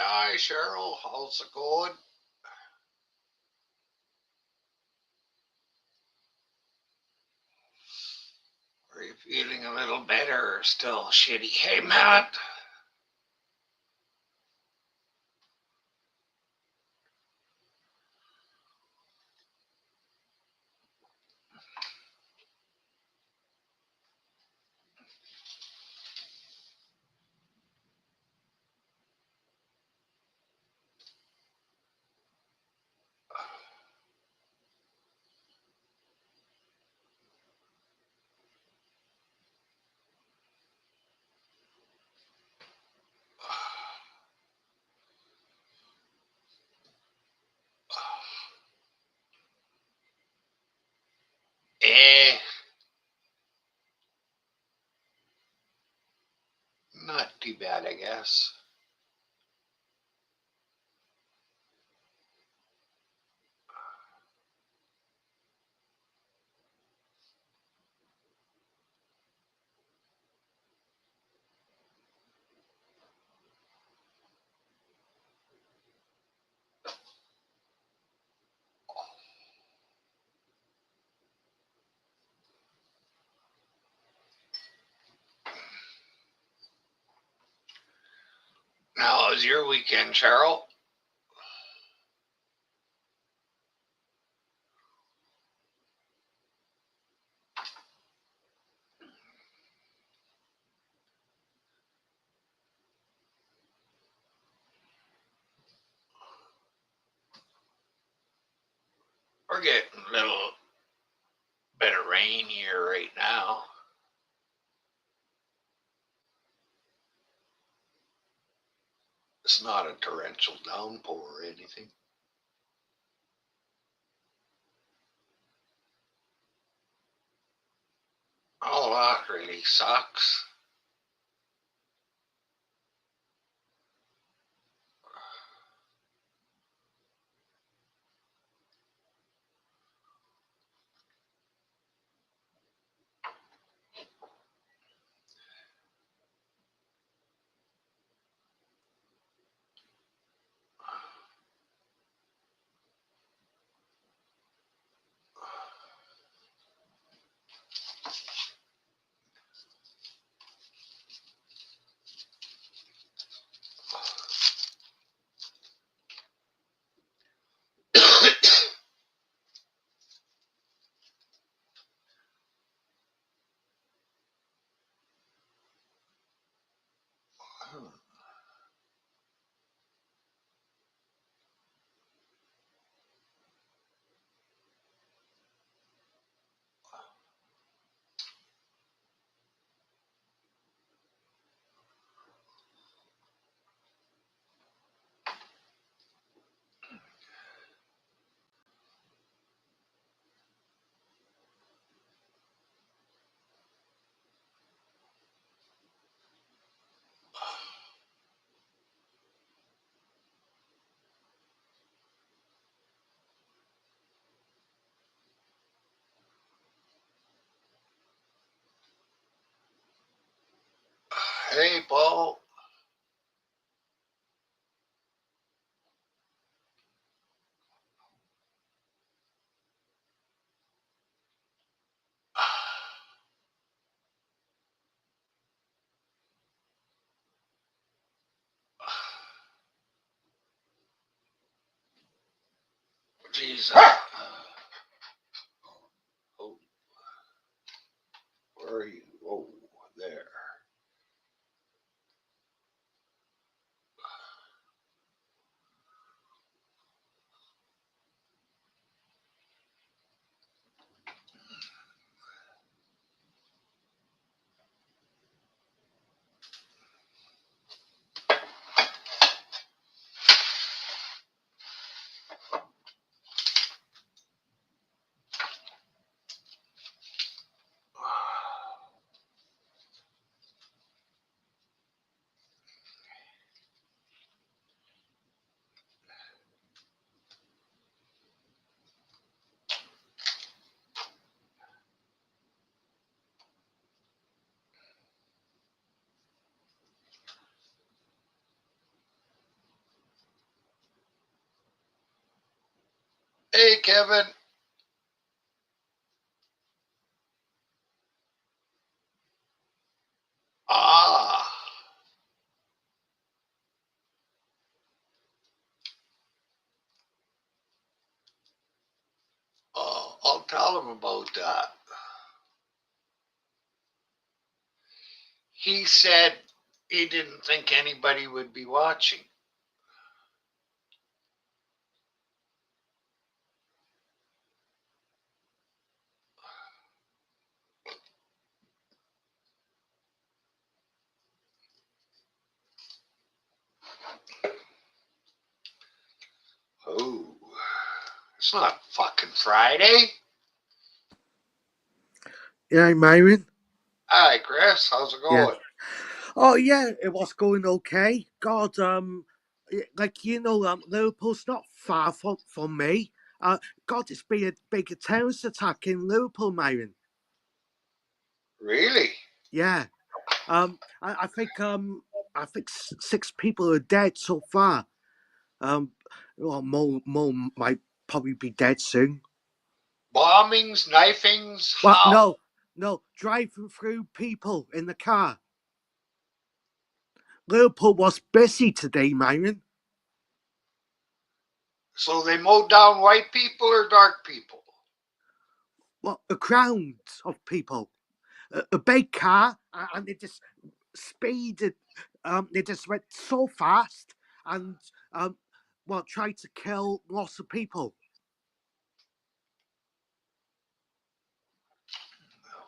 Hi, Cheryl. How's it going? Are you feeling a little better or still shitty? Hey, Matt. Eh, not too bad, I guess. Now, how's your weekend, Cheryl? We're getting a little bit of rain here right now. It's not a torrential downpour or anything. Oh, that really sucks. Hey, Paul. Jesus. Oh, where are you? Oh, there. Hey, Kevin. Ah. Oh, I'll tell him about that. He said he didn't think anybody would be watching. Oh, it's not fucking Friday. Yeah, Myron. Hi, Chris. How's it Yeah. going? Oh yeah, it was going okay. God, like Liverpool's not far from me. God, it's been a big terrorist attack in Liverpool, Myron. Really? Yeah. I think six people are dead so far. Well, more might probably be dead soon. Bombings, knifings, Well, how? no, driving through people in the car. Liverpool was busy today, Myron. So they mowed down white people or dark people? Well, a crowd of people. A big car, and they just speeded. They just went so fast and well, tried to kill lots of people.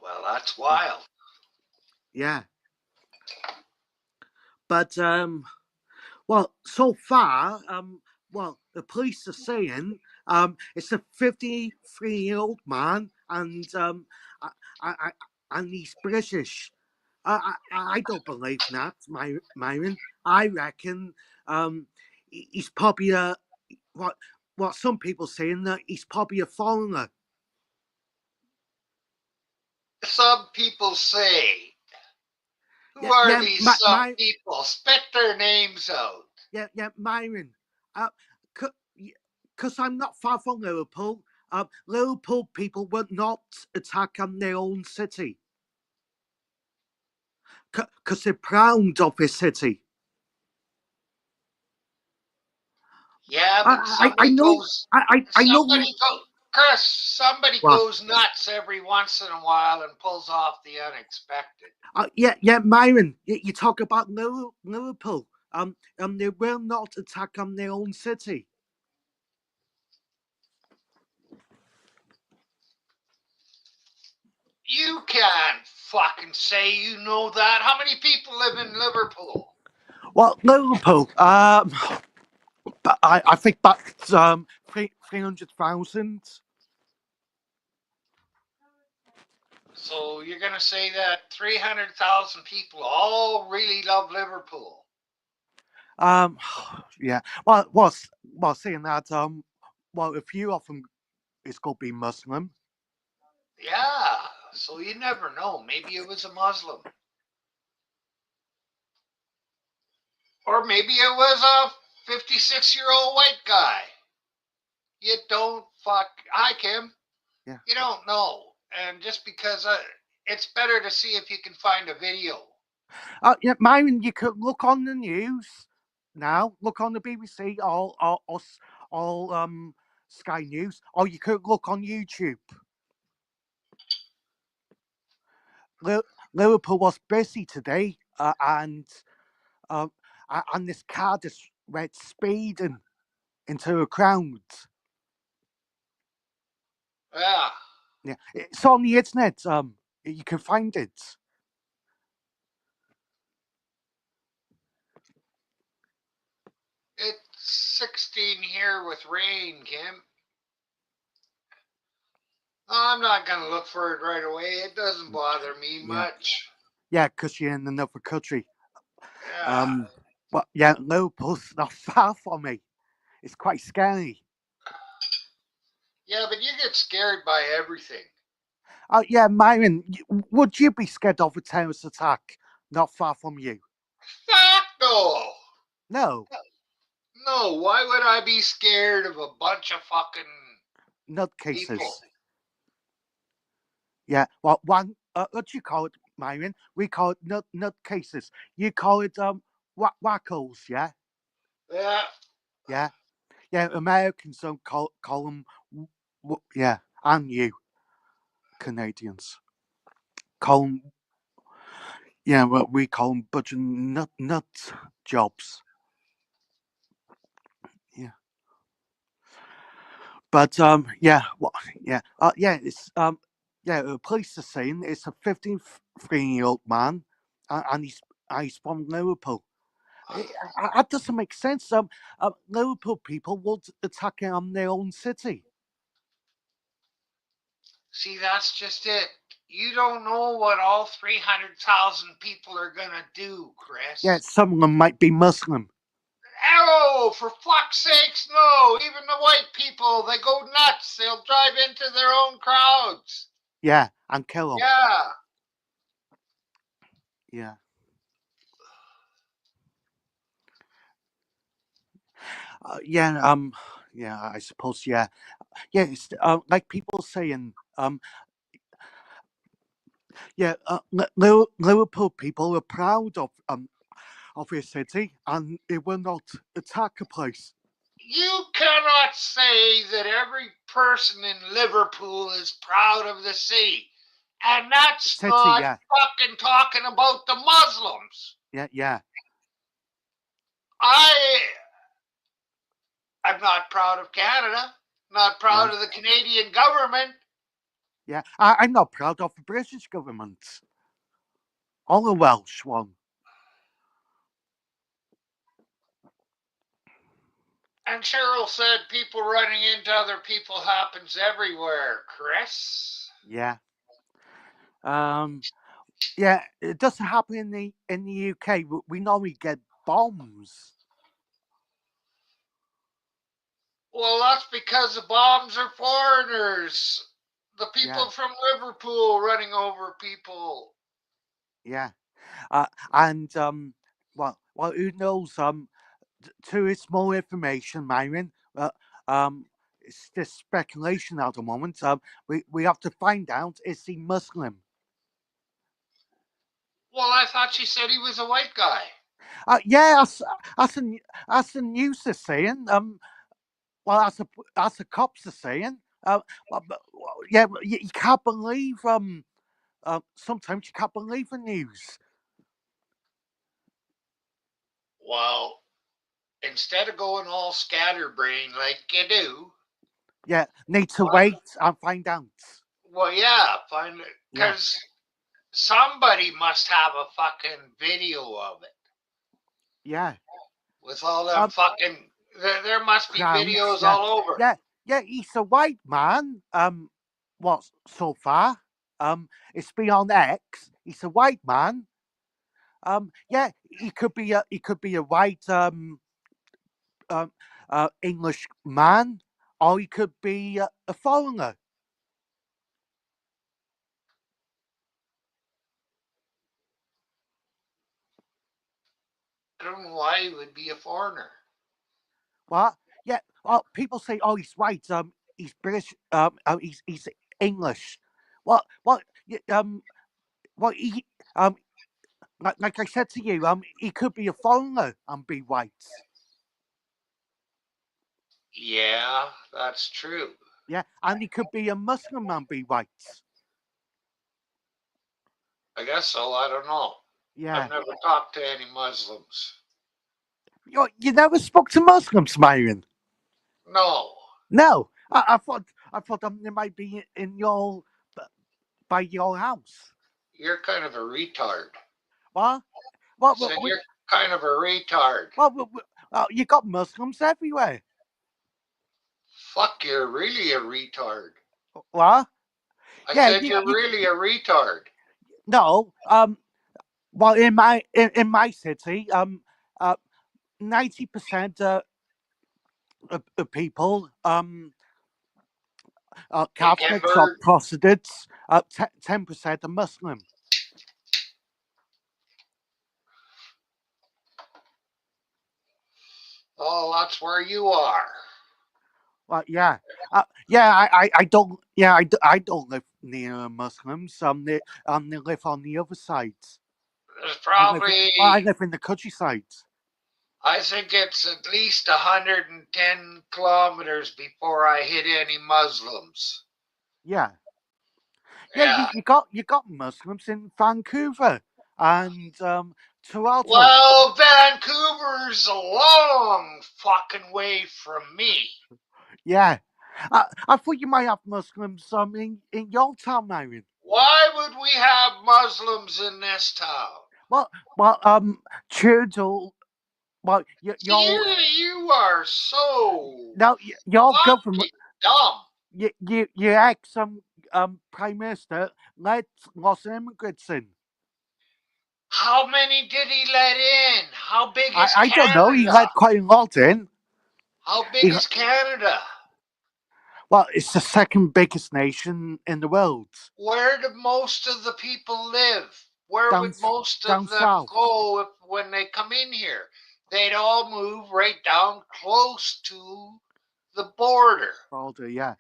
Well, that's wild. Yeah, but well, so far, well, the police are saying it's a 53-year-old man, and I, I, and he's British. I don't believe that, Myron. I reckon he's probably a what what some people saying that he's probably a foreigner. Some people say, who Yeah, are yeah, these some people? Spit their names out. yeah, Myron. Uh, because I'm not far from Liverpool. Liverpool people would not attack on their own city because they're proud of their city. Yeah, but I know. I know. Chris, somebody Well, goes nuts every once in a while and pulls off the unexpected. yeah, Myron. You talk about Liverpool. They will not attack on their own city. You can't fucking say you know that. How many people live in Liverpool? Well, Liverpool. But I think that's 300,000. So you're going to say that 300,000 people all really love Liverpool? Um, yeah. Well, saying that, well, a few of them is gonna be Muslim. Yeah, so you never know. Maybe it was a Muslim. Or maybe it was a 56-year-old white guy. You don't Hi, Kim. Yeah. You don't know. And just because it's better to see if you can find a video. Yeah, Myron, you could look on the news now. Look on the BBC or Sky News, or you could look on YouTube. Liverpool was busy today, uh, and this car just went speeding into a crowd. Yeah, Yeah, it's on the internet. You can find it. it's 16 here with rain, Kim. I'm not going to look for it right away. It doesn't bother me Yeah, much. yeah, because you're in another country. Yeah. Um, but yeah, Liverpool's not far from me. It's quite scary. Yeah, but you get scared by everything. Yeah, Myron, would you be scared of a terrorist attack not far from you? Fuck no. No. No, why would I be scared of a bunch of fucking. people. nutcases. Yeah. Well, one. What do you call it, Myron? We call it nutcases. You call it wackos. Yeah. Yeah. Yeah. Yeah. Americans don't call them. Yeah. And you Canadians call them. Yeah. Well, we call them budget nut jobs. Yeah. But yeah, well, yeah, yeah, it's yeah. The police are saying it's a 53-year-old man, and he's from Liverpool. That doesn't make sense. Liverpool people would attack their own city. See, that's just it. You don't know what all 300,000 people are going to do, Yeah, Chris. some of them might be Muslim. Oh, for fuck's sakes, no. Even the white people, they go nuts. They'll drive into their own crowds. Yeah, and kill them. Yeah. Yeah, yeah, yeah. I suppose. Yeah, yeah. It's like people saying, yeah, Liverpool people are proud of your city, and it will not attack a place. You cannot say that every person in Liverpool is proud of the city. And that's City, not yeah, fucking talking about the Muslims. yeah, yeah, I I'm not proud of Canada, not yeah, proud of the Canadian government. yeah. I'm not proud of the British government or the Welsh one. And Cheryl said people running into other people happens everywhere, Chris. Yeah, um, yeah. It doesn't happen in the UK. We normally get bombs. Well, that's because the bombs are foreigners. The Yeah, people from Liverpool running over people. yeah. And well, who knows? To its more information, Myron. It's just speculation at the moment. We have to find out is he Muslim? Well, I thought she said he was a white guy. Yeah, that's the news is saying. Well, that's the cops are saying. Well, yeah, you can't believe. Sometimes you can't believe the news. Well, instead of going all scatterbrain like you do, Yeah, need to what? wait and find out. Well, yeah, find it Yeah, because somebody must have a fucking video of it yeah. with all them Um, fucking. There must be Crowds. videos Yeah, all over. yeah, yeah. He's a white man. What so far? It's been on X. He's a white man. Yeah, he could be a white um English man, or he could be a foreigner. I don't know why he would be a foreigner. What? Yeah. Well, people say, oh, he's white. He's British. He's English. What? What? He like I said to you, he could be a foreigner and be white. Yeah, that's true. Yeah, and he could be a Muslim and be white. I guess so. I don't know. I've Yeah. never talked to any Muslims. You never spoke to Muslims, Myron? No, No. I thought they might be in your by your house. you're kind of a retard. What? I said you're kind of a retard. You got Muslims everywhere. Fuck, you're really a retard. What? I Yeah. said you're really a retard. No. Well, in my city, 90% of people are Take Catholics or Edward. Protestants. 10% are Muslim. Oh, that's where you are. Yeah, I don't. Yeah, I don't live near Muslims. They live on the other side. There's Well, I probably, live in the countryside. I think it's at least 110 kilometers before I hit any Muslims. Yeah, yeah. Yeah. You got Muslims in Vancouver and Toronto. Well, Vancouver's a long fucking way from me. Yeah, I thought you might have Muslims in your town, Marion. Why would we have Muslims in this town? Well, well, Churchill. Well, You are so now your government. fucking dumb. Your ex prime minister let lots of immigrants in. How many did he let in? How big is I don't know. He Canada? let quite a lot in. How big He, is Canada? well, it's the second biggest nation in the world, Where do most of the people live? Where down would most down of them south go when they come in here? They'd all move right down close to the border. border, yeah,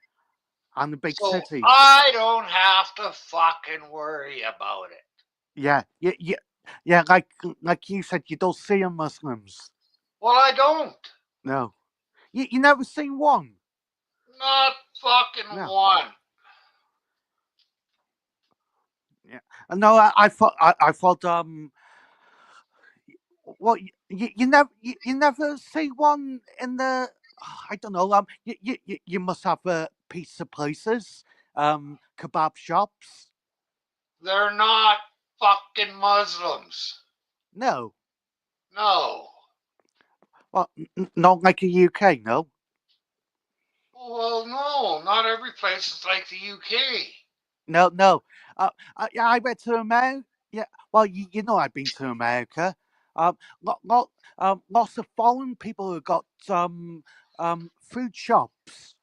and the big So cities, I don't have to fucking worry about it. yeah. Like you said, you don't see Muslims. Well, I don't. No, you never seen one. Not fucking No, one. yeah. No, I thought well, you never see one in the. I don't know. You must have pizza places, kebab shops. They're not fucking Muslims. No, No. well, not like the UK. No, Well, no, not every place is like the UK. no. Yeah, I went to America. Yeah, well, you know I've been to America. Lots of foreign people who got food shops.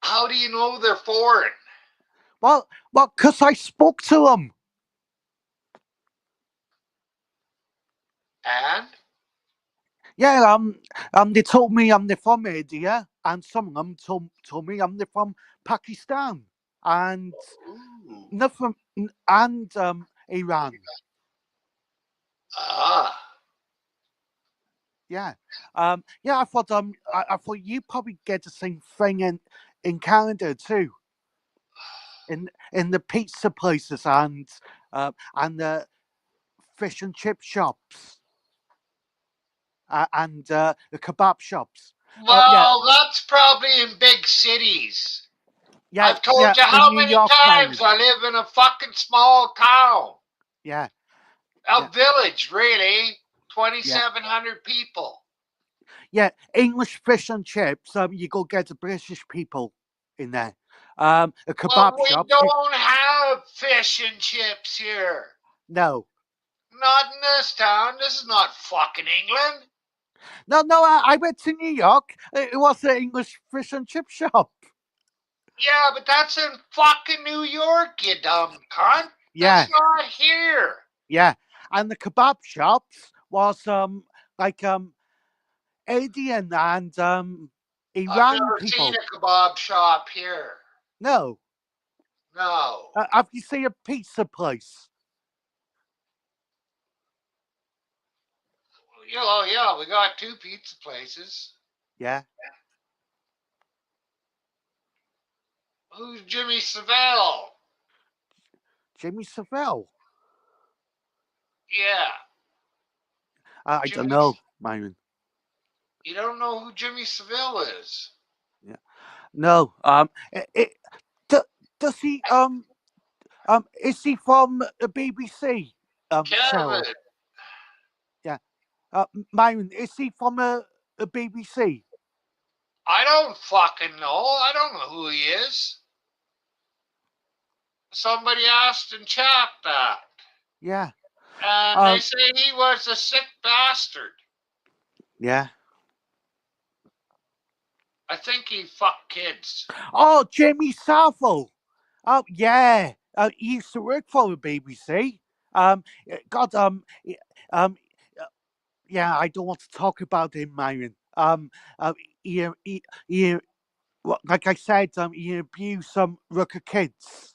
How do you know they're foreign? Cause I spoke to them. And? Yeah, they told me they're from India, and some of them told me they're from Pakistan, and Ooh. nothing, and Iran. Ah. Yeah, yeah. I thought you probably get the same thing in Canada too, in the pizza places and the fish and chip shops, and the kebab shops. Yeah, Well, that's probably in big cities. yeah, I've told yeah. you In how New many York, times Myron. I live in a fucking small town. Yeah, A yeah, village, really. yeah. 2,700 people. Yeah, English fish and chips. You go get the British people in there. A But kebab we shops. don't have fish and chips here. No, Not in this town. This is not fucking England. no. I went to New York. It was an English fish and chip shop. Yeah, but that's in fucking New York, you dumb cunt. Yeah, That's not here. yeah. And the kebab shops was like Indian and I've Iran never seen people. a kebab shop here. No, No. have you seen a pizza place? Oh, yeah, we got two pizza places. Yeah, Who's Jimmy Savile? Jimmy Savile. Yeah. I don't Jimmy. know, Myron. You don't know who Jimmy Savile is? Yeah, no. Do, does he is he from a BBC show? Kevin. Yeah. Myron, is he from a BBC? I don't fucking know. I don't know who he is. Somebody asked in chat that. Yeah. And they Um. say he was a sick bastard. Yeah. I think he fucked kids. Oh, Jamie Savile. Oh, yeah. He used to work for the BBC. God. Um. uh, Yeah. I don't want to talk about him, Myron. Um, he, like I said, he abused some rooker kids.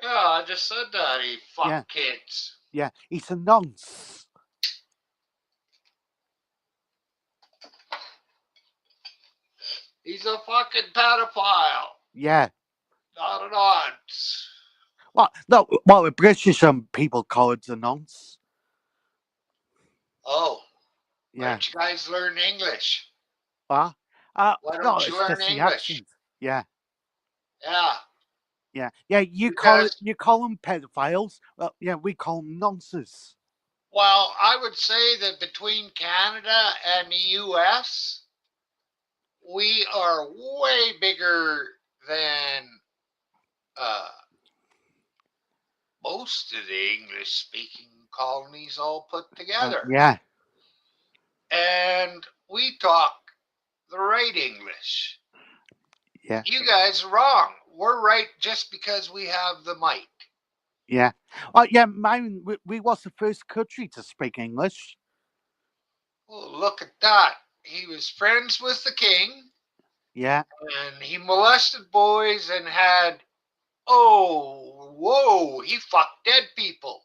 Yeah, I just said that. He Yeah, fucked kids. yeah, he's a nonce. He's a fucking pedophile. Yeah. Not an odds. Well, no, well, the British people call it a nonce. Oh, why Yeah. don't you guys learn English? What? Why No, don't you it's learn just the English? accent. Yeah, Yeah, yeah, yeah. You you call it, guys. you call them pedophiles. Well, yeah, we call them nonces. Well, I would say that between Canada and the US, we are way bigger than uh, most of the English speaking colonies all put together. Yeah, And we talk the right English. yeah, You guys are wrong. We're right just because we have the mic. yeah. Oh, yeah. Mine. We was the first country to speak English. Oh, look at that. He was friends with the king Yeah. and he molested boys and had, oh, whoa, he fucked dead people.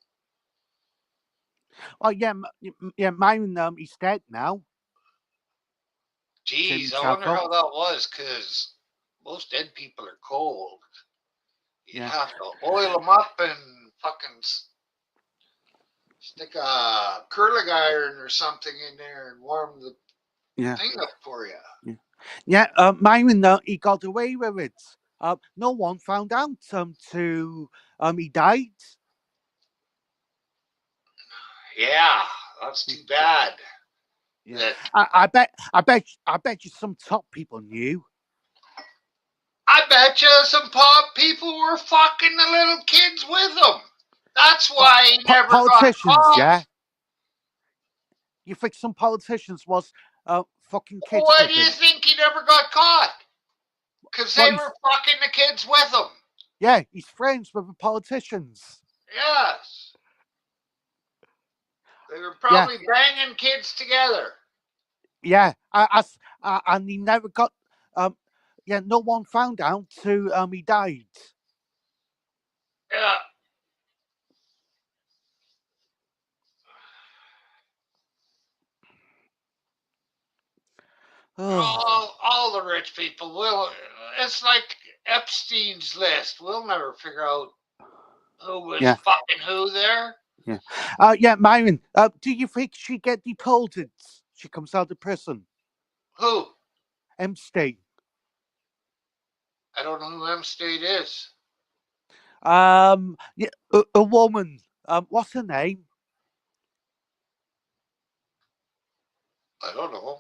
Oh, yeah, yeah. Mine. He's dead now. Jimmy Geez, I wonder Savile. how that was because most dead people are cold. You'd Yeah, have to oil them up and fucking stick a curling iron or something in there and warm the yeah, thing up for you. yeah. Yeah. Myron. He got away with it. No one found out. To he died. Yeah, that's too bad. Yeah. That I bet you some top people knew. I bet you some pop people were fucking the little kids with them. That's What why he never got politicians? caught. Yeah. You think some politicians was fucking kids Why do with you him? think he never got caught? Because Well, they were fucking the kids with him. yeah, he's friends with the politicians. Yes. They were Yeah, probably banging kids together. yeah. And he never got. Um, yeah, no one found out till he died. Yeah. Oh, All the rich people will. It's like Epstein's list. We'll never figure out who was yeah, fucking who there. yeah. Yeah, Myron. Do you think she get deported? She comes out of prison. Who? Epstein. I don't know who M State is. Yeah, a woman. What's her name? I don't know.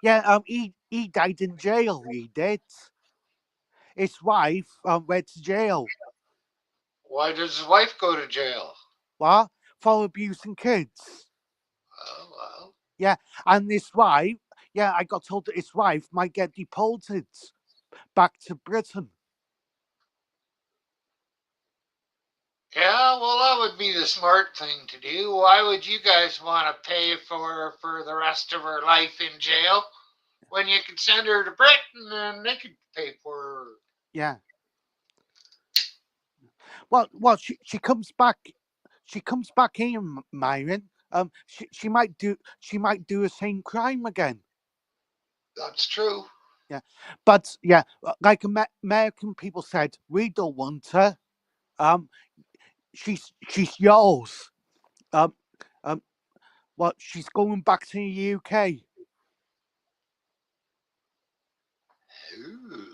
Yeah, he died in jail. He did. His wife went to jail. Why does his wife go to jail? What? For abusing kids. Oh, well. Yeah, and his wife. Yeah, I got told that his wife might get deported back to Britain. Yeah, well, that would be the smart thing to do. Why would you guys want to pay for her for the rest of her life in jail when you could send her to Britain and they could pay for her? Yeah. Well, she comes back. She comes back here, Myron. She might do the same crime again. That's true. Yeah, but yeah, like American people said, we don't want her. Um, she's yours. Um, um, well, she's going back to the UK. Ooh.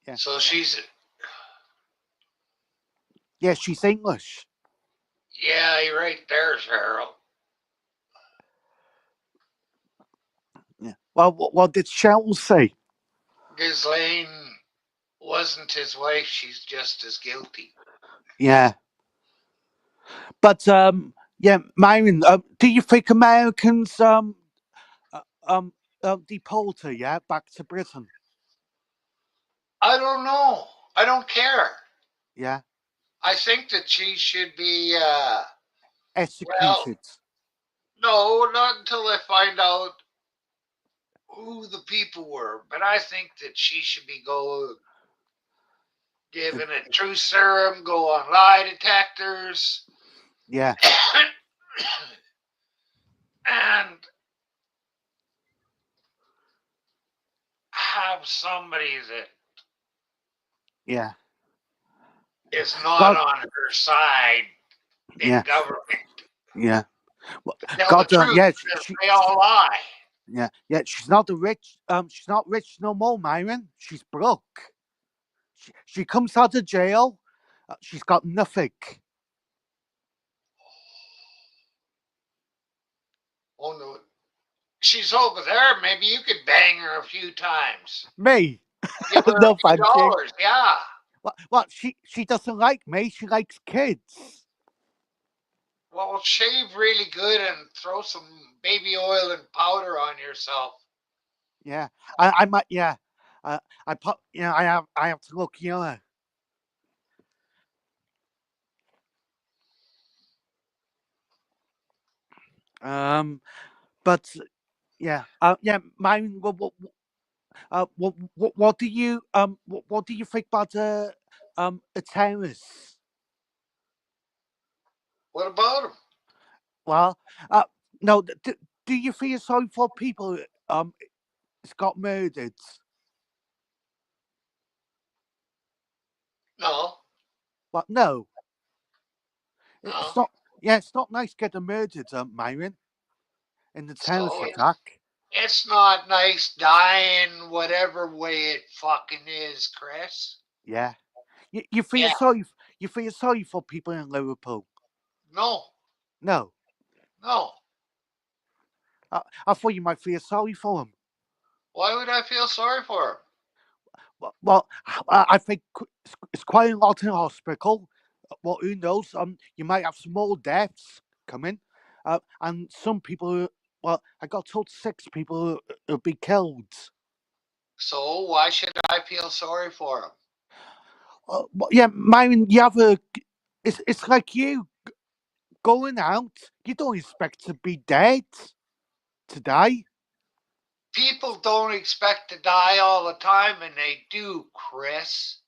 Yeah, So she's, yeah, she's English. yeah, you're right there, Cheryl. Yeah. Well, what did Cheryl say? Ghislaine wasn't his wife. She's just as guilty. Yeah, but yeah, Myron, do you think Americans uh, um deport her? Yeah, back to Britain. I don't know. I don't care. Yeah, I think that she should be, well, executed. No, not until I find out who the people were. But I think that she should be given a truth serum, go on lie detectors, Yeah, and have somebody that yeah. is not Well, on her side in yeah, government. yeah. Well, Tell the God, truth yeah, because they all lie. yeah, yeah. She's not the rich. She's not rich no more, Myron. She's broke. She comes out of jail. She's got nothing. Oh no, she's over there. Maybe you could bang her a few times. Me? Give her a No, few thank you. dollars. Yeah. What? She doesn't like me. She likes kids. Well, shave really good and throw some baby oil and powder on yourself. Yeah, I might. Yeah, I put. Yeah, I have to look younger. Um, but yeah, yeah. Mine. What do you what do you think about a terrorist? What about him? Well, no. Do you feel sorry for people it's got murdered? No, Well, no, it's no. not. Yeah, it's not nice getting murdered, Myron, in the terrorist So attack. it's not nice dying whatever way it fucking is, Chris. Yeah, you feel Yeah. sorry. You feel sorry for people in Liverpool. No, No, no. I thought you might feel sorry for them. Why would I feel sorry for him? Well, I think it's quite a lot in hospital. Well, who knows? You might have some more deaths coming, and some people. Well, I got told 6 people will be killed. So why should I feel sorry for him? Yeah, Myron, you have a. It's like you going out. You don't expect to be dead today. People don't expect to die all the time, and they do, Chris.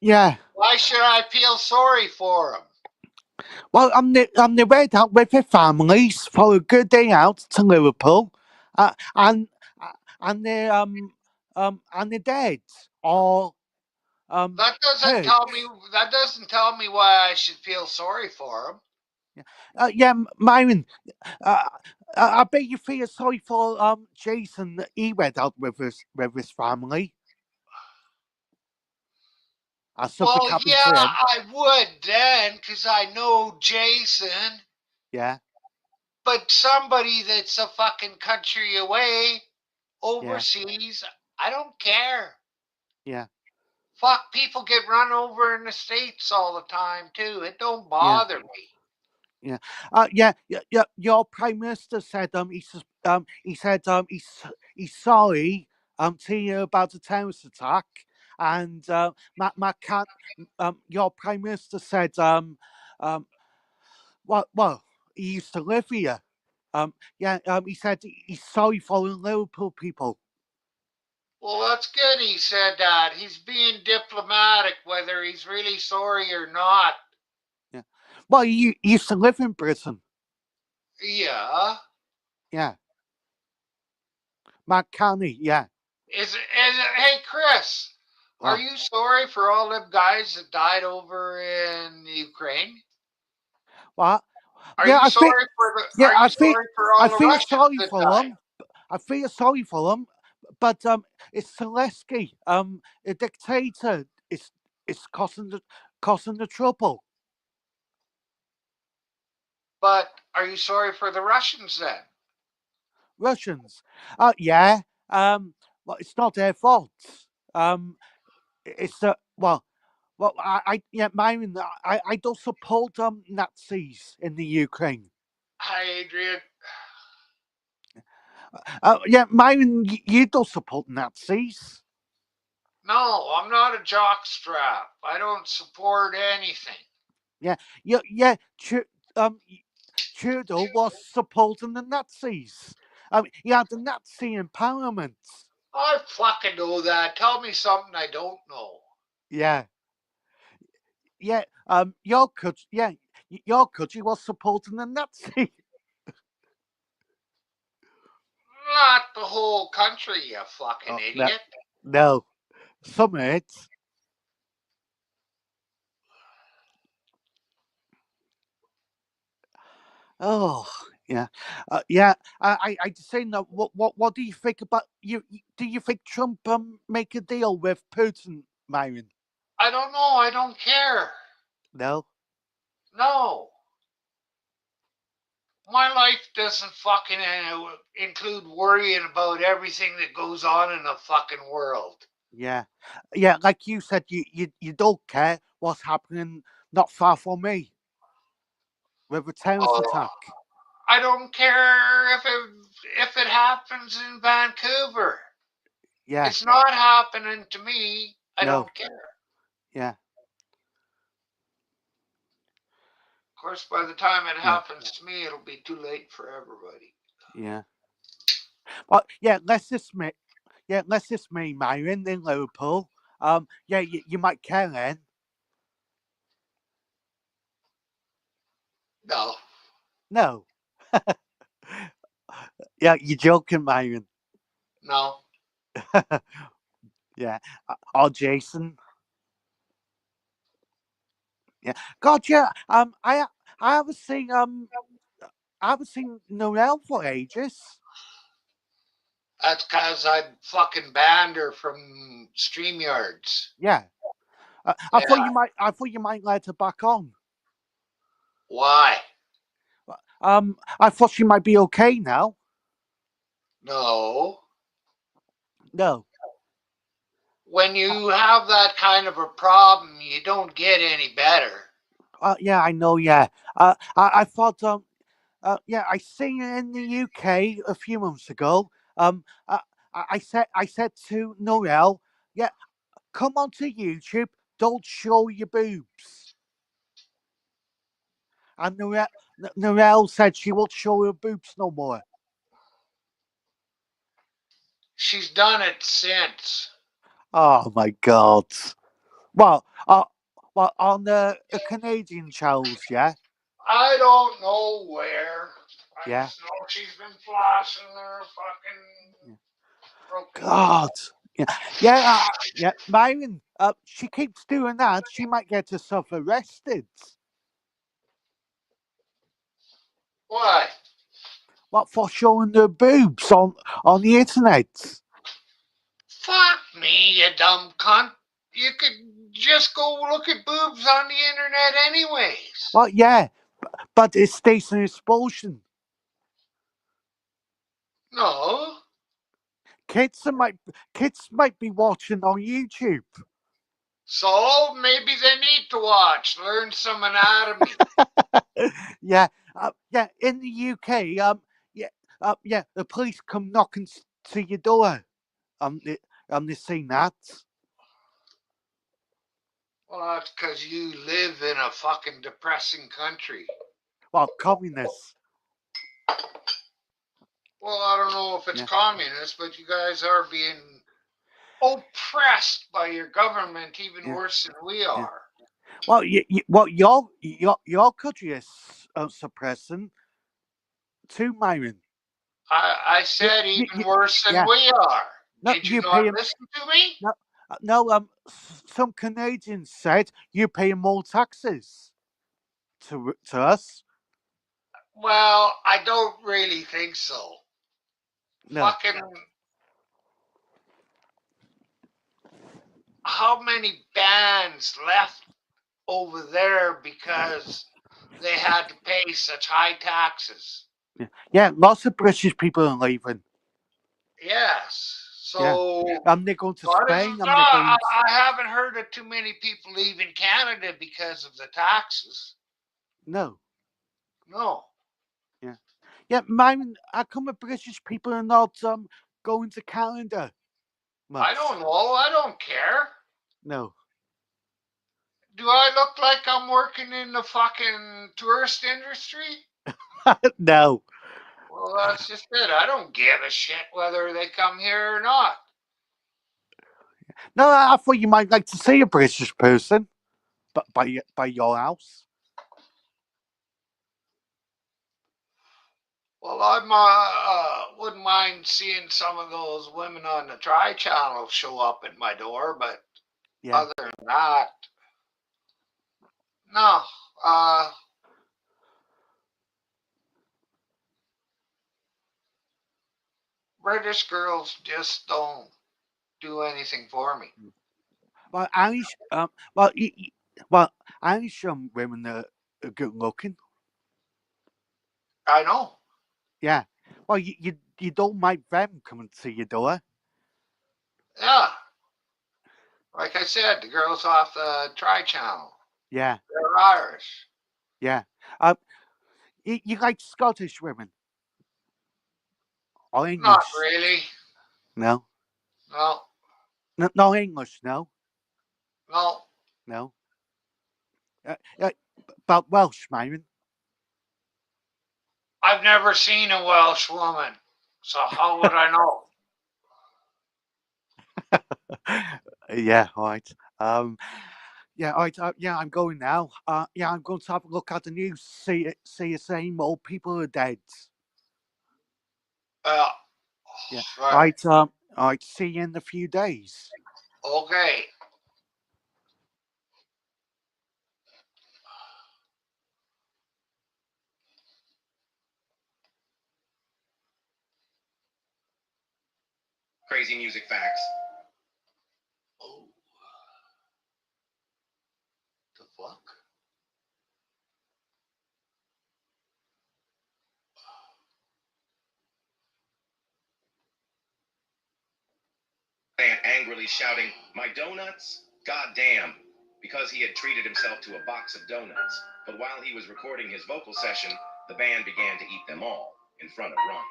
Yeah. Why should I feel sorry for him? Well, I'm the went out with their families for a good day out to Liverpool, uh, and they and they're dead or That doesn't hurt. tell me. That doesn't tell me why I should feel sorry for him. Yeah, Myron, uh, I bet you feel sorry for Jason that he went out with his family. Something Well, happened yeah, to him. I would then, because I know Jason. Yeah, But somebody that's a fucking country away, yeah, overseas, I don't care. yeah, Fuck, people get run over in the States all the time, too. It don't yeah. bother me. Yeah, yeah. Your prime minister said he said he's sorry to you about the terrorist attack, and Matt can your prime minister said um well he used to live here. Yeah, he said he's sorry for the Liverpool people. Well, that's good he said that. He's being diplomatic, whether he's really sorry or not. Yeah, well he used to live in Britain. Yeah. Yeah, Matt Canny. Yeah, Hey, Chris, are well, you sorry for all them guys that died over in Ukraine? well, Are yeah. you sorry for Yeah, are you sorry for all I the feel Russians sorry that for died? them. I feel sorry for them, but it's Zelensky, a dictator. It's causing the trouble. But are you sorry for the Russians then? Russians, yeah, well, it's not their fault. Um, it's yeah, Myron, I don't support Nazis in the Ukraine. Hi, Adrian. Yeah, Myron, you don't support Nazis. No, I'm not a jockstrap. I don't support anything. Yeah, yeah, yeah. Um, Trudeau was supporting the Nazis. He had the Nazi in Parliament. I fucking know that. Tell me something I don't know. Yeah, yeah. Your country was supporting the Nazi. Not the whole country, you fucking Oh, no, idiot. no, some of it. Oh, yeah, yeah. I just saying that. What do you think about you? Do you think Trump make a deal with Putin, Myron? I don't know. I don't care. No. No. My life doesn't fucking include worrying about everything that goes on in the fucking world. Yeah, yeah. Like you said, you don't care what's happening not far from me with a terrorist Oh, attack. I don't care if it happens in Vancouver. Yeah. It's not happening to me. I No. don't care. Yeah. Of course, by the time it Yeah. happens to me, it'll be too late for everybody. Yeah. Well, yeah. Let's just me, Myron in Liverpool. Yeah. You might care then. No, No. Yeah. You're joking, Myron. no. Yeah. Or Jason. Yeah. God. Yeah. I haven't seen Noel for ages. That's because I fucking banned her from StreamYards. Yeah. Yeah. I thought you might let her back on. Why? I thought she might be okay now. No. No. When you have that kind of a problem, you don't get any better. Yeah, I know. Yeah. I thought. Yeah, I seen it in the UK a few months ago. I, I said to Noel, yeah, come onto YouTube. Don't show your boobs. And Noel said she won't show her boobs no more. She's done it since. Oh my God. Well, uh, well, on the Canadian channels, yeah, I don't know where. I yeah. just know she's been flossing her fucking Yeah. broken God, balls. yeah, yeah, yeah. Myron, she keeps doing that. She might get herself arrested. Why? What for showing her boobs on the internet? Fuck me, you dumb cunt. You could just go look at boobs on the internet anyways. Well, yeah, but it's station expulsion. No. Kids might be watching on YouTube. So maybe they need to watch, learn some anatomy. Yeah, yeah. In the UK, yeah, yeah. The police come knocking to your door. The, they seen that. Well, that's because you live in a fucking depressing country. Well, communists. Well, I don't know if it's Yeah, communist, but you guys are being oppressed by your government even yeah, worse than we yeah. are. Well, well, your country is suppressing too, Myron. I said even worse than Yeah. we are. No, Did you you pay not him. listen to me? No, no. Some Canadians said you pay more taxes to us. Well, I don't really think so. No. Fucking, how many bands left over there because they had to pay such high taxes? Yeah, yeah. Lots of British people are leaving. Yes. Yeah. So They're going to God is Spain. They're I, going. I haven't heard of too many people leaving Canada because of the taxes. No. No. Yeah. Yeah, Myron. How come the British people are not going to Canada I much? don't know. I don't care. No. Do I look like I'm working in the fucking tourist industry? No. Well, that's just it. I don't give a shit whether they come here or not. No, I thought you might like to see a British person, but by your house. Well, I wouldn't mind seeing some of those women on the Tri Channel show up at my door, but Yeah. other than that, no. Uh, British girls just don't do anything for me. Well, Irish. Well, well, Irish women are good looking. I know. Yeah. Well, you don't mind them coming to your door. Yeah. Like I said, the girls off the Tri Channel, Yeah. they're Irish. Yeah. You like Scottish women or Not English? really. No. No, No, no English. No. no. No. Uh, but Welsh, Myron. I've never seen a Welsh woman, so how would I know? Yeah. All right. Yeah. All right. Yeah. I'm going now. Yeah. I'm going to have a look at the news. See the same old people are dead. Uh, Yeah. All right. right. All right. See you in a few days. Okay. Crazy music facts. Oh, the fuck? Man angrily shouting, "My donuts? God damn!" because he had treated himself to a box of donuts. But while he was recording his vocal session, the band began to eat them all in front of Ronnie.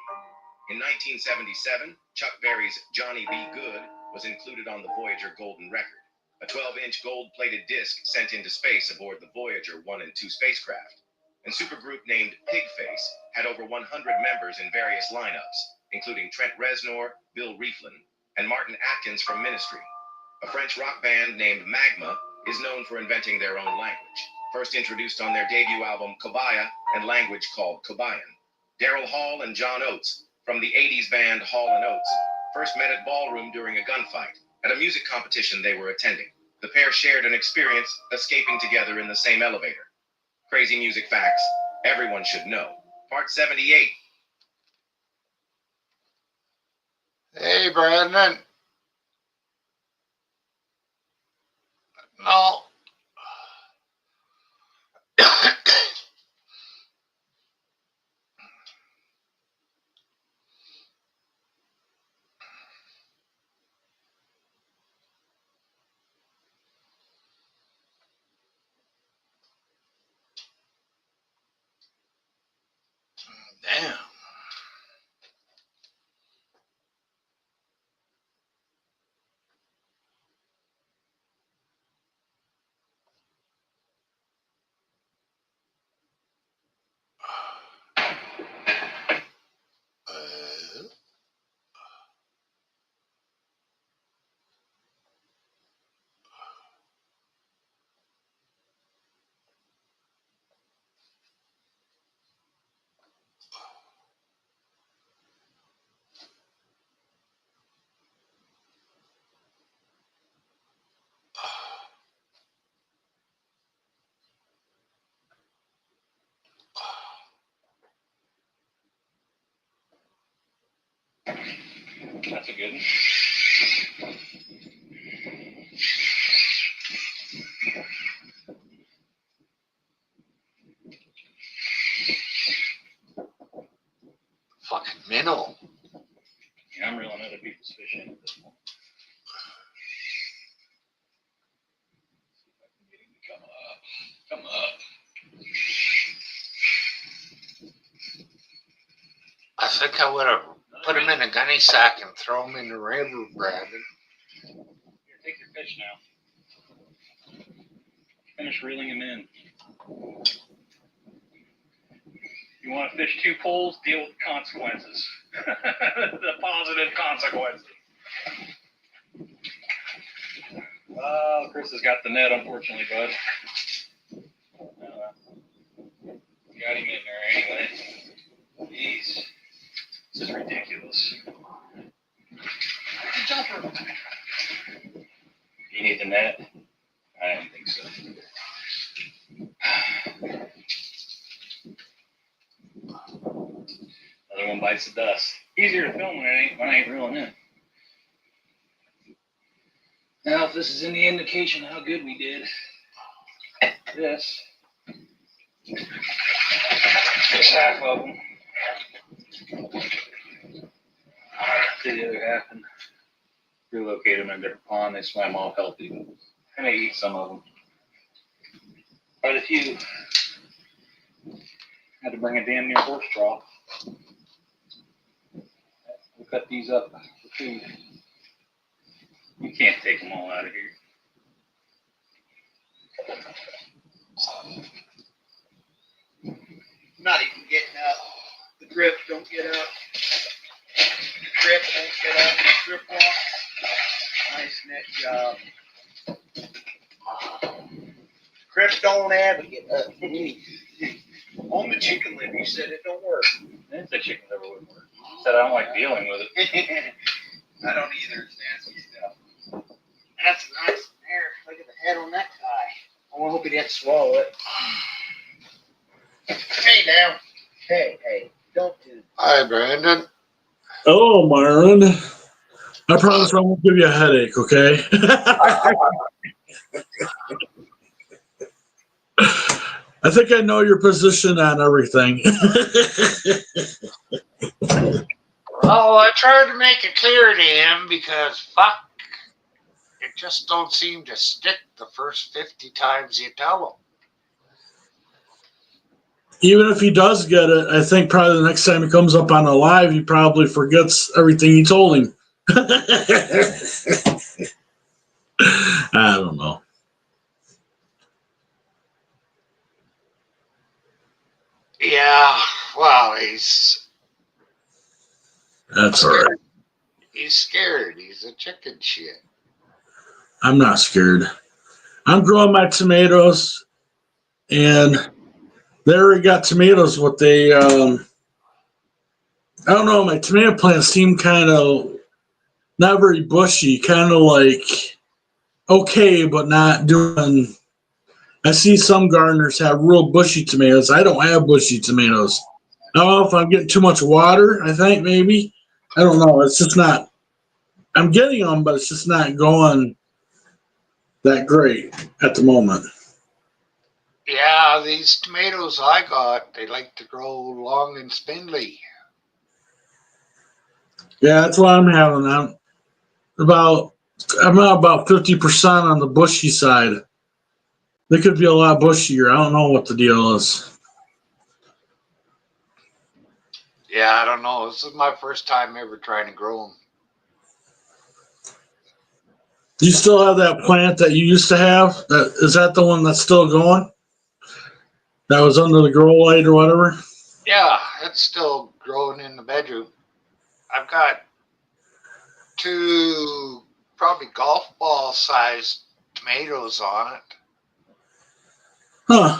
In 1977, Chuck Berry's Johnny B. Good was included on the Voyager Golden Record, a 12-inch gold-plated disc sent into space aboard the Voyager 1 and 2 spacecraft. And supergroup named Pigface had over 100 members in various lineups, including Trent Reznor, Bill Rieflin, and Martin Atkins from Ministry. A French rock band named Magma is known for inventing their own language, first introduced on their debut album Kobaya and language called Kobayan. Daryl Hall and John Oates, from the 80s band Hall & Oates, first met at Ballroom during a gunfight at a music competition they were attending. The pair shared an experience escaping together in the same elevator. Crazy music facts everyone should know. Part 78. Hey, Brandon. No. Damn. Uh, That's a good one. fucking minnow. Yeah, I'm reeling other people's fish in at this point. Come up. I think I would have put him in a gunny sack and throw him in the river, Brandon. Here, take your fish now. Finish reeling him in. You want to fish 2 pools, deal with the consequences. The positive consequences. Chris has got the net, unfortunately, bud. Got him in there anyway. Jeez. This is ridiculous. Jumper. You need the net? I didn't think so. Another one bites the dust. Easier to film when I ain't reeling in. Now, if this is any indication of how good we did, this is half of them. The other half and relocate them in a different pond. They swam all healthy. I may eat some of them. Quite a few. Had to bring a damn near horse trough. We'll cut these up for food. You can't take them all out of here. Not even getting up. The grip don't get up. The grip won't get up. The grip walk. Nice net job. Grip don't ever get up. On the chicken liver, you said it don't work. I didn't say chicken liver wouldn't work. I said I don't like dealing with it. I don't either. It's nasty stuff. That's nice in there. Look at the head on that guy. I hope he didn't swallow it. Hey now. Hey. Don't do that. Hi, Brandon. Hello, Myron. I promise I won't give you a headache, okay? I think I know your position on everything. Oh, I tried to make it clear to him because, fuck, it just don't seem to stick the first 50 times you tell him. Even if he does get it, I think probably the next time he comes up on a live, he probably forgets everything you told him. I don't know. Yeah, well, That's all right. he's scared. He's a chicken shit. I'm not scared. I'm growing my tomatoes, and they already got tomatoes. What they, I don't know. My tomato plants seem kind of not very bushy, kind of like okay, but not doing. I see some gardeners have real bushy tomatoes. I don't have bushy tomatoes. I don't know if I'm getting too much water. I think maybe. I don't know. It's just not. I'm getting them, but it's just not going that great at the moment. Yeah, these tomatoes I got, they like to grow long and spindly. Yeah, that's what I'm having. I'm at about 50% on the bushy side. They could be a lot bushier. I don't know what the deal is. Yeah, I don't know. This is my first time ever trying to grow them. Do you still have that plant that you used to have? Is that the one that's still going? That was under the grow light or whatever? Yeah, it's still growing in the bedroom. I've got 2 probably golf ball sized tomatoes on it, Huh.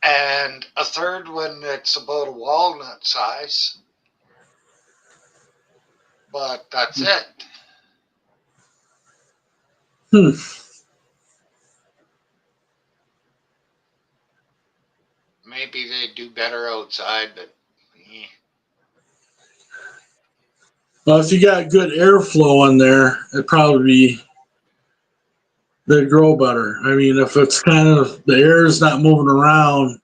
and a third one that's about a walnut size. But that's it. Maybe they do better outside, but Well, if you got good airflow in there, they'd grow better. I mean, if it's kind of the air is not moving around,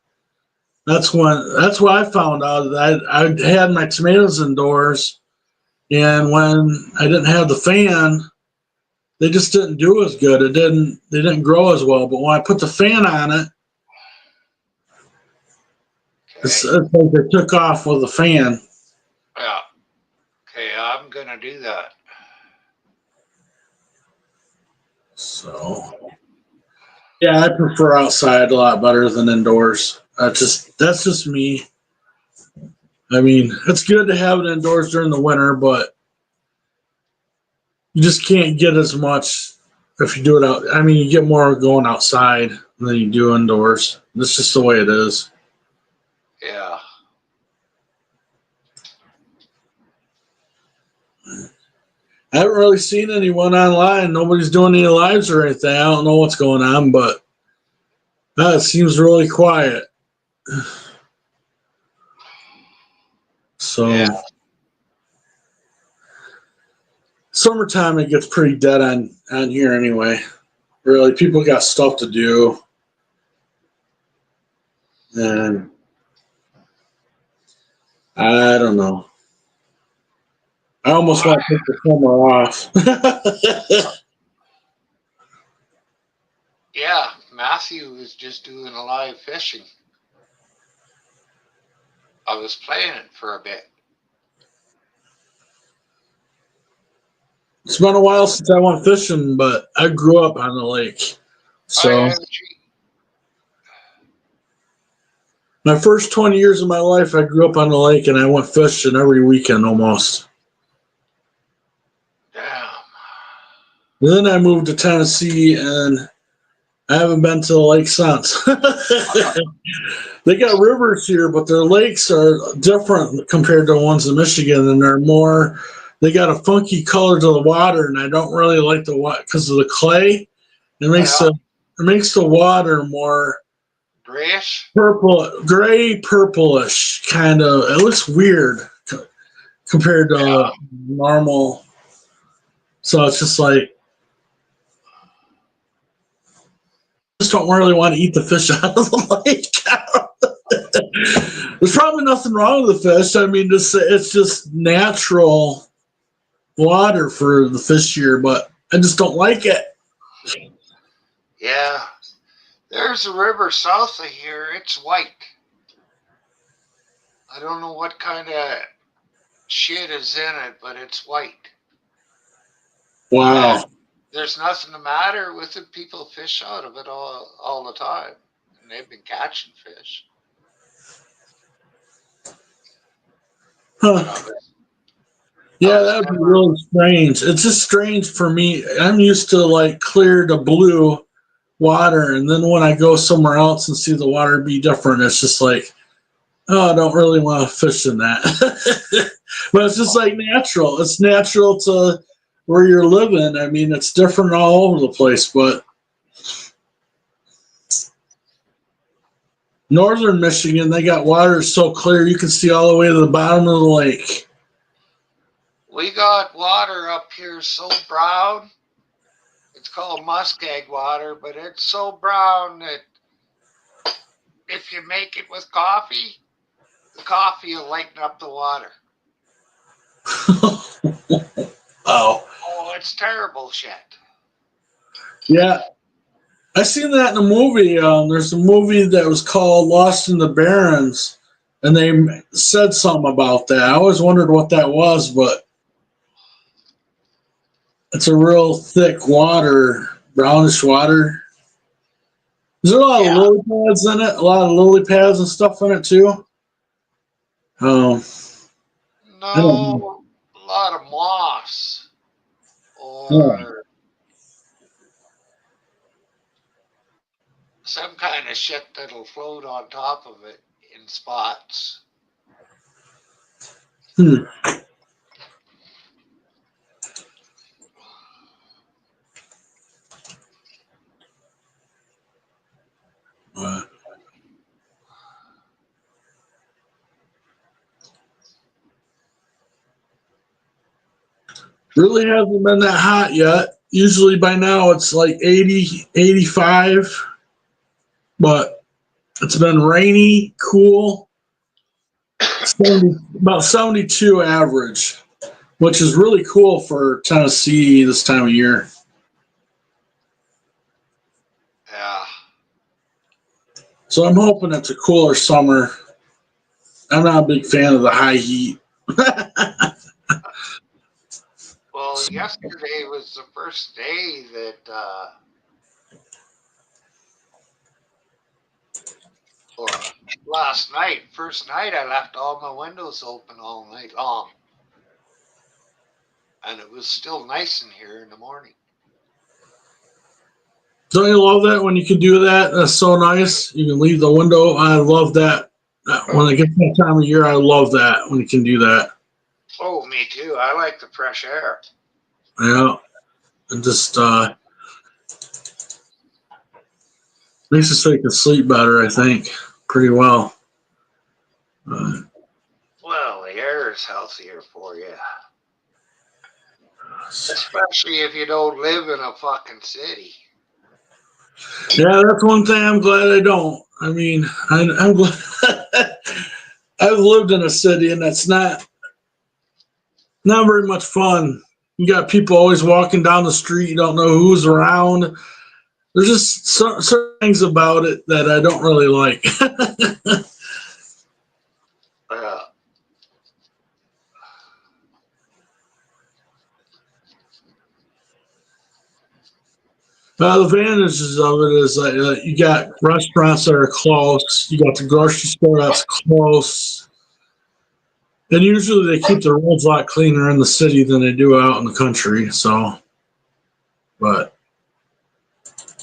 that's what I found out. That I had my tomatoes indoors, and when I didn't have the fan, they just didn't do as good. They didn't grow as well. But when I put the fan on it, it's like they took off with the fan. yeah. Okay, I'm gonna do that. So, yeah, I prefer outside a lot better than indoors. That's just me. I mean, it's good to have it indoors during the winter, but you just can't get as much if you do it out. I mean, you get more going outside than you do indoors. That's just the way it is. Yeah. I haven't really seen anyone online. Nobody's doing any lives or anything. I don't know what's going on, but it seems really quiet. So, Yeah. summertime, it gets pretty dead on here anyway. Really, people got stuff to do. And I don't know. I almost want to take the summer off. Yeah. Matthew was just doing a live fishing. I was playing it for a bit. It's been a while since I went fishing, but I grew up on the lake. So, my first 20 years of my life, I grew up on the lake and I went fishing every weekend almost. Damn. And then I moved to Tennessee and I haven't been to the lake since. They got rivers here, but their lakes are different compared to the ones in Michigan, and they got a funky color to the water, and I don't really like the water because of the clay. It makes the water more Grayish? gray, purplish kind of. It looks weird compared to normal. So it's just like, I just don't really want to eat the fish out of the lake. There's probably nothing wrong with the fish. I mean, it's just natural water for the fish here, but I just don't like it. Yeah. There's a river south of here. It's white. I don't know what kind of shit is in it, but it's white. And Wow. there's nothing the matter with it. People fish out of it all the time. And they've been catching fish. Huh. I Yeah, was that'd be never. really strange. It's just strange for me. I'm used to like clear to blue water, and then when I go somewhere else and see the water be different, it's just like, oh, I don't really want to fish in that. But it's just like natural. It's natural to where you're living. I mean, it's different all over the place, but northern Michigan, they got water so clear you can see all the way to the bottom of the lake. We got water up here so brown. It's called muskeg water, but it's so brown that if you make it with coffee, the coffee will lighten up the water. Oh, Oh, it's terrible shit. yeah. I seen that in a movie. There's a movie that was called Lost in the Barrens, and they said something about that. I always wondered what that was, but it's a real thick water, brownish water. Is there a lot of Yeah. lily pads in it? A lot of lily pads and stuff in it too? Um, I don't know. No, a lot of moss Yeah. or some kind of shit that'll float on top of it in spots. Hmm. Uh, really hasn't been that hot yet. Usually by now it's like 80, 85, but it's been rainy, cool, 70, about 72 average, which is really cool for Tennessee this time of year. Yeah. So I'm hoping it's a cooler summer. I'm not a big fan of the high heat. Well, yesterday was the first day that, or last night, first night, I left all my windows open all night long. And it was still nice in here in the morning. Don't you love that when you can do that? That's so nice. You can leave the window. I love that. When it gets that time of year, I love that when you can do that. Oh, me too. I like the fresh air. Yeah. It just makes us so you can sleep better, I think, pretty well. Well, the air is healthier for you. Especially if you don't live in a fucking city. Yeah, that's one thing I'm glad I don't. I mean, I'm glad I've lived in a city, and that's not very much fun. You got people always walking down the street. You don't know who's around. There's just certain things about it that I don't really like. Uh, The advantages of it is that you got restaurants that are close. You got the grocery store that's close. And usually they keep the roads a lot cleaner in the city than they do out in the country. So, but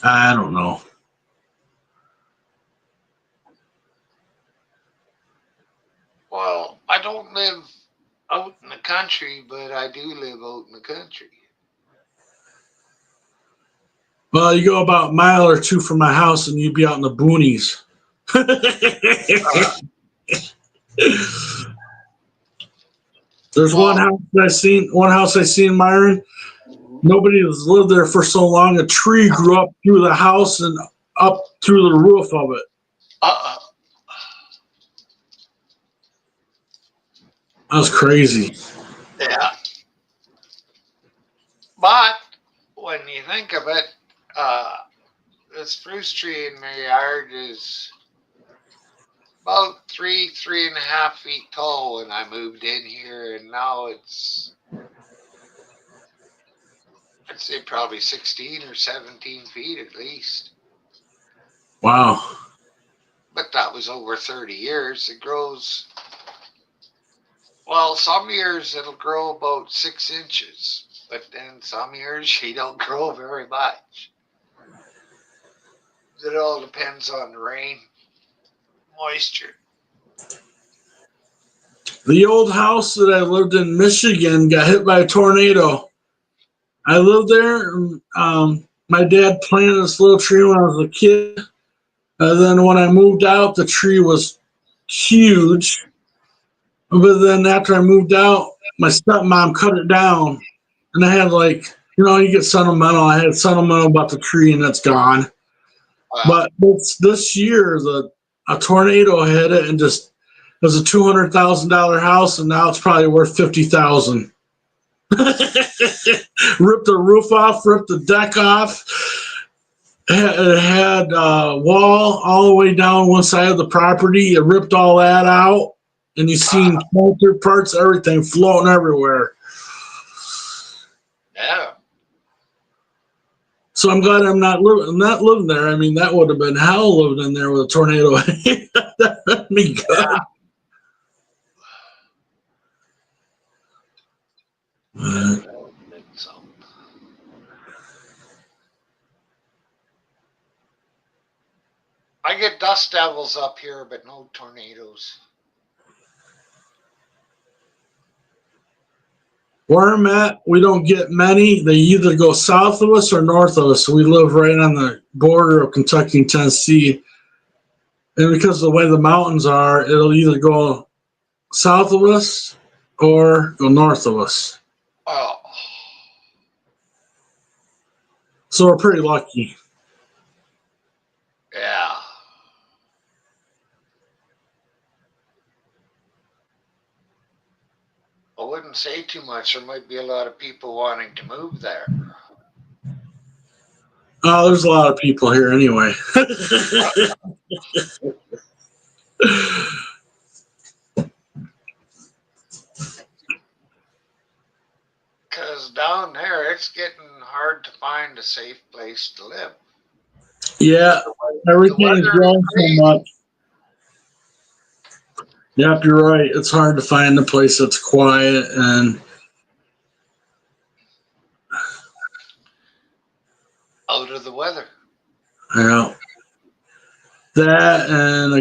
I don't know. well, I don't live out in the country, but I do live out in the country. Well, you go about a mile or two from my house and you'd be out in the boonies. There's Well, one house I seen, Myron. Nobody has lived there for so long. A tree grew up through the house and up through the roof of it. uh, That was crazy. yeah. But when you think of it, the spruce tree in my yard is about 3.5 feet tall when I moved in here, and now I'd say probably 16 or 17 feet at least. Wow. But that was over 30 years. It grows, well, some years it'll grow about 6 inches, but then some years she don't grow very much. It all depends on the rain, moisture. The old house that I lived in Michigan got hit by a tornado. I lived there. My dad planted this little tree when I was a kid. And then when I moved out, the tree was huge. But then after I moved out, my stepmom cut it down. And I had you get sentimental. I had sentimental about the tree and it's gone. Well, But this year, a tornado hit it and just it was a $200,000 house, and now it's probably worth $50,000. Ripped the roof off, ripped the deck off. It had a wall all the way down one side of the property. It ripped all that out, and you seen furniture parts, everything floating everywhere. yeah. So I'm glad I'm not living there. I mean, that would have been hell living in there with a tornado. That'd be good. Yeah. So, I get dust devils up here, but no tornadoes. Where I'm at, we don't get many. They either go south of us or north of us. So we live right on the border of Kentucky and Tennessee. And because of the way the mountains are, it'll either go south of us or go north of us. Oh, So we're pretty lucky. yeah. I wouldn't say too much. There might be a lot of people wanting to move there. There's a lot of people here anyway. Because down there, it's getting hard to find a safe place to live. Yeah, The everything is weather is growing so crazy. much. Yep, you're right. It's hard to find a place that's quiet and Out of the weather. yeah. That and I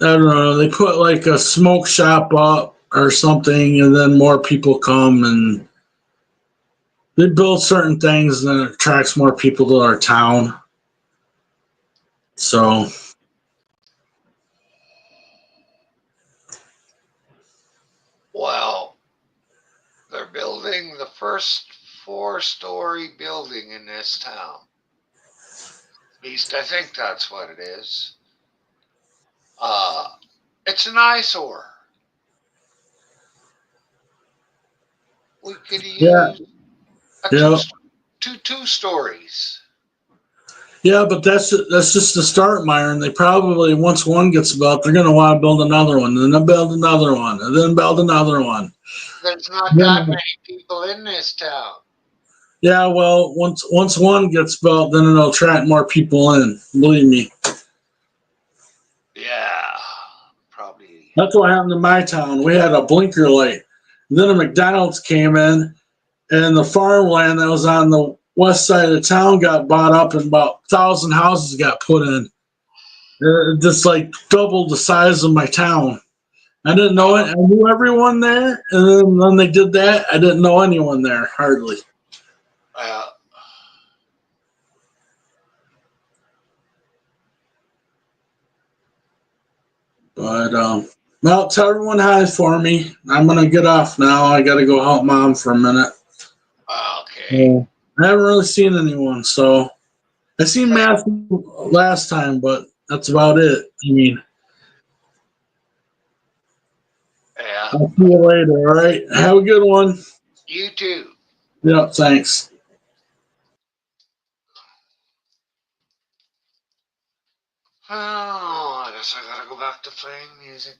don't know, they put like a smoke shop up or something and then more people come and they build certain things and it attracts more people to our town. So Well, they're building the first 4-story building in this town. At least I think that's what it is. Uh, it's an eyesore. We could yeah, use a yeah. two stories. Yeah, but that's just the start, Myron. They probably once one gets built, they're gonna want to build another one, and then build another one, and then build another one. There's not that Then, many people in this town. yeah, well, once one gets built, then it'll attract more people in. Believe me. Yeah, probably. That's what happened in my town. We had a blinker light. Then a McDonald's came in, and the farmland that was on the west side of the town got bought up, and about 1,000 houses got put in. Just like doubled the size of my town. I didn't know it. I knew everyone there, and then when they did that, I didn't know anyone there hardly. Uh, But well, tell everyone hi for me. I'm gonna get off now. I gotta go help mom for a minute. okay. Yeah. I haven't really seen anyone, so I seen Matthew last time, but that's about it. I mean, Yeah. I'll see you later. All right. Have a good one. You too. Yeah. Thanks. Oh, I guess I gotta go back to playing music.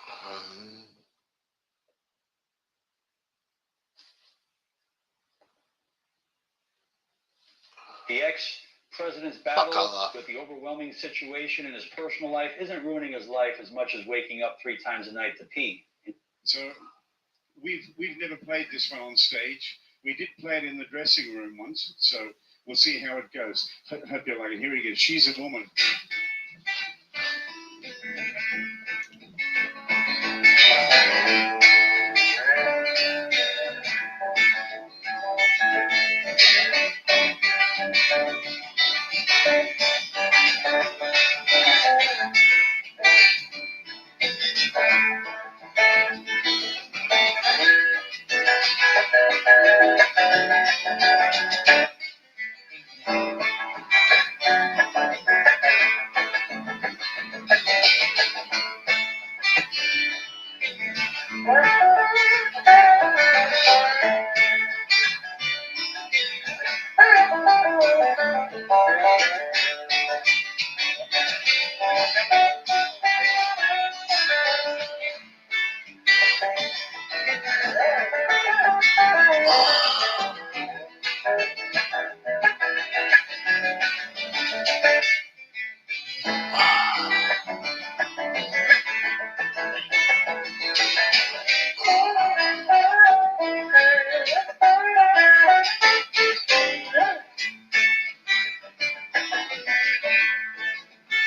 Um, The ex-president's Fuck battle off. with the overwhelming situation in his personal life isn't ruining his life as much as waking up 3 times a night to pee. So we've never played this one on stage. We did play it in the dressing room once, so we'll see how it goes. Hope you like it. Here he goes. She's a woman.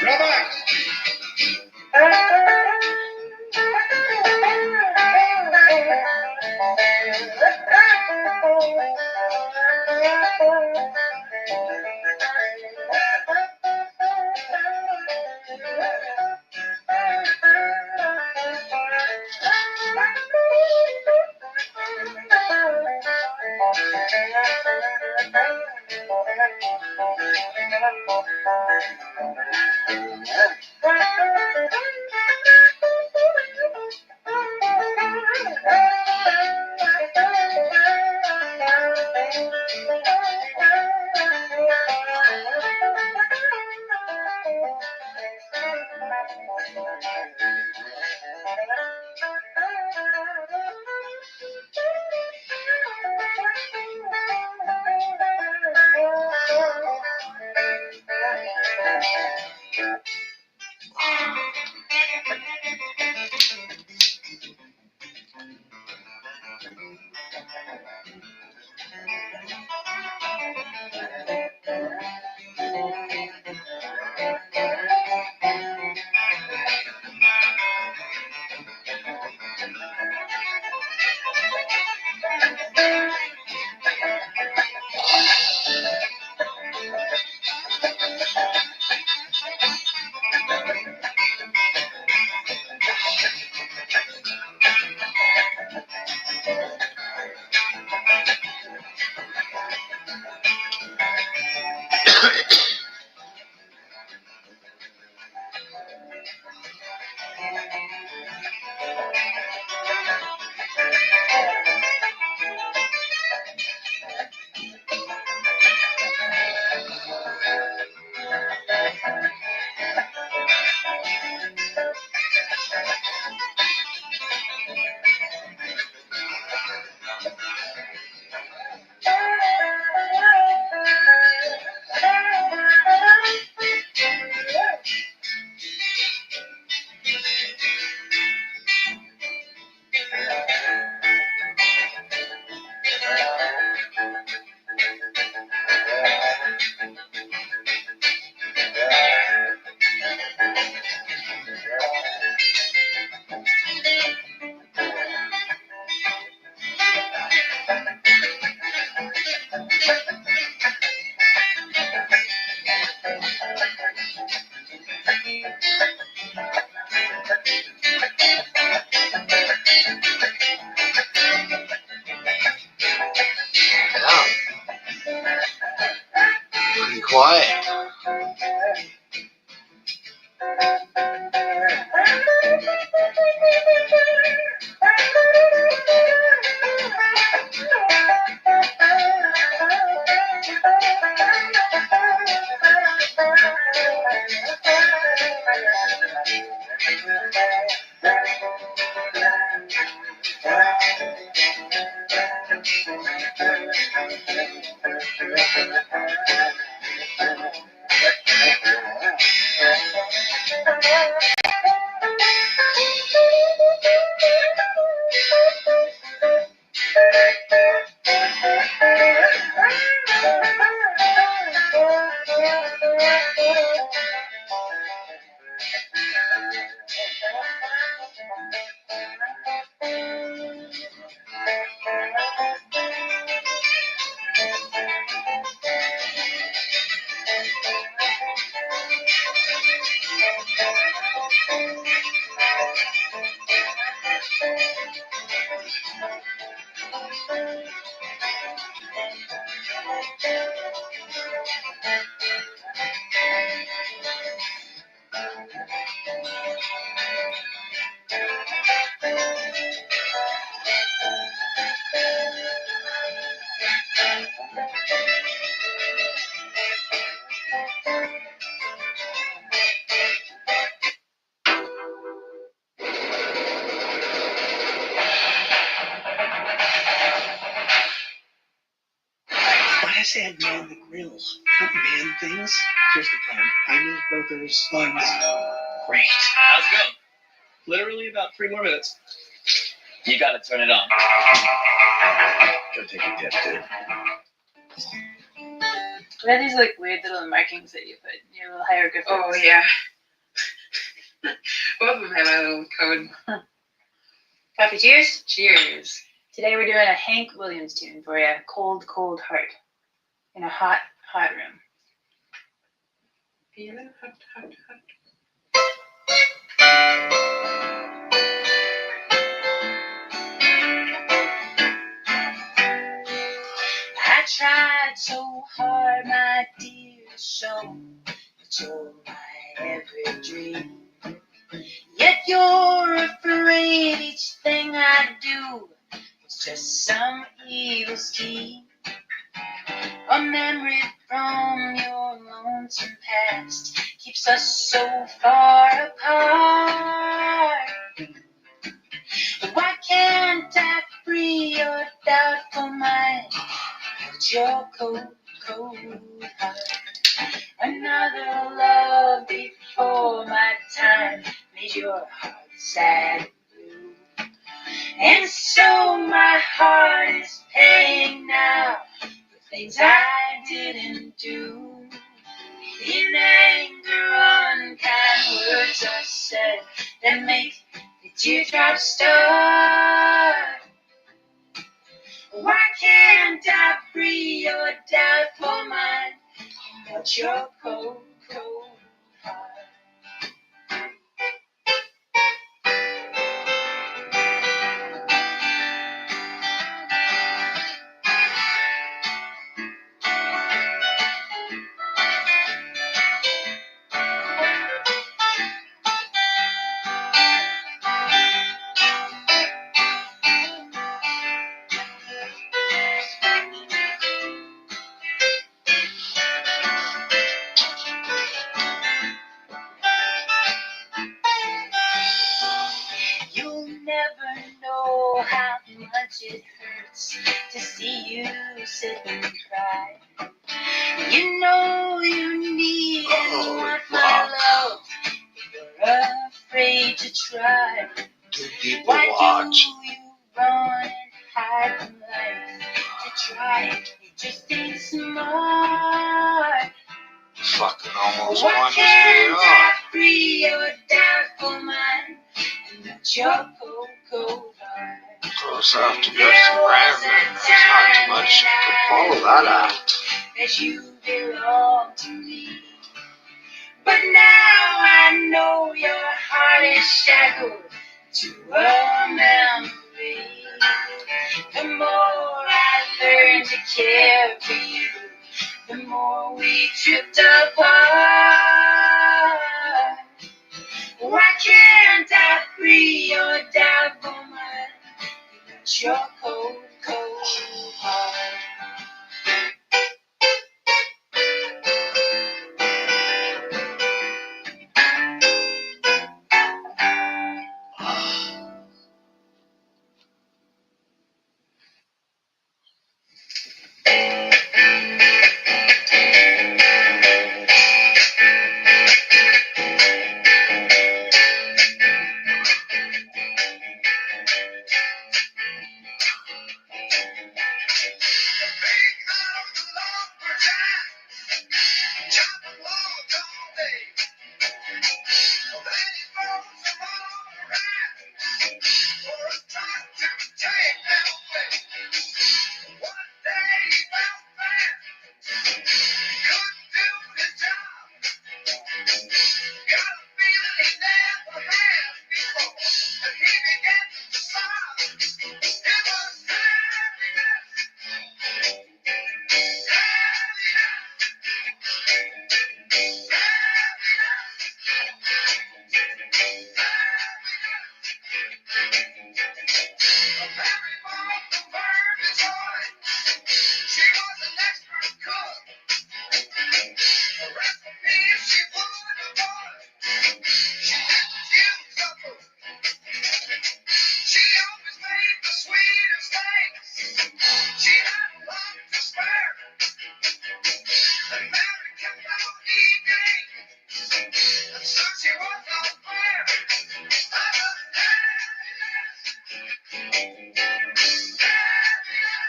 Robert! Pretty quiet. I said man the grill, not man things. Here's the plan. I need both those ones. Great. How's it going? Literally about 3 more minutes. You gotta turn it on. Go take a dip, dude. What are these like weird little markings that you put in your little hieroglyphics? Oh yeah. Both of them have my little code. Coffee cheers? Cheers. Today we're doing a Hank Williams tune for you, Cold, Cold Heart, in a hot, hot room. Feeling hot, hot, hot. I tried so hard, my dear, to show that you're my every dream. Yet you're afraid each thing I do is just some evil scheme. A memory from your lonesome past keeps us so far apart. Why can't I free your doubtful mind with your cold, cold heart? Another love before my time made your heart sad and blue. And so my heart is paying now for things I didn't do. In anger, unkind words are said that make the teardrops start. Why can't I free your doubtful mind about your cold, cold heart? You'll never know how much it hurts to see you sit and cry. You know you need and want my love, but you're afraid to try. Why do you run and hide from life? To try it just ain't smart. Fucking almost Why won this can't video. I free your doubtful mind and let your cold, cold heart? Close up to go surround me. That's not too much. You could follow that out. That you belong to me. But now I know your heart is shackled to a memory. The more I learn to care for you, the more we drift apart. Why can't I free your doubtful mind without your cold, cold heart?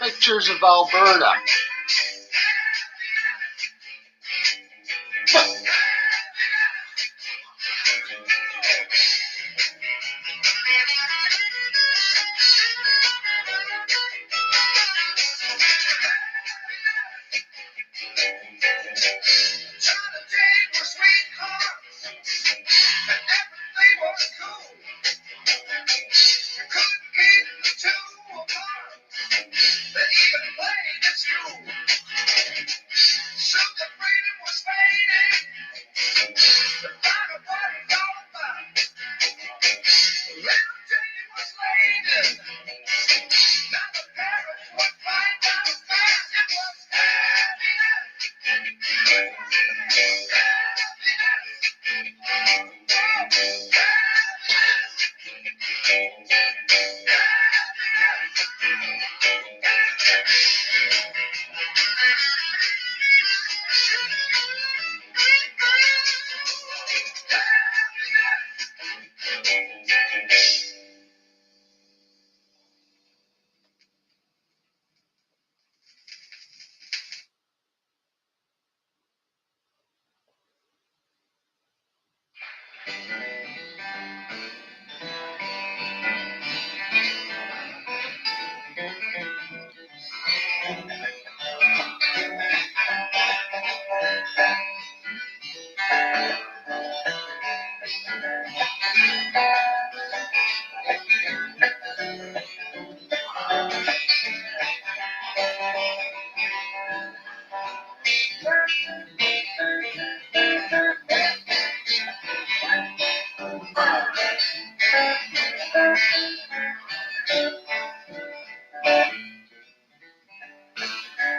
Pictures of Alberta.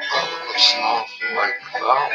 Oh, it's not like that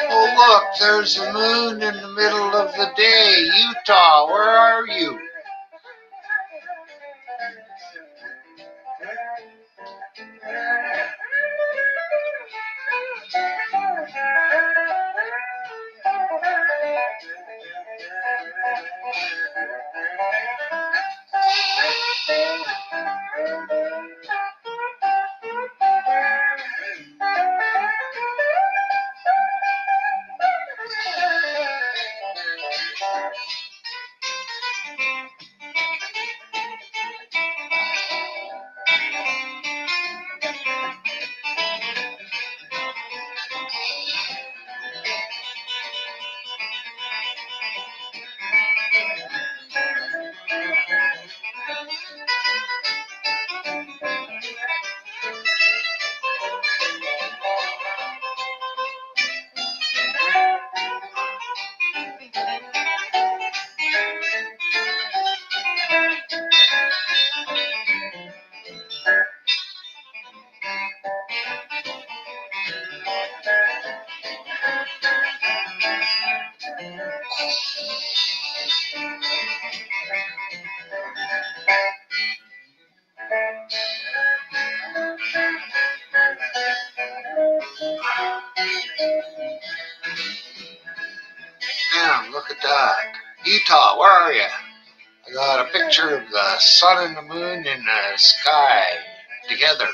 Oh, look, there's a moon in the middle of the day. Utah, where are you? Damn, look at that. Utah, where are you? I got a picture of the sun and the moon in the sky together.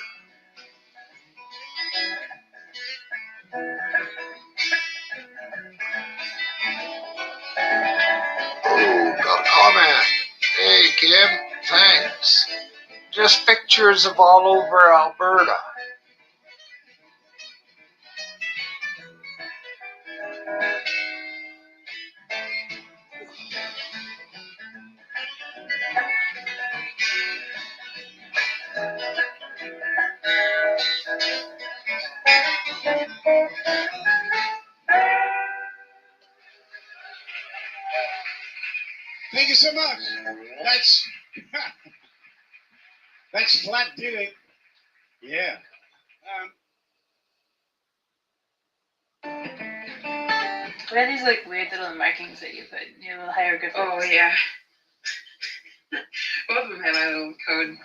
Oh, got a comment. Hey, Kim, thanks. Just pictures of all over Alberta. Thank you so much. That's flat did it. Yeah. What are these like weird little markings that you put in your little hieroglyphics? Oh yeah. Both of them have my little code.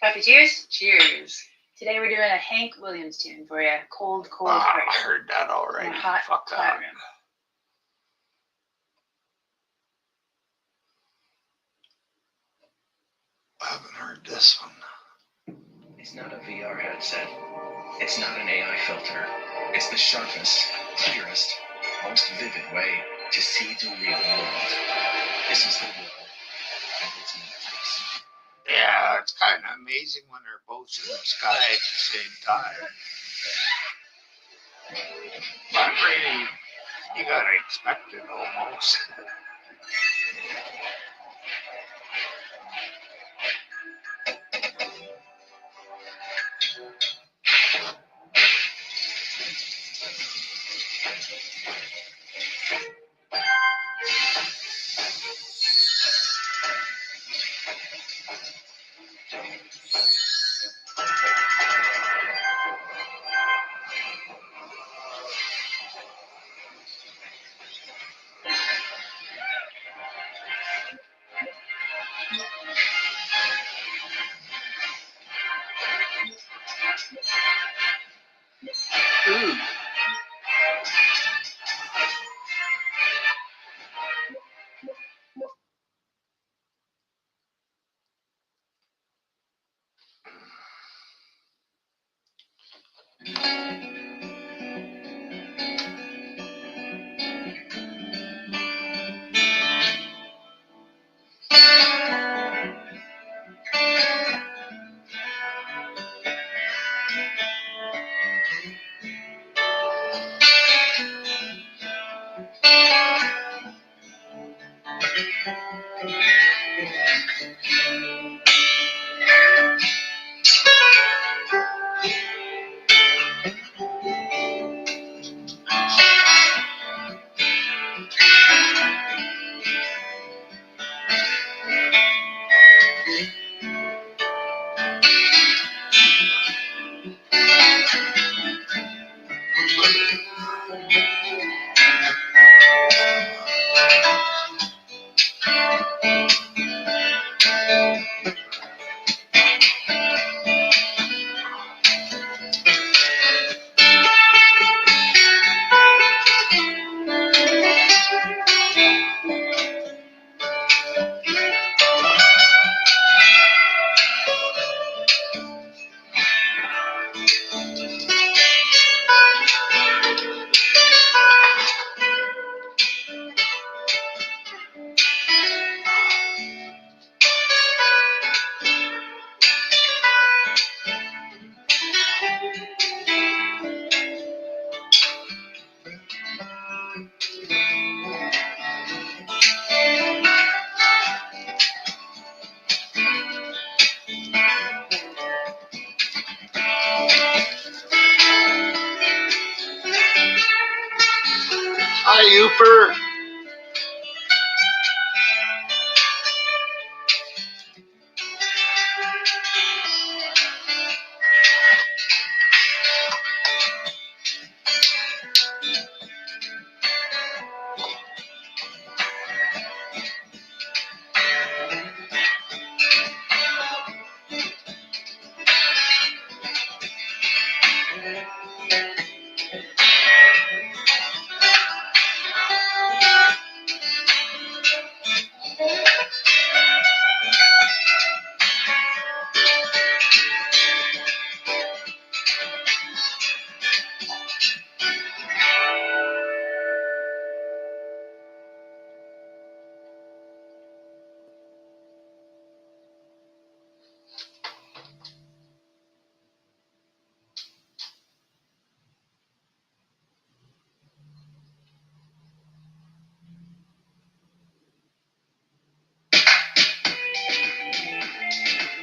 Coffee cheers. Cheers. Today we're doing a Hank Williams tune for you. Cold, cold I heart. heard that already. In a hot Fuck flat that. room. I haven't heard this one. It's not a VR headset. It's not an AI filter. It's the sharpest, clearest, most vivid way to see the real world. This is the world and its mysteries. Yeah, it's kind of amazing when they're both in the sky at the same time. But really, you gotta expect it almost. Hi, Uper.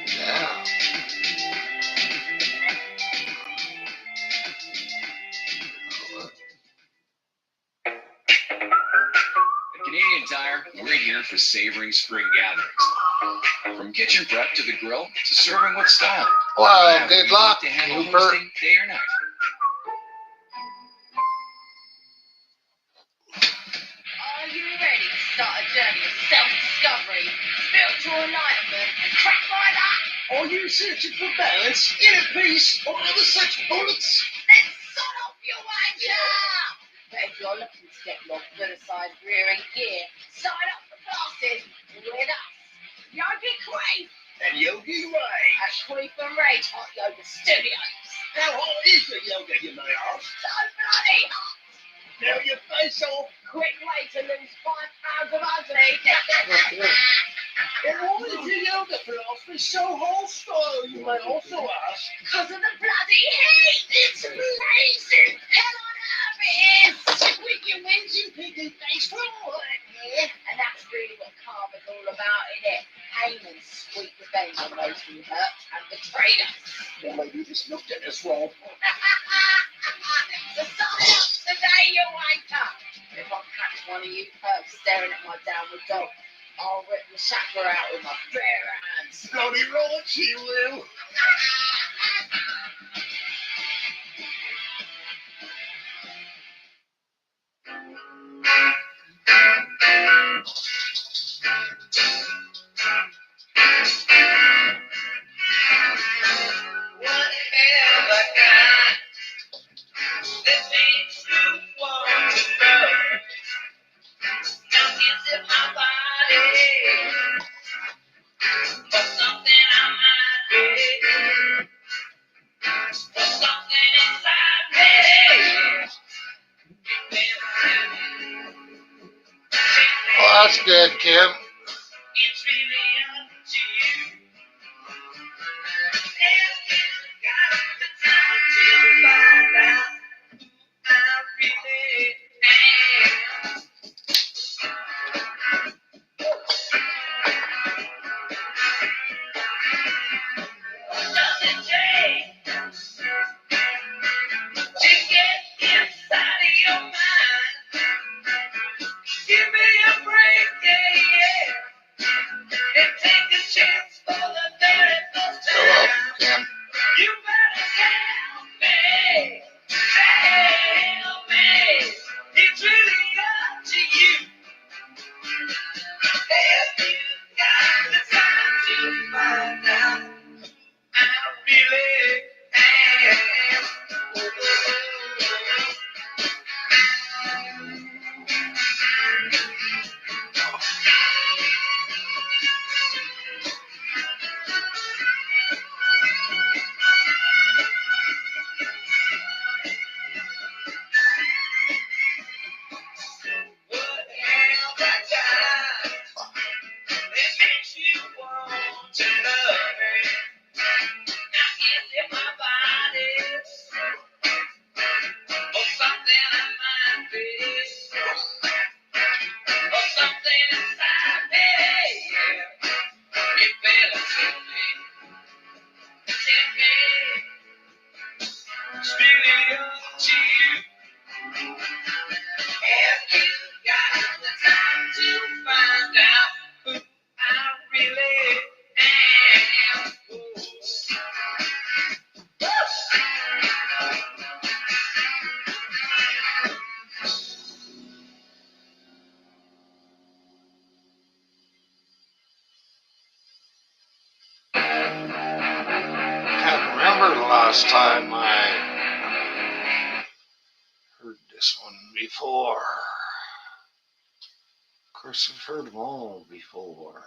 Yeah. At Canadian Tire, we're here for savoring spring gatherings. From kitchen prep to the grill to serving with style. Well, good luck, To handle Uper. hosting day or night. Are you ready to start a journey of self-discovery, spiritual enlightenment, and crap like that? Are you searching for balance, inner peace, or other such bullets? Then son off your wanker! But if you're looking to get your good side rearing gear, sign up for classes with us, Yogi Crave And Yogi at Rage. Creep and Rage Hot Yoga Studios. How hot is the yoga, you may ask? So bloody hot! official. Quick way to lose 5 pounds of ugly. And why is the yoga philosophy so hostile, you may also ask? Because of the bloody heat! It's blazing! Hell on earth it is! With your whinging piggy face from work here. And that's really what karma's all about, innit? Pain and sweet revenge on those who hurt and betrayed us. Well, maybe you just looked at us wrong. So sign up the day you wake up. If I catch one of you perps staring at my downward dog, I'll rip the shackle out with my bare hands. Bloody right, she will. Whatever kind that makes you want to know. Now it's in my body. For something I might be. For something inside me. Well, that's good, Kim. It's really up to you. If you got the time to find out who I really am. What does it take to get inside of your mind? Give me a break, yeah. And take a chance for the very first You're welcome, time. Kim. You better tell me, it's really up to you. If you got the time to find out who I really am. Whatever time that makes you want to love me. Now it's in my body. Or something I might be. Or something inside me. You better tell me. It's really up to you. If you got the time to find out who I really am. Can't remember the last time I heard this one before. Of course, I've heard them all before.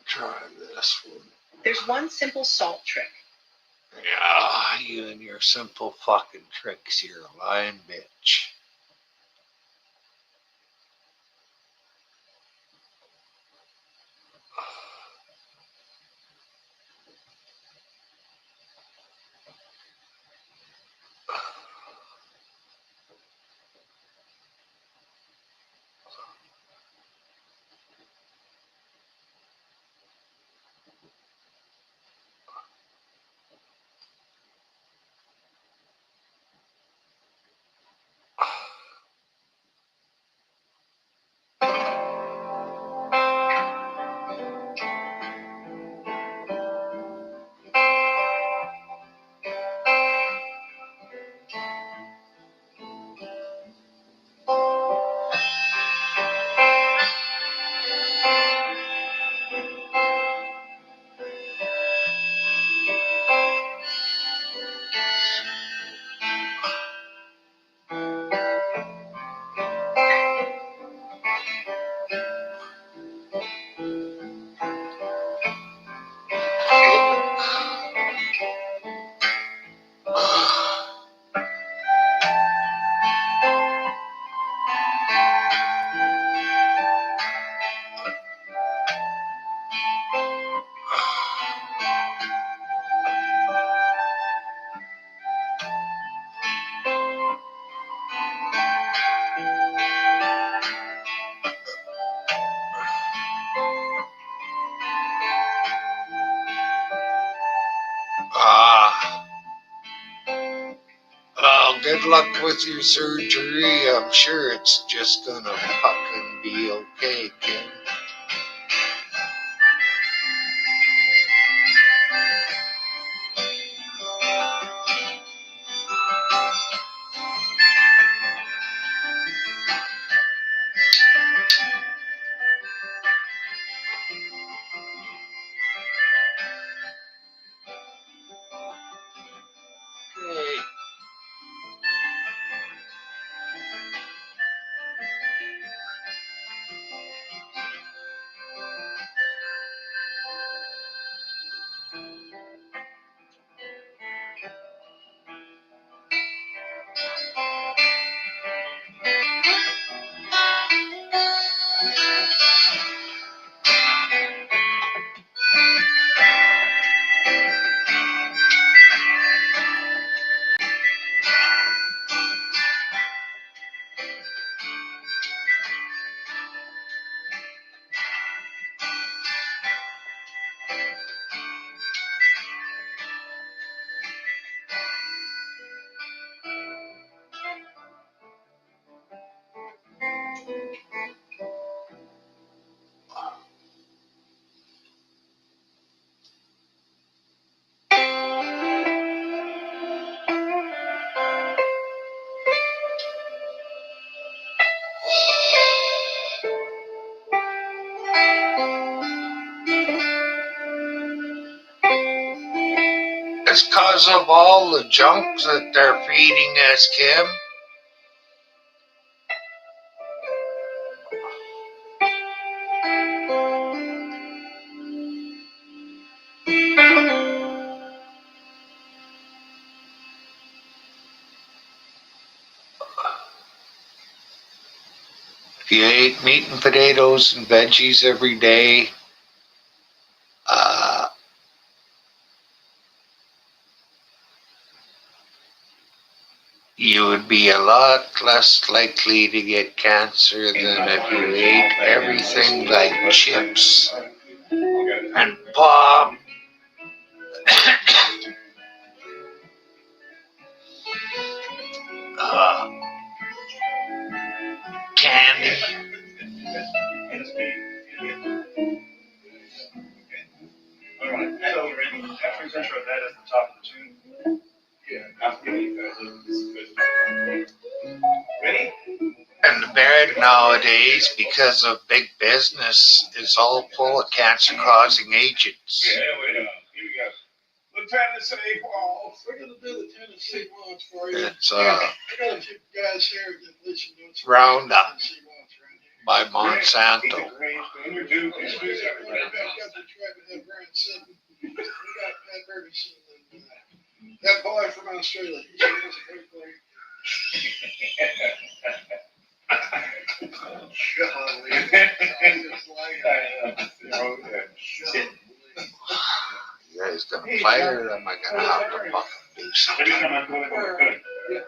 Try this one. There's one simple salt trick. Yeah, you and your simple fucking tricks, you're a lying bitch. with your surgery. I'm sure it's just gonna fucking be okay, Kim. Okay. It's because of all the junk that they're feeding us, Kim. If you ate meat and potatoes and veggies every day, you would be a lot less likely to get cancer than if you ate everything like chips and pop, candy. All right, so after his intro, that is the top of the tune. Yeah, I'll give you guys ready? And the bed nowadays, because of big business, is all full of cancer-causing agents. Yeah, wait up. Here we go. The Tennessee Waltz. We're going to do the Tennessee Waltz for you. It's I got a few guys here that listen to it. Roundup Tennessee Waltz right here. by Monsanto. Introduce everybody. We've got the Travis and Brand Sutton. We got Pat Ferguson and that boy from Australia. He's a great player. Golly. You guys gonna play or am I gonna have to fucking do something? Every time I'm going, good.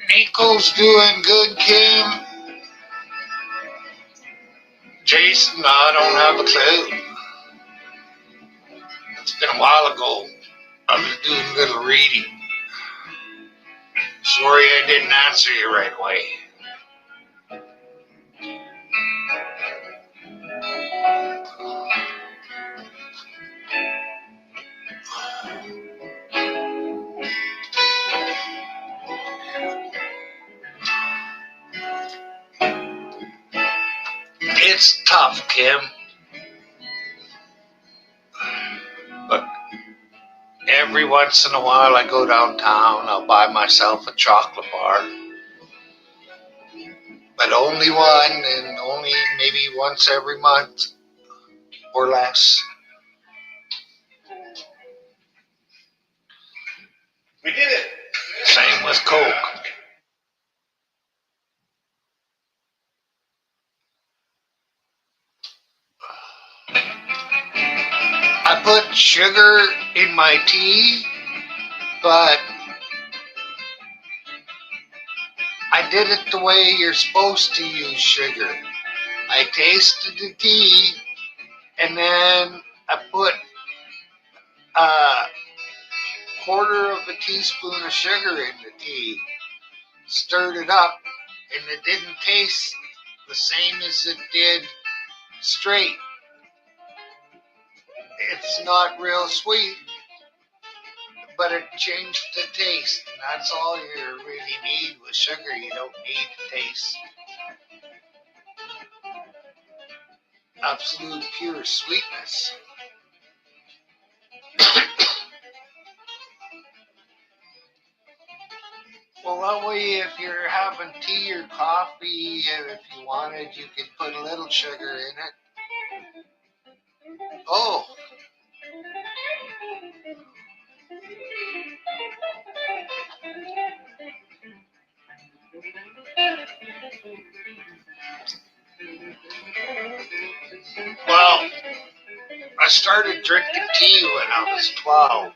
Nico's doing good, Kim. Jason, I don't have a clue. It's been a while ago. I was doing a little reading. Sorry I didn't answer you right away. It's tough, Kim. But every once in a while I go downtown, I'll buy myself a chocolate bar. But only one, and only maybe once every month or less. We did it. Same with Coke. I put sugar in my tea, but I did it the way you're supposed to use sugar. I tasted the tea, and then I put a quarter of a teaspoon of sugar in the tea, stirred it up, and it didn't taste the same as it did straight. It's not real sweet, but it changed the taste. And that's all you really need with sugar. You don't need to taste absolute pure sweetness. Well, that way, if you're having tea or coffee, if you wanted, you could put a little sugar in it. Oh, well, I started drinking tea when I was 12.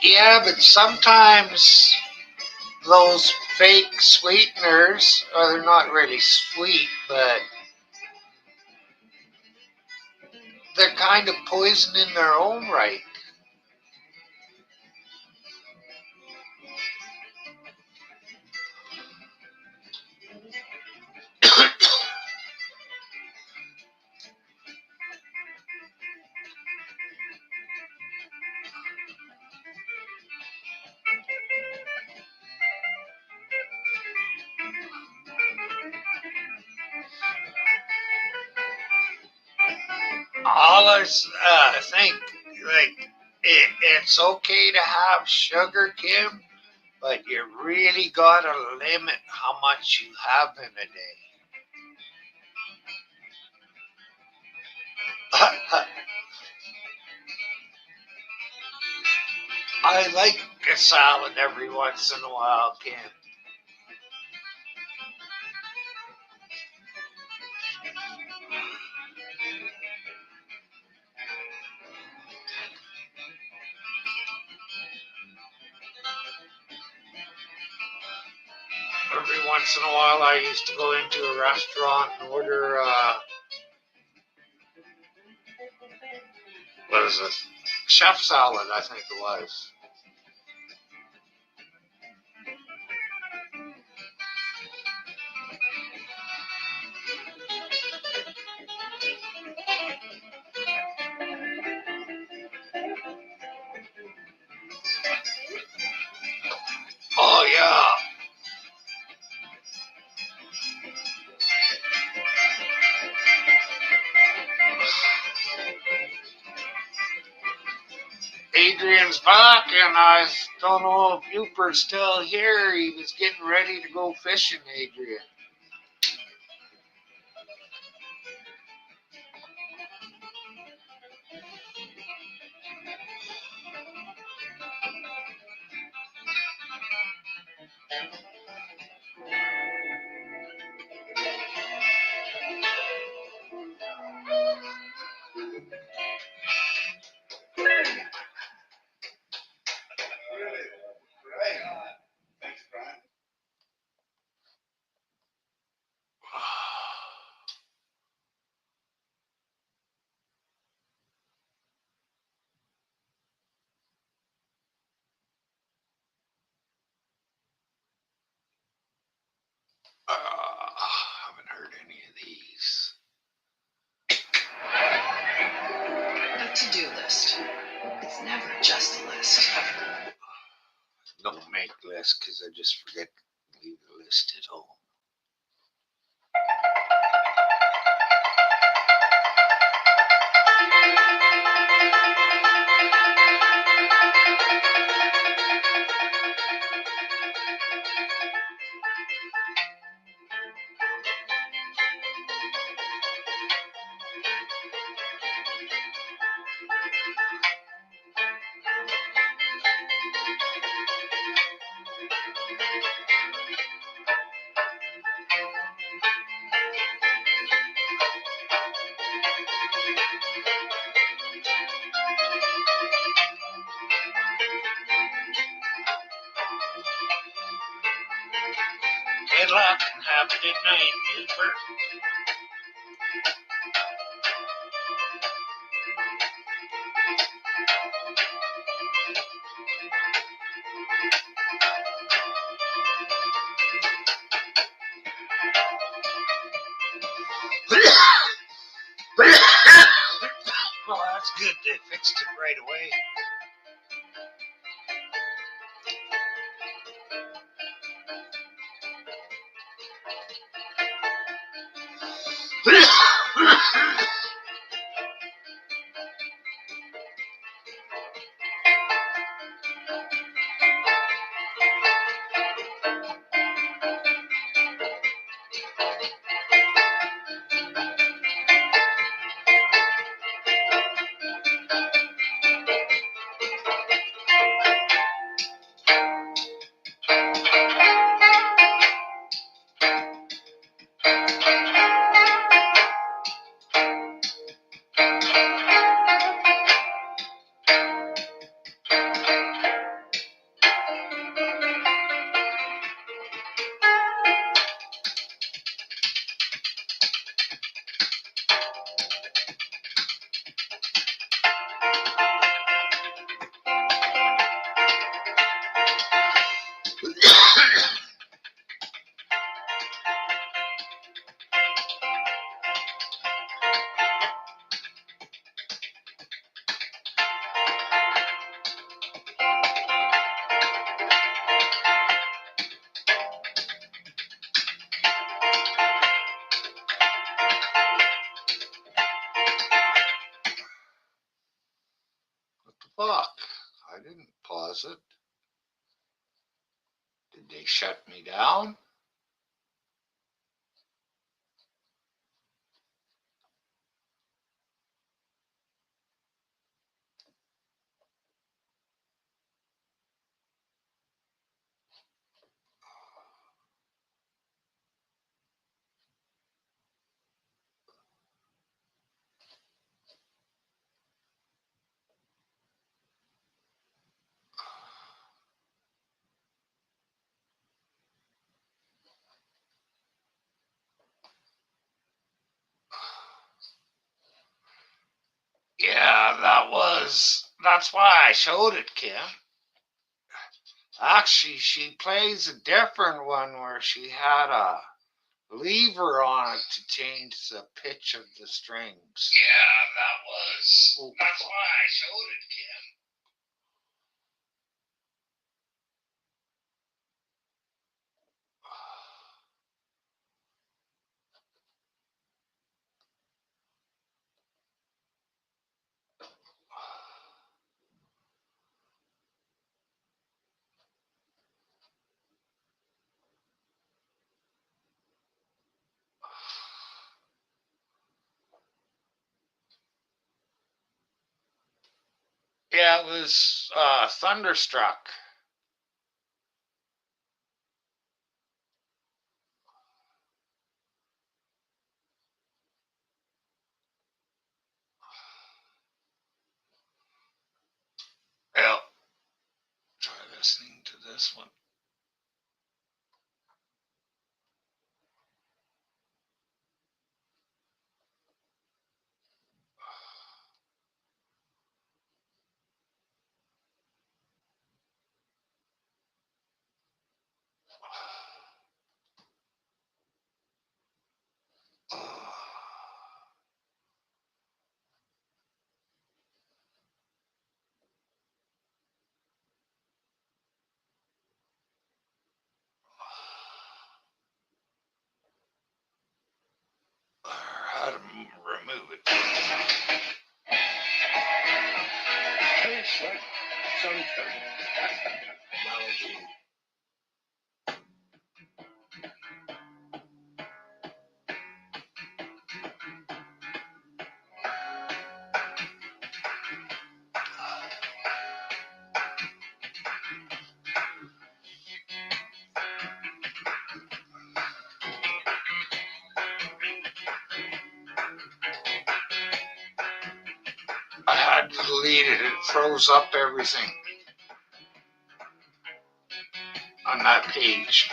Yeah, but sometimes those fake sweeteners, they're not really sweet, but they're kind of poison in their own right. All I think, like, it's okay to have sugar, Kim, but you really gotta limit how much you have in a day. I like a salad every once in a while, Kim. Every once in a while, I used to go into a restaurant and order, what is it? Chef salad, I think it was. Oh, yeah. Adrian's back, and I don't know if Uper's still here. He was getting ready to go fishing, Adrian. guess, because I just forget to leave the list at home. Good luck and have a good night, Cooper. Well, that's good. They fixed it right away. What the fuck? I didn't pause it. Did they shut me down? Yeah, that's why I showed it, Kim. Actually, she plays a different one where she had a lever on it to change the pitch of the strings. Yeah, that's why I showed it, Kim. Yeah, it was Thunderstruck. Yeah, try listening to this one. I had to delete it. It froze up everything on that page.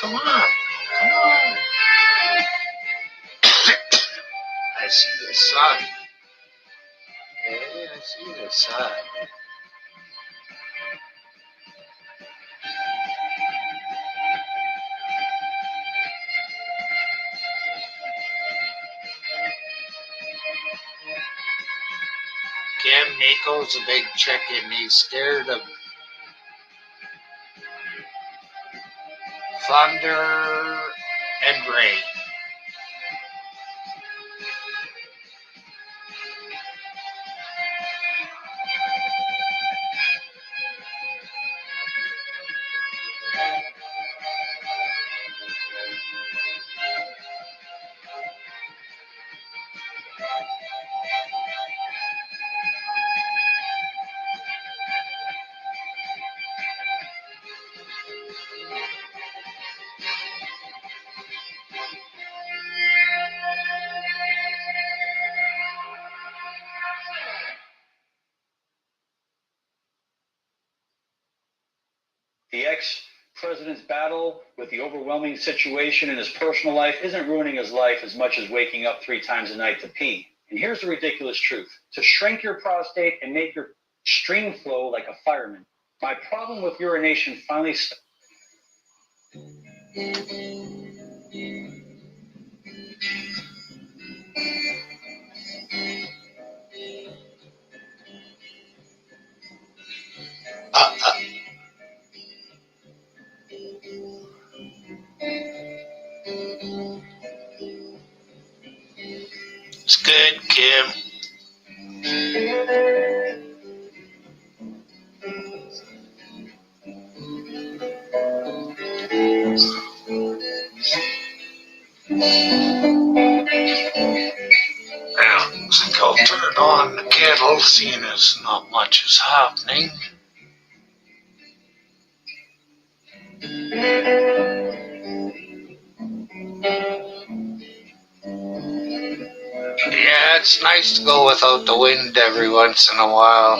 Come on. Come on. I see the sun. Okay, I see the sun. Again, Nico's a big chicken. He's scared of thunder and rain. The ex-president's battle with the overwhelming situation in his personal life isn't ruining his life as much as waking up 3 times a night to pee. And here's the ridiculous truth. To shrink your prostate and make your stream flow like a fireman. My problem with urination finally stopped. It's good, Kim. Well, I think I'll turn on the kettle, seeing as not much is happening. Yeah, it's nice to go without the wind every once in a while.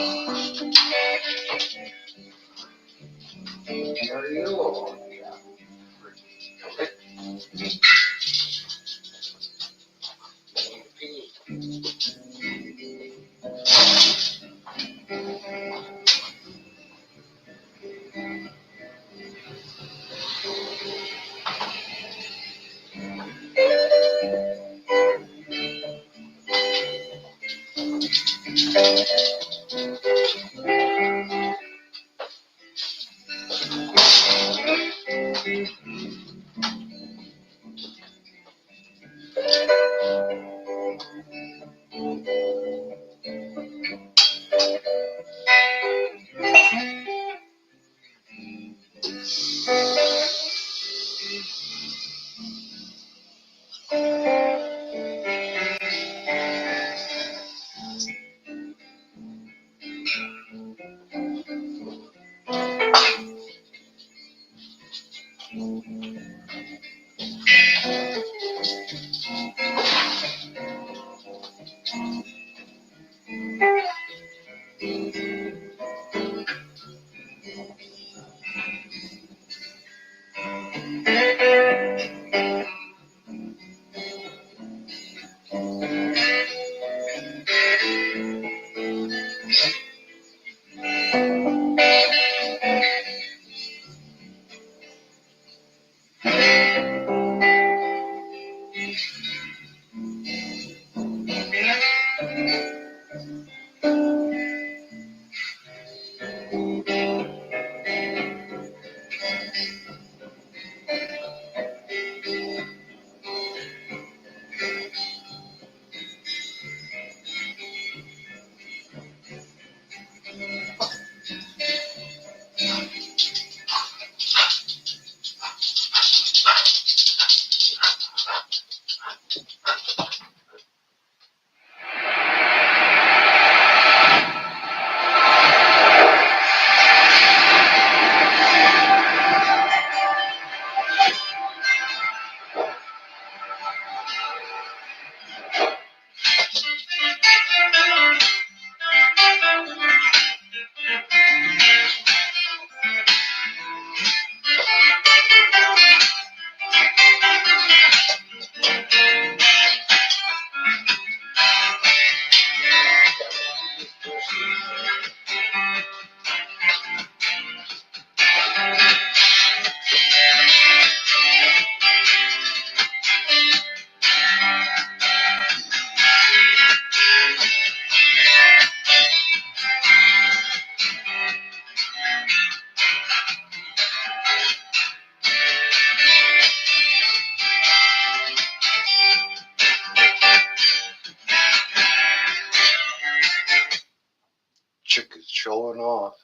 going off.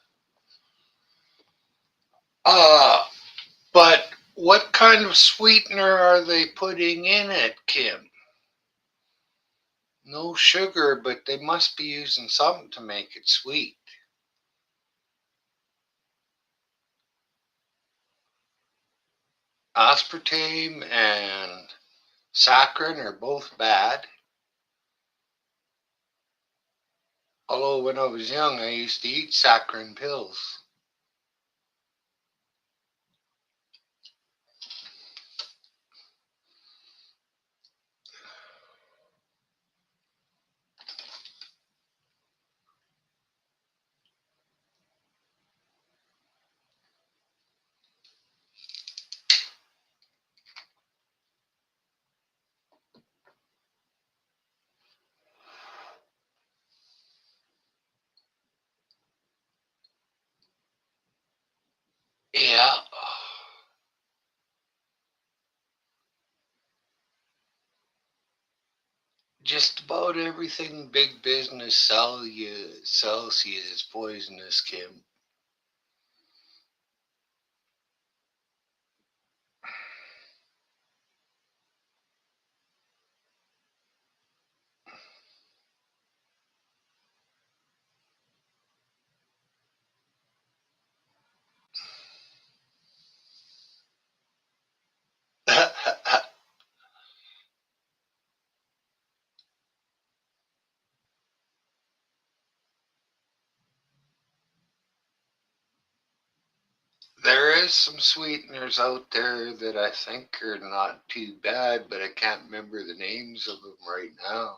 But what kind of sweetener are they putting in it, Kim? No sugar, but they must be using something to make it sweet. Aspartame and saccharin are both bad. Although when I was young, I used to eat saccharin pills. Yeah. Just about everything big business sells you is poisonous, Kim. There is some sweeteners out there that I think are not too bad, but I can't remember the names of them right now.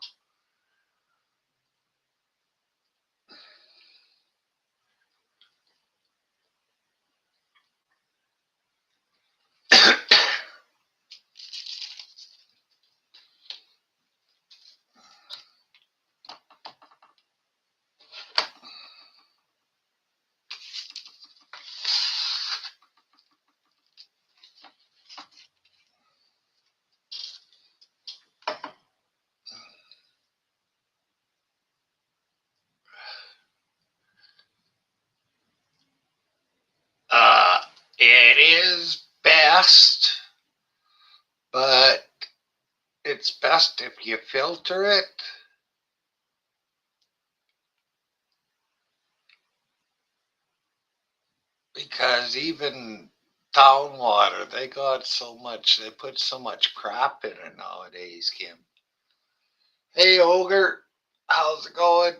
It is best, but it's best if you filter it. Because even town water, they put so much crap in it nowadays, Kim. Hey, Ogre, how's it going?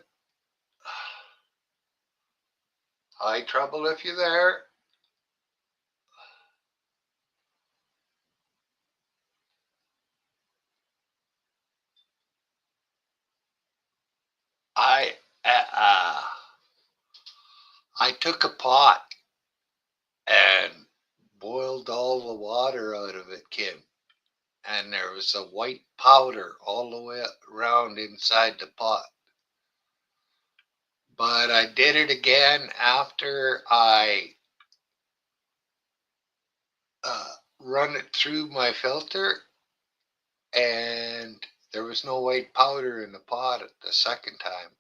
Hi, Trouble, if you're there. I, uh, I took a pot and boiled all the water out of it, Kim. And there was a white powder all the way around inside the pot. But I did it again after I run it through my filter, and there was no white powder in the pot at the second time.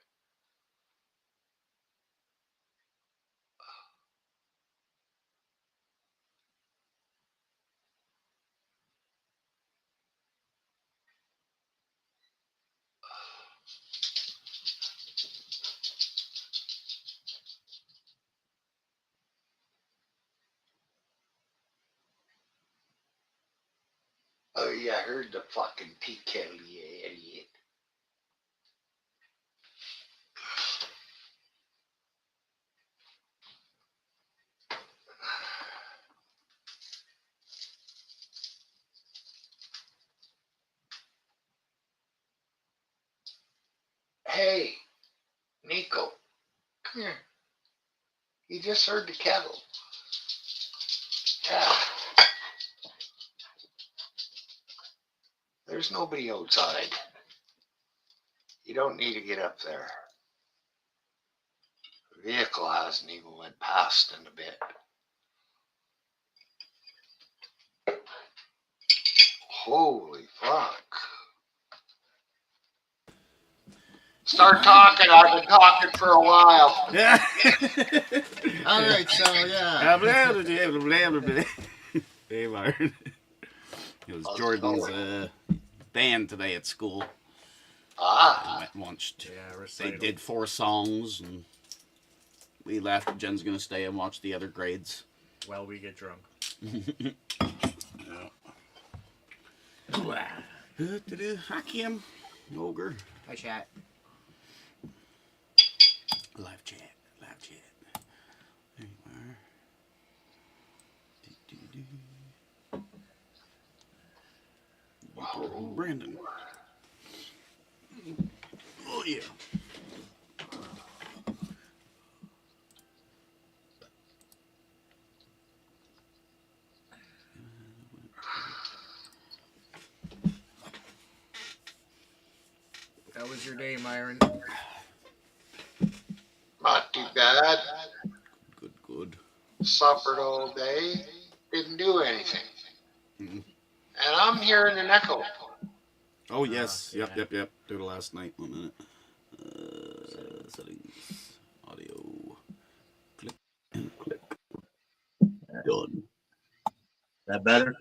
Oh yeah, I heard the fucking tea kettle, you idiot. Hey, Nico, come here. You just heard the kettle. Yeah. There's nobody outside. You don't need to get up there. The vehicle hasn't even went past in a bit. Holy fuck. Start talking. I've been talking for a while. Yeah. All right, so yeah. Hey, Myron. It was Jordan's band today at school. Ah. I went and watched. Yeah, They recital. did 4 songs, and we left. Jen's gonna stay and watch the other grades. Well, we get drunk. Hi, Kim. Ogre. Hi, chat. Live chat. Live chat. There you are. Wow. Brandon. Oh, yeah. How was your day, Myron? Not too bad. Good. Suffered all day. Didn't do anything. Mm-hmm. And I'm hearing an echo. Oh, yes. Yeah. Yep. Do it last night. 1 minute. Settings. Audio. Click and click. Done. That better?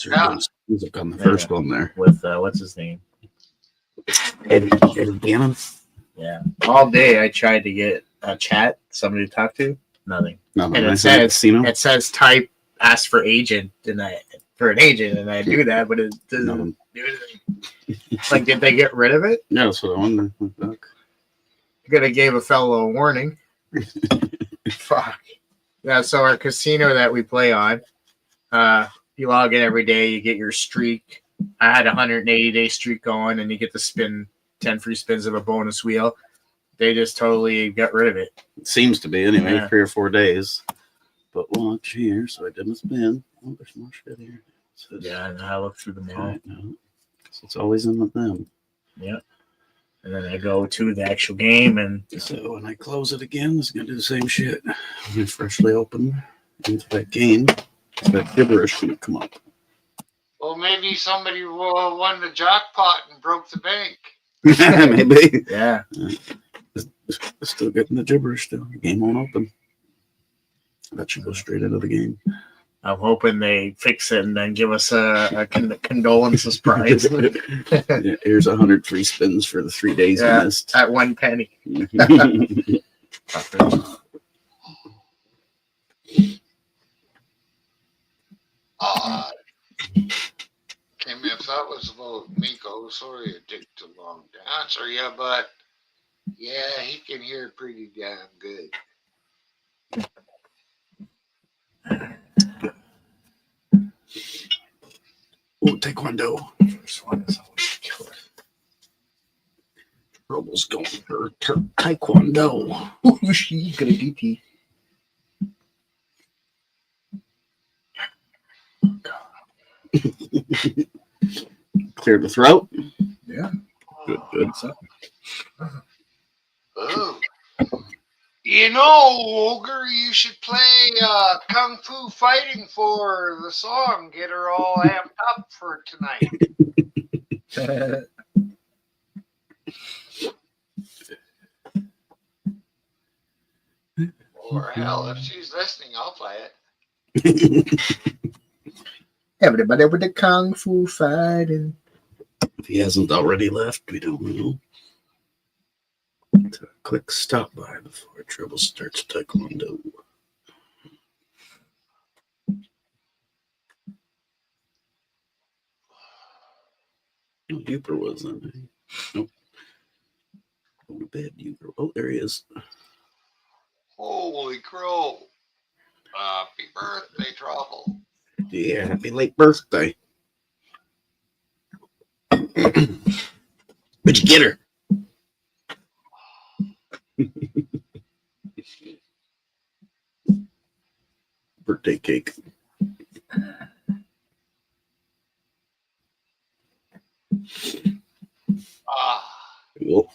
Yeah. Music on the first one there. With what's his name? Eddie Gannon. Yeah. All day I tried to get a chat, somebody to talk to. Nothing. No, And I it said says casino. it says type ask for agent and I do that, but it doesn't Nothing. do anything. Like, did they get rid of it? Yeah, that's what I wonder. Could have gave a fellow a warning. Fuck. Yeah, so our casino that we play on, you log in every day, you get your streak. I had a 180-day streak going, and you get to spin 10 free spins of a bonus wheel. They just totally got rid of it. It seems to be anyway. Yeah. 3 or 4 days. But watch here, so I didn't spin. Oh, there's more shit here. Yeah, and I look through them all. So it's always in with them. Yeah. And then I go to the actual game, and so when I close it again, it's gonna do the same shit. I'm gonna freshly open into that game. So that gibberish gonna come up. Well, maybe somebody won the jackpot and broke the bank. Maybe. Yeah. Still getting the gibberish still. The game won't open. That should go straight into the game. I'm hoping they fix it and then give us a condolences prize. Yeah, here's 100 free spins for the 3 days you missed. At 1 penny. Kim, if that was about Miko, sorry it took too long to answer you, but yeah, he can hear pretty damn good. Oh, Taekwondo. First one is always killer. Trouble's going for Taekwondo. Oh, she's gonna DT. Cleared the throat. Yeah. Good. Oh. You know, Ogre, you should play Kung Fu Fighting for the song. Get her all amped up for tonight. Or hell, if she's listening, I'll play it. Everybody with the Kung Fu fighting. If he hasn't already left, we don't know. So click stop by before Trouble starts Taekwondo. Oh, Uper was in there. Nope. Go to bed, Uper. Oh, there he is. Holy crow. Happy birthday, Trouble. Yeah, happy late birthday. Where'd you get her? Birthday cake. Cool.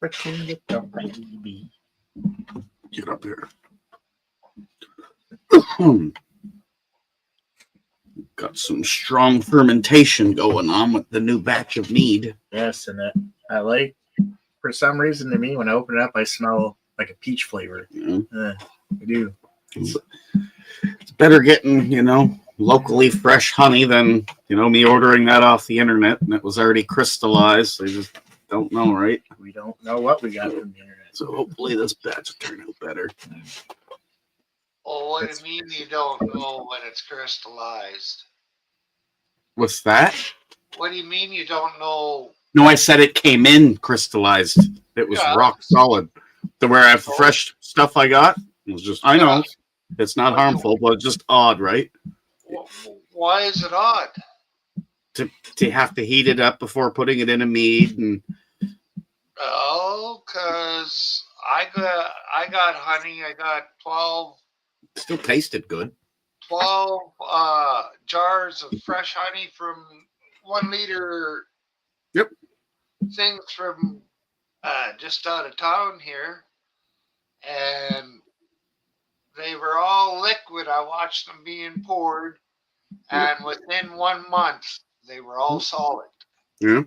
pretend it don't, baby. Get up here. Got some strong fermentation going on with the new batch of mead. Yes, and I like, for some reason to me, when I open it up, I smell like a peach flavor. Yeah. I do. It's better getting, locally fresh honey than, me ordering that off the internet and it was already crystallized. So you just don't know, right? We don't know what we got from the internet. So hopefully this batch will turn out better. Oh, what do you mean you don't know when it's crystallized? What's that? What do you mean you don't know? No, I said it came in crystallized. It was rock solid. To where I have fresh stuff I got. It was just, I know it's not harmful, but it's just odd, right? Why is it odd? To have to heat it up before putting it in a mead, and Oh, cause I got honey. I got 12 still tasted good. 12 jars of fresh honey from 1 liter. Yep. Things from just out of town here, and they were all liquid. I watched them being poured, and within 1 month, they were all solid. Yeah.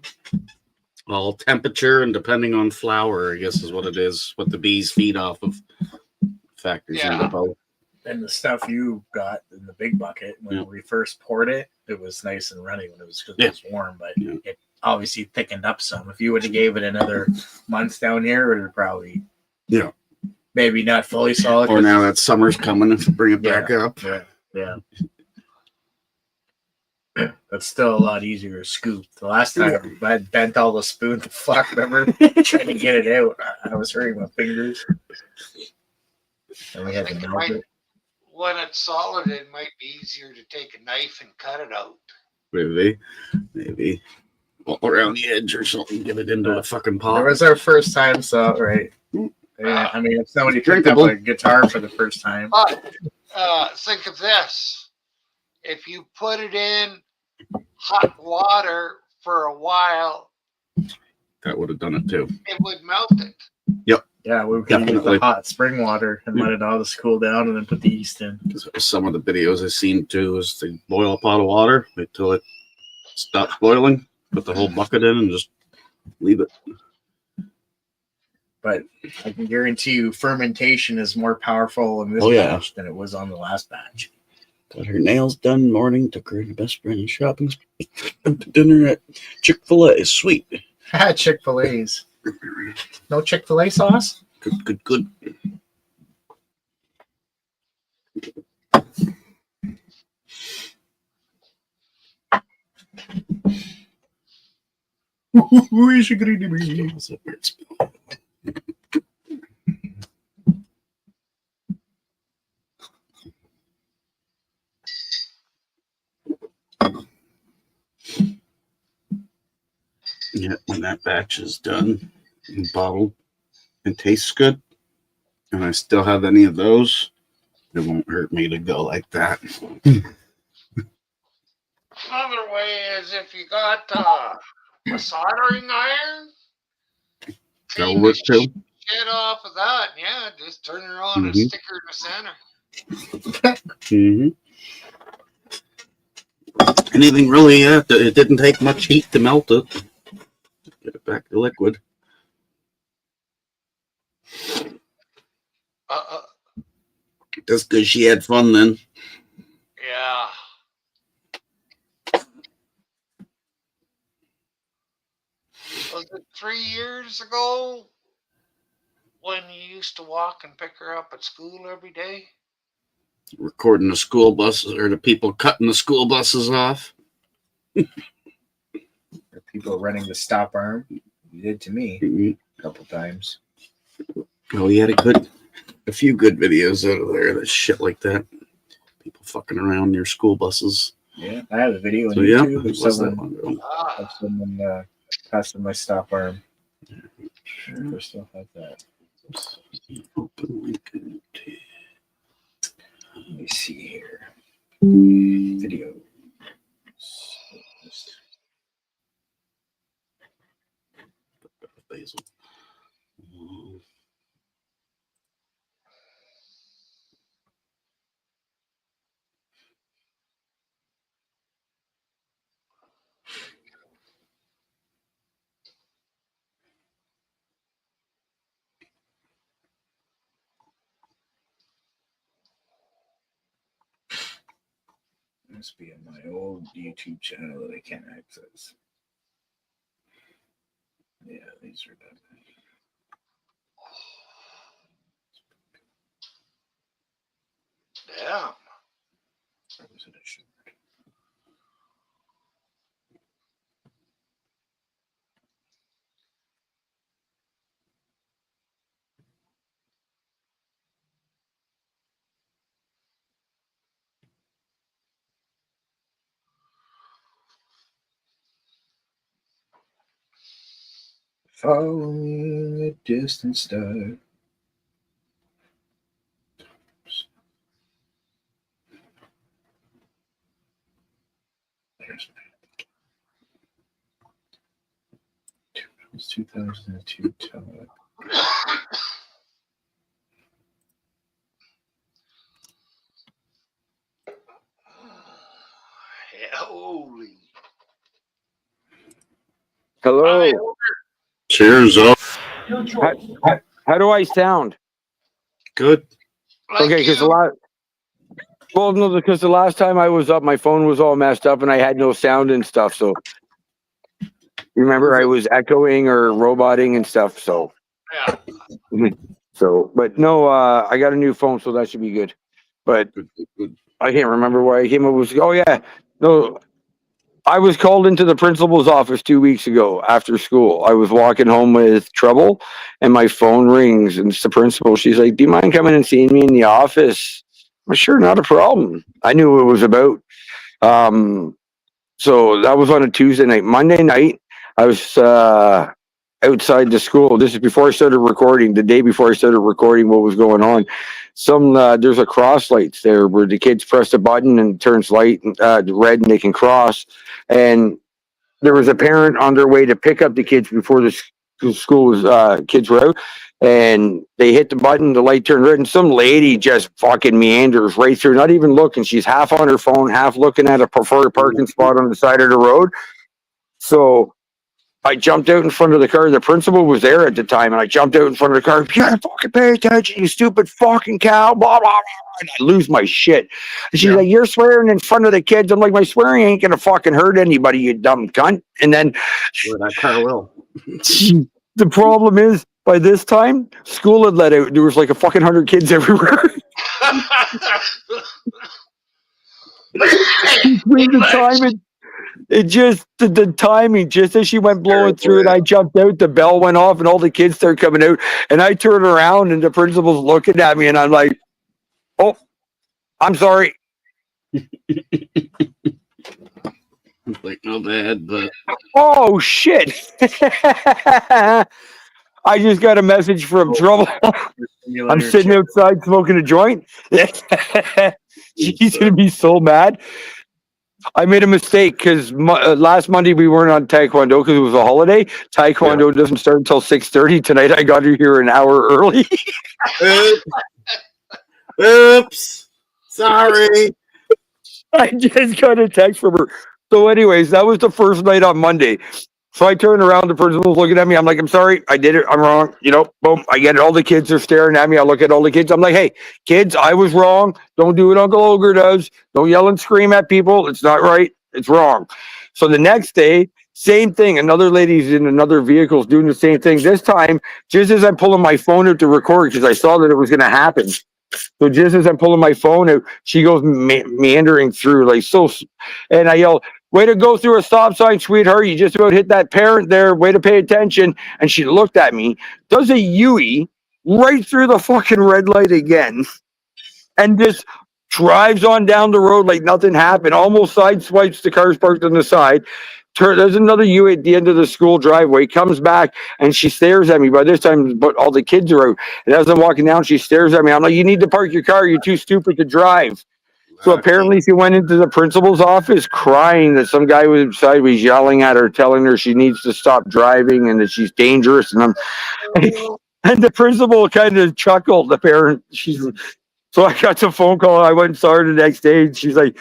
All temperature and depending on flour, I guess is what it is. What the bees feed off of factors into both. And the stuff you got in the big bucket, when we first poured it, it was nice and runny when it was warm, but it obviously thickened up some. If you would have gave it another month down here, it would probably maybe not fully solid. Or now that summer's coming, if you bring it back up. Yeah. That's still a lot easier to scoop. The last time I bent all the spoon to fuck, remember? Trying to get it out. I was hurting my fingers. And we had to melt it. When it's solid, it might be easier to take a knife and cut it out. Maybe. All around the edge or something, get it into the fucking pot. It was our first time, so, right. Yeah, I mean, if somebody picked up a guitar for the first time. But think of this. If you put it in hot water for a while, that would have done it too. It would melt it. Yep. Yeah, we could use the hot spring water and let it all just cool down and then put the yeast in. Some of the videos I've seen too is they boil a pot of water until it stops boiling, put the whole bucket in and just leave it. But I can guarantee you fermentation is more powerful in this batch than it was on the last batch. Got her nails done in the morning, took her to best friend shopping, went to dinner at Chick-fil-A. Sweet. Chick-fil-A's. No Chick-fil-A sauce? Good. Who's agree to me? Yeah, when that batch is done and bottled and tastes good, and I still have any of those, it won't hurt me to go like that. Another way is if you got a soldering iron, That'll work too. Shit off of that, just turn it on and stick her in the center. Anything really, it didn't take much heat to melt it. Get it back to liquid. That's because she had fun then. Yeah. Was it 3 years ago when you used to walk and pick her up at school every day? Recording the school buses or the people cutting the school buses off. Or people running the stop arm. You did to me a couple times. Oh, he had a few good videos out of there. That shit like that. People fucking around near school buses. Yeah, I have a video on YouTube of someone passing my stop arm. Sure, I still have that. Open link. Let me see here. Video. Basil. Must be on my old YouTube channel that I can't access. Yeah, these are done. Yeah. Or was it a short? Following a distant star. There's my. It was 2002 Todd. Yeah, holy. Hello. Cheers up. How do I sound? Good. Like Okay, because because the last time I was up, my phone was all messed up and I had no sound and stuff. So remember, I was echoing or roboting and stuff. So yeah. but no, I got a new phone, so that should be good. But I can't remember why I came up with. Oh yeah, no. I was called into the principal's office 2 weeks ago after school. I was walking home with trouble and my phone rings and it's the principal. She's like, "Do you mind coming and seeing me in the office?" I'm sure, not a problem. I knew what it was about. So that was on a Tuesday night. Monday night, I was outside the school. This is before I started recording, the day before I started recording what was going on. There's a cross lights there where the kids press a button and it turns red and they can cross. And there was a parent on their way to pick up the kids before the school was kids were out, and they hit the button, the light turned red, and some lady just fucking meanders right through, not even looking. She's half on her phone, half looking at a preferred parking spot on the side of the road. So I jumped out in front of the car. The principal was there at the time, and I jumped out in front of the car. You gotta fucking pay attention, you stupid fucking cow, blah, blah, blah. And I lose my shit. And she's like, "You're swearing in front of the kids." I'm like, "My swearing ain't gonna fucking hurt anybody, you dumb cunt." And then that car will. The problem is, by this time, school had let out. There was like a fucking 100 kids everywhere. Between the time it just the timing, just as she went blowing through, and I jumped out, the bell went off, and all the kids started coming out, and I turned around, and the principal's looking at me, and I'm like, "Oh, I'm sorry." Like, no bad, but Oh shit! I just got a message from Trouble. I'm sitting outside smoking a joint. She's gonna be so mad. I made a mistake because last Monday we weren't on Taekwondo because it was a holiday. Taekwondo doesn't start until 6:30 tonight. I got her here an hour early. Oops. Sorry. I just got a text from her. So, anyways, that was the first night on Monday. So I turned around, the principal's looking at me. I'm like, "I'm sorry, I did it. I'm wrong." Boom. I get it. All the kids are staring at me. I look at all the kids. I'm like, "Hey, kids, I was wrong. Don't do what Uncle Ogre does. Don't yell and scream at people. It's not right. It's wrong." So the next day, same thing. Another lady's in another vehicle doing the same thing. This time, just as I'm pulling my phone out to record, because I saw that it was going to happen. So just as I'm pulling my phone out, she goes meandering through like so, and I yell, "Way to go through a stop sign, sweetheart. You just about hit that parent there. Way to pay attention." And she looked at me, does a Yui right through the fucking red light again, and just drives on down the road like nothing happened. Almost sideswipes the cars parked on the side. There's another Yui at the end of the school driveway, comes back, and she stares at me. By this time, but all the kids are out. And as I'm walking down, she stares at me. I'm like, "You need to park your car. You're too stupid to drive." So apparently she went into the principal's office crying that some guy was inside was yelling at her, telling her she needs to stop driving and that she's dangerous. And and the principal kind of chuckled, the parent. So I got the phone call. I went and saw her the next day. And she's like,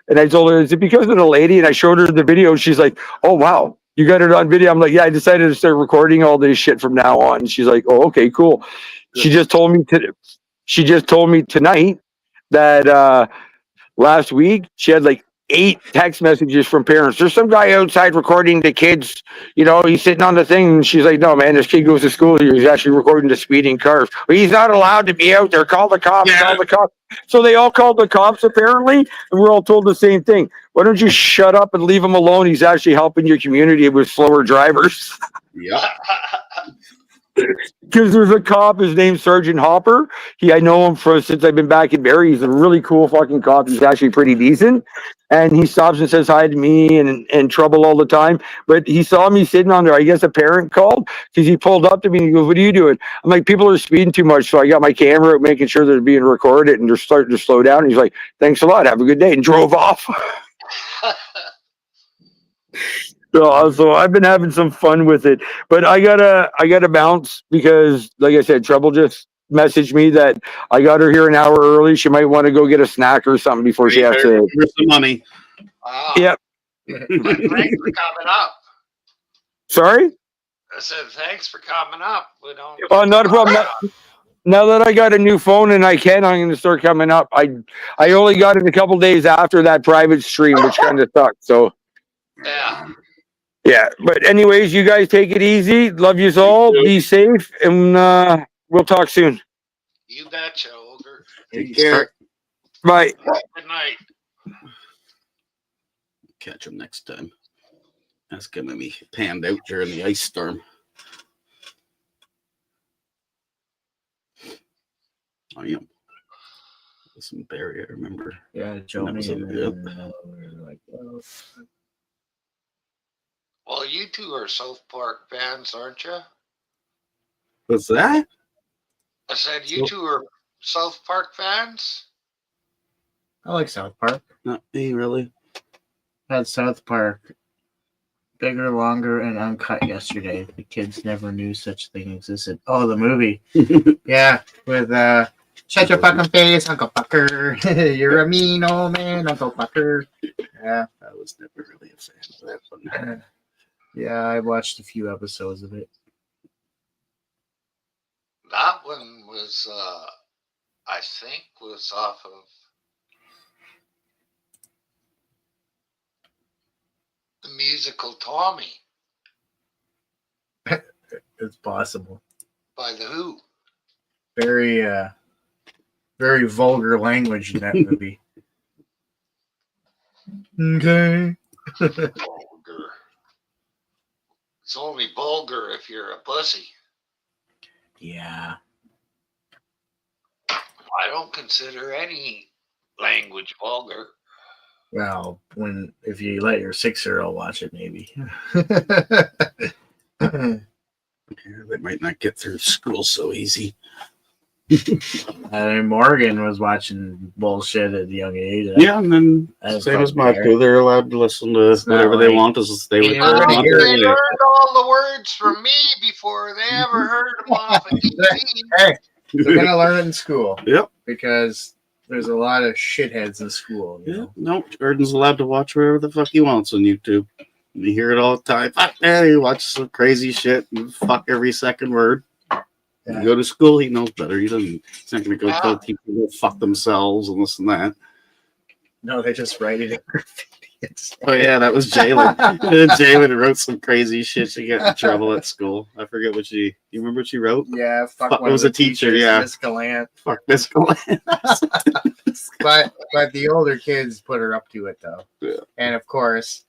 and I told her, "Is it because of the lady?" And I showed her the video. She's like, "Oh, wow, you got it on video." I'm like, "Yeah, I decided to start recording all this shit from now on." And she's like, "Oh, okay, cool." She just told me tonight that last week she had like 8 text messages from parents. There's some guy outside recording the kids. You know, he's sitting on the thing, and she's like, "No, man, this kid goes to school here. He's actually recording the speeding cars. But he's not allowed to be out there. Call the cops. Call the cops." So they all called the cops apparently, and we're all told the same thing. Why don't you shut up and leave him alone? He's actually helping your community with slower drivers. Yep. Because there's a cop, his name's Sergeant Hopper. I know him since I've been back in Barrie. He's a really cool fucking cop. He's actually pretty decent. And he stops and says hi to me and trouble all the time. But he saw me sitting on there. I guess a parent called because he pulled up to me and he goes, "What are you doing?" I'm like, "People are speeding too much." So I got my camera out, making sure they're being recorded, and they're starting to slow down. And he's like, "Thanks a lot. Have a good day," and drove off. So I've been having some fun with it, but I gotta bounce because, like I said, Trouble just messaged me that I got her here an hour early. She might want to go get a snack or something before she has to. Here's some money. Yep. Thanks for coming up. Sorry? I said thanks for coming up. We don't. Oh, not a problem. Now that I got a new phone and I'm going to start coming up. I only got it a couple days after that private stream, which kind of sucked. So. Yeah. Yeah, but anyways, you guys take it easy. Love yous all. Be safe, and we'll talk soon. You betcha, Ogre. Take care. Bye. Good night. Catch him next time. That's gonna be panned out during the ice storm. I am. Some Barry, I remember. Yeah, Joe. Well, you two are South Park fans, aren't you? What's that? I said you two are South Park fans? I like South Park. Not me, really. Had South Park bigger, longer, and uncut yesterday. The kids never knew such a thing existed. Oh, the movie. Yeah, with shut your fucking face, Uncle Fucker. You're a mean old man, Uncle Fucker. Yeah. I was never really a fan of that one. Yeah, I watched a few episodes of it. That one was, I think, was off of the musical Tommy It's possible. by The Who. Very, very vulgar language in that movie. Okay. Vulgar. It's only vulgar if you're a pussy. Yeah. I don't consider any language vulgar. Well, if you let your 6-year-old watch it, maybe. Yeah, they might not get through school so easy. Morgan was watching bullshit at a young age. Yeah, and then same as Marco, they're allowed to listen to whatever they want as they would. They learned all the words from me before they ever heard them off of TV. Hey, they're gonna learn it in school. Yep. Because there's a lot of shitheads in school. You know? No, Jordan's allowed to watch whatever the fuck he wants on YouTube. You hear it all the time. Fuck man, he watches some crazy shit and fuck every second word. Yeah. You go to school, he knows better. He's not going to go tell people to fuck themselves and this and that. No, they just write it in graffiti. Oh yeah, that was Jalen. Jalen wrote some crazy shit to get in trouble at school. I forget what you remember what she wrote? Yeah, fuck it was a teacher. Yeah, Miss Gallant. Fuck Miss Gallant. but the older kids put her up to it though. Yeah. And of course,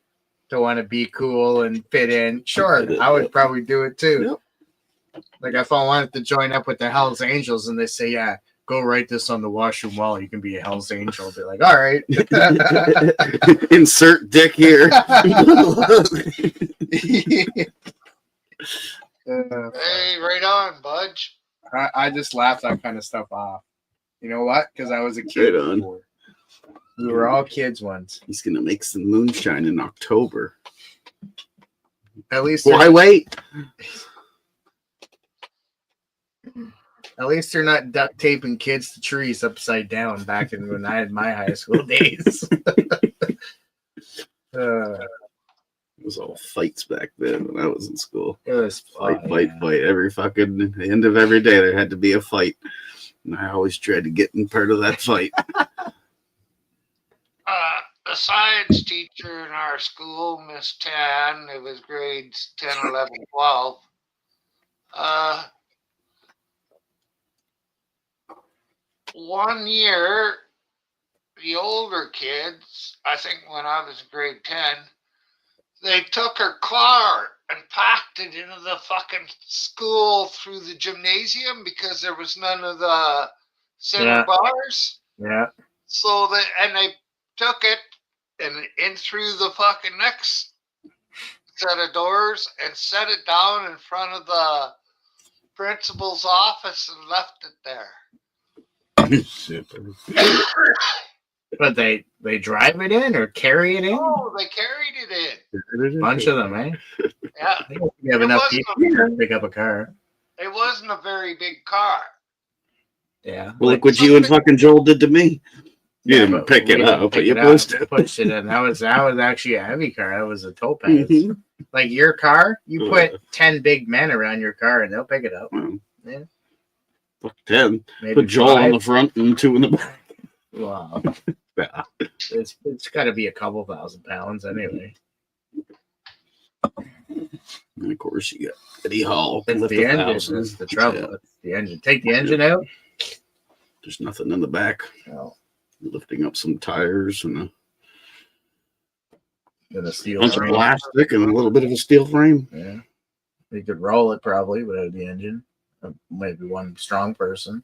to want to be cool and fit in. Sure, I would probably do it too. Yep. Like if I wanted to join up with the Hells Angels and they say, yeah, go write this on the washroom wall, you can be a Hells Angel. I'll be like, all right. Insert dick here. Hey, right on, Budge. I just laugh that kind of stuff off. You know what? Because I was a kid before. We were all kids once. He's going to make some moonshine in October. At least why wait? At least they're not duct taping kids to trees upside down back in when I had my high school days. It was all fights back then when I was in school. It was fight. Every fucking end of every day there had to be a fight. And I always tried to get in part of that fight. a science teacher in our school, Miss Tan. It was grades 10, 11, 12. One year, the older kids, I think when I was in grade 10, they took her car and packed it into the fucking school through the gymnasium because there was none of the center bars. Yeah. So they took it and in through the fucking next set of doors and set it down in front of the principal's office and left it there. But they drive it in or carry it in? Oh, they carried it in. Bunch of them, eh? Yeah. I think we have enough people to pick up a car. It wasn't a very big car. Yeah. Well, look what you and fucking Joel did to me. You didn't but pick we it didn't up, but pick you it up. pushed it. Pushed it in. That was actually a heavy car. That was a topaz. Like your car, you put 10 big men around your car and they'll pick it up. Yeah. Fuck 10. Maybe Put Joel 5. on the front and 2 in the back. Wow. Yeah. It's got to be a couple thousand pounds anyway. And of course, you got Eddie Hall. It's the engine. That's the trouble. Yeah. It's the engine. Take the engine out. There's nothing in the back. No. Lifting up some tires and a steel bunch of frame. plastic and a little bit of a steel frame. Yeah. You could roll it probably without the engine. Maybe one strong person.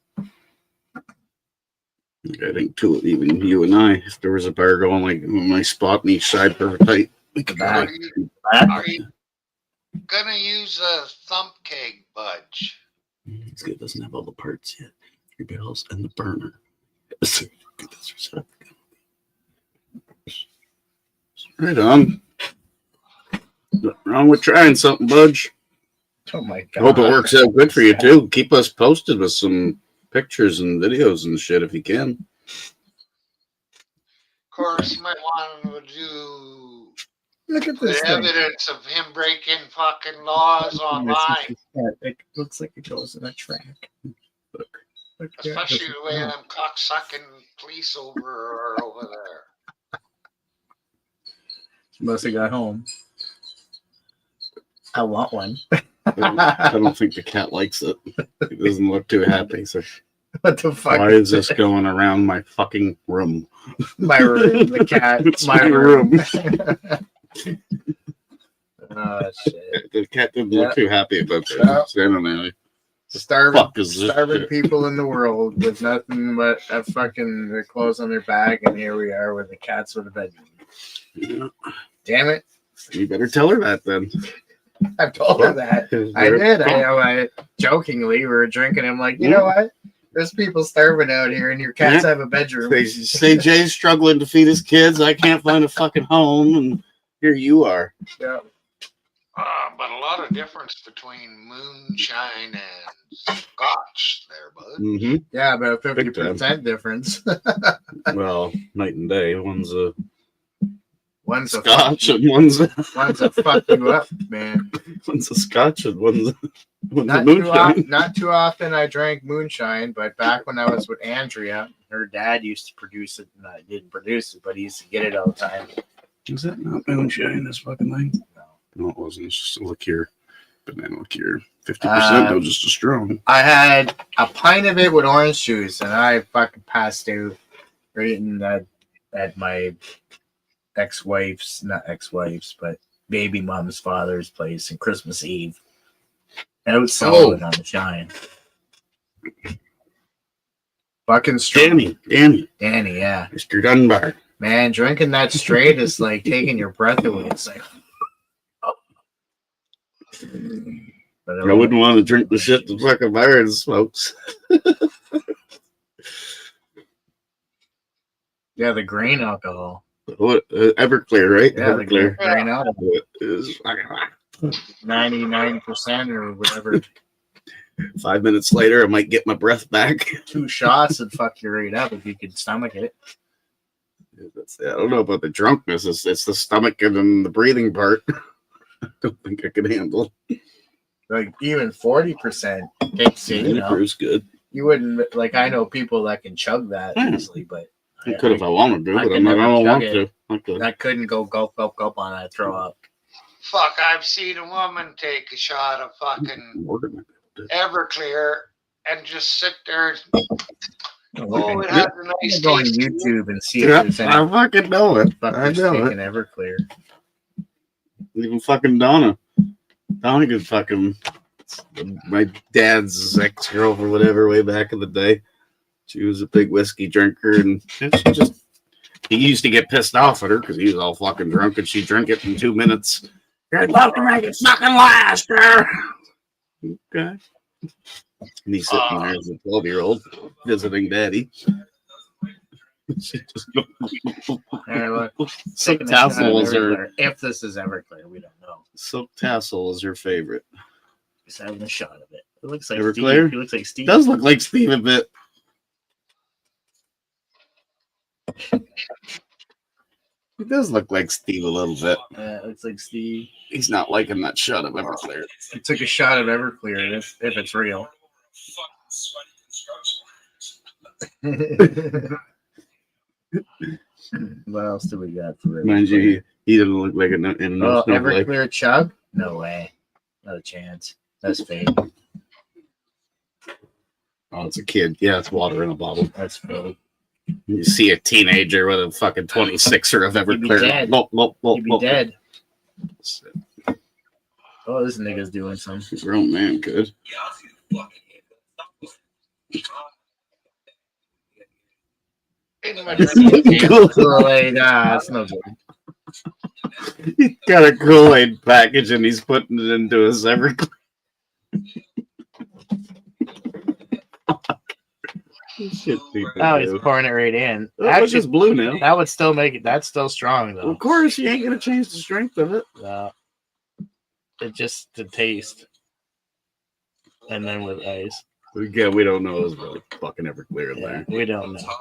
I think 2, even you and I, if there was a bar going like my spot on each side perfect tight, we could Are you gonna use a thump keg, Budge? It's good. It doesn't have all the parts yet. 3 barrels and the burner. Right on. Nothing wrong with trying something, Budge. Oh my I god. hope it works out good for you too. Keep us posted with some pictures and videos and shit if you can. Of course, you might want to do Look at this the thing. evidence of him breaking fucking laws online, It looks like it goes in a track. Look especially the way them cocksucking police are over there. Must have got home. I want one. I don't think the cat likes it. It doesn't look too happy. So what the fuck? why is this going around my fucking room? My room. The cat. It's my my room. Oh shit! The cat didn't look too happy about that. No. Standing there like, Starving shit? people in the world with nothing but a fucking their clothes on their back, and here we are with the cats with a bedroom. Yeah. Damn it! You better tell her that then. I've told her that. I did. I jokingly, we were drinking. I'm like, you know what? There's people starving out here, and your cats have a bedroom. They say Jay's struggling to feed his kids. I can't find a fucking home, and here you are. Yeah. But a lot of difference between moonshine and scotch there, bud. Mm-hmm. Yeah, about 50% difference. Well, night and day. One's a scotch and one's a fuck you up, man. One's a scotch and one's a Not moonshine. not too often I drank moonshine, but back when I was with Andrea, her dad used to produce it, and I didn't produce it, but he used to get it all the time. Is that not moonshine, this fucking thing? No, it wasn't. It's just a liqueur. Banana liqueur. 50% though, just as strong. I had a pint of it with orange juice, and I fucking passed out right in that at my ex-wife's, not ex-wife's, but baby mom's father's place on Christmas Eve. Outside on the shine. Fucking strong. Danny, yeah. Mr. Dunbar. Man, drinking that straight is like taking your breath away. It's like, But I wouldn't want to drink the shit the fucking Byron smokes. Yeah, the grain alcohol. What Everclear, right? Yeah, Everclear. the grain alcohol. It is 99% or whatever. 5 minutes later, I might get my breath back. 2 shots would fuck you right up if you could stomach it. I don't know about the drunkenness. It's the stomach and then the breathing part. I don't think I can handle. Like even 40% takes it, you know. Brew's good. You wouldn't like. I know people that can chug that easily, but I could if I wanted to, I but could I'm not. I never don't chug want it. to. I could. I couldn't go gulp, gulp, gulp on that. Throw up. Fuck, I've seen a woman take a shot of fucking Everclear and just sit there. Oh, it has a nice Go on taste. YouTube and see Dude, if there's any I fucking know it. I fuckers know taking it. Everclear. Even fucking Donna. Donna could fucking. My dad's ex-girlfriend, whatever, way back in the day. She was a big whiskey drinker, and she just. He used to get pissed off at her because he was all fucking drunk, and she'd drink it in 2 minutes. You're supposed to make it fucking last, girl. Okay. And he's sitting there as a 12-year-old visiting daddy. She just Silk Tassel is her. If this is Everclear, we don't know. Silk Tassel is her favorite. He's having a shot of it. It looks like Everclear? Steve. He looks like Steve. Does look like Steve a bit. He does look like Steve a little bit. It looks like Steve. He's not liking that shot of Everclear. He took a shot of Everclear, if it's real. What else do we got for Mind you, he didn't look like an snowflake. Everclear chug? No way. Not a chance. That's fake. Oh, it's a kid. Yeah, it's water in a bottle. That's fake. You see a teenager with a fucking 26er of He'd be Everclear. dead. He'd be Look. dead. Oh, this nigga's doing something. Grown man could. Kool-Aid, that's no good. He's got a Kool-Aid package and he's putting it into his Everclear. Oh, he's pouring it right in. That's just blue now. That would still make it. That's still strong though. Well, of course, you ain't gonna change the strength of it. No. It just the taste, and then with ice. But again, we don't know. It's really fucking Everclear in there. We don't know.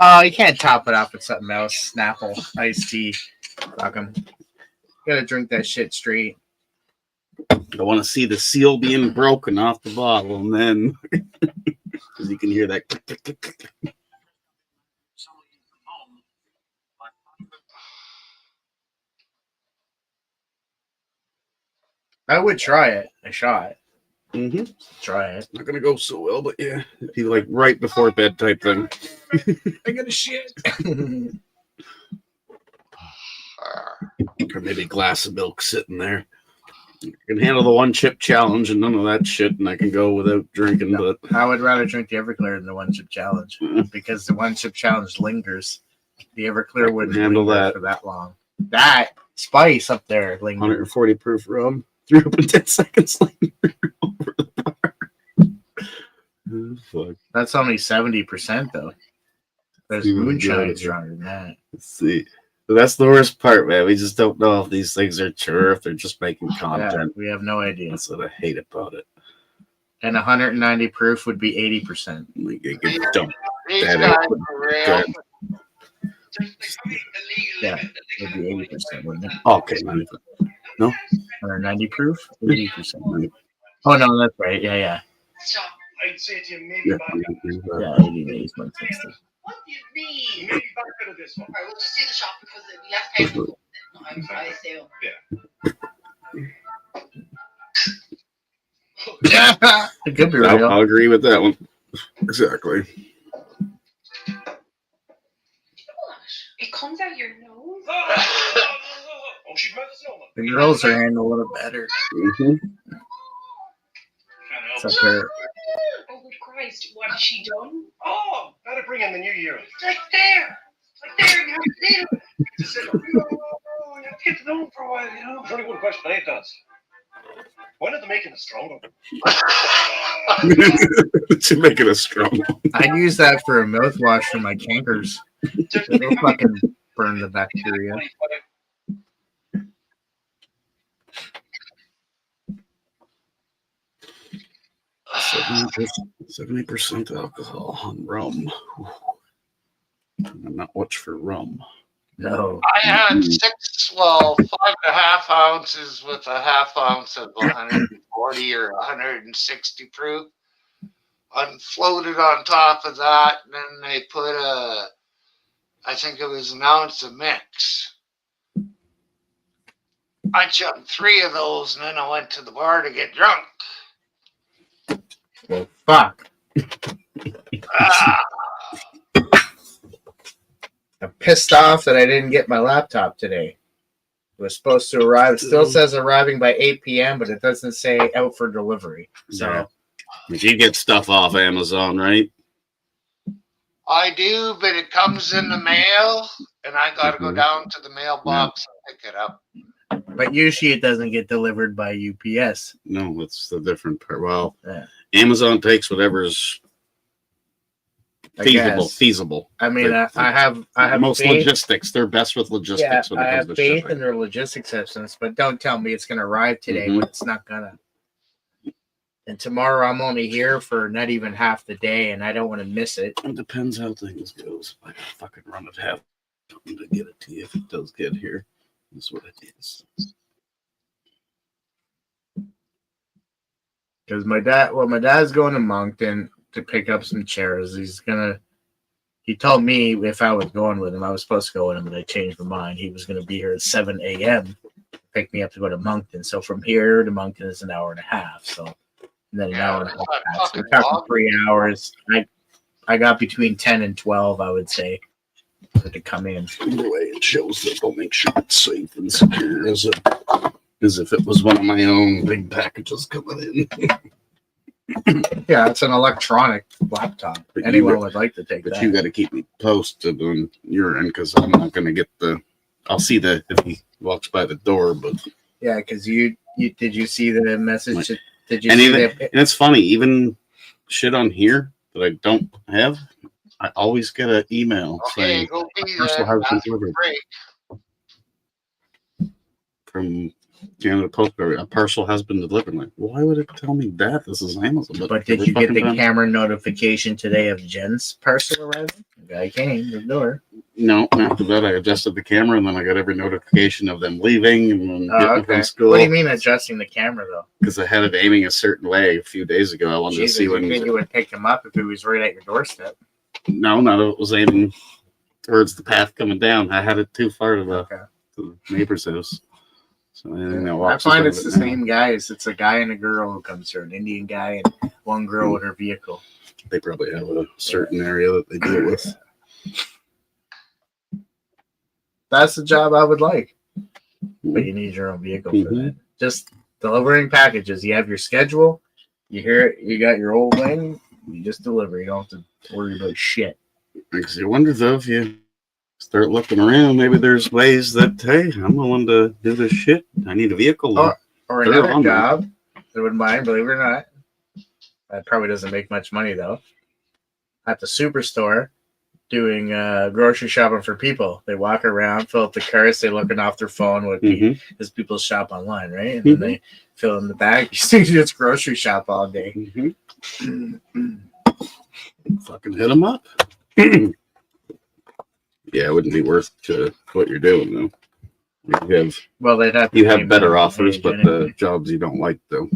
Oh, you can't top it off with something else. Snapple, iced tea. Fuck 'em. You gotta drink that shit straight. I want to see the seal being broken off the bottle, and then because you can hear that. I would try it. A shot. Mm-hmm. Try it. Not gonna go so well, but yeah, it'd be like right before bed type thing. I got a shit. Or maybe a glass of milk sitting there. I can handle the 1 chip challenge and none of that shit, and I can go without drinking. No, but I would rather drink the Everclear than the 1 chip challenge because the 1 chip challenge lingers. The Everclear wouldn't handle linger that for that long. That spice up there lingers. 140 proof rum, 3 up in 10 seconds later over the bar. Oh, fuck. That's only 70% though. There's moonshine stronger than that. Let's see. But that's the worst part, man. We just don't know if these things are true or if they're just making content. Yeah, we have no idea. That's what I hate about it. And 190 proof would be 80%. Like, you can dump These that guys in. are real. Yeah, it would be 80%, wouldn't it? Okay, 95. No? 190 proof? 80%. Oh, no, that's right. Yeah. I'd say to you, maybe back out of this one. Yeah, 80 days, 160. What do you mean? Maybe back out of this one. Alright, we'll just see the shop because the last time I assume. Yeah. It could be real. I'll agree with that one. Exactly. It comes out your nose. Oh, she's mad as no one. The girls are handling it better. Mm-hmm. It's up there. Oh, good Christ. What has she done? Oh, better bring in the new year. It's like there. It's like there. You have to see it. Just say, oh, you have to get to know him for a while, you know. There's only one question I does. When are they making it stronger? To make it a strong. I use that for a mouthwash for my cankers. It'll fucking burn the bacteria. Seventy percent alcohol on rum. I'm not much for rum. No. I had 5.5 ounces with a half ounce of 140 or 160 proof. Unfloated on top of that, and then they put a I think it was an ounce of mix. I chugged 3 of those, and then I went to the bar to get drunk. Well, fuck. I'm pissed off that I didn't get my laptop today. It was supposed to arrive. It still says arriving by 8 p.m., but it doesn't say out for delivery. So, Yeah. You get stuff off Amazon, right? I do, but it comes in the mail, and I got to go down to the mailbox and pick it up. but usually it doesn't get delivered by UPS. No, it's the different part. Well, Amazon takes whatever's feasible. I mean, I have most faith. logistics. They're best with logistics when it I comes have to faith shipping. in their logistics systems, but don't tell me it's going to arrive today when it's not gonna. And tomorrow I'm only here for not even half the day, and I don't want to miss it. It depends how things goes. I gotta fucking run it half to get it to you if it does get here. That's what it is. Because my dad's going to Moncton to pick up some chairs. He told me if I was going with him, I was supposed to go with him, but I changed my mind. He was going to be here at 7 a.m. to pick me up to go to Moncton. So from here to Moncton is an hour and a half. So and then an hour and a half. So we're talking 3 hours. I got between 10 and 12, I would say, to come in. Either way, it shows that they'll make sure it's safe and secure as if it was one of my own big packages coming in. Yeah, it's an electronic laptop. But Anyone would like to take but that. you got to keep me posted on your end because I'm not going to get I'll see if he walks by the door, but yeah, because you did you see the message? Did you and see even and it's funny, even shit on here that I don't have, I always get an email saying go pee parcel has been delivered from Canada Post. A parcel has been delivered. I'm like, why would it tell me that? This is Amazon. But did you get the camera notification today of Jen's parcel arriving? The guy came to the door. No, after that I adjusted the camera and then I got every notification of them leaving and then getting from school. What do you mean adjusting the camera though? Because I had it aiming a certain way a few days ago. I wanted to see when you would pick him up if he was right at your doorstep. No, not if it was aiming towards the path coming down. I had it too far to the neighbor's house. So I find it's the same guys. It's a guy and a girl who comes here, an Indian guy and one girl with her vehicle. They probably have a certain area that they deal with. That's the job I would like. But you need your own vehicle for that. Just delivering packages. You have your schedule. You hear it. You got your old lane. You just deliver. You don't have to worry about shit. I wonder though if you start looking around, maybe there's ways that hey, I'm willing to do this shit. I need a vehicle. Or another job. I wouldn't mind, believe it or not. That probably doesn't make much money though. At the superstore, doing grocery shopping for people. They walk around, fill up the carts, they looking off their phone as people shop online, right? And then they fill in the bag. You just grocery shop all day. Fucking hit them up. Yeah, it wouldn't be worth what you're doing though. You have better offers, but the jobs you don't like though.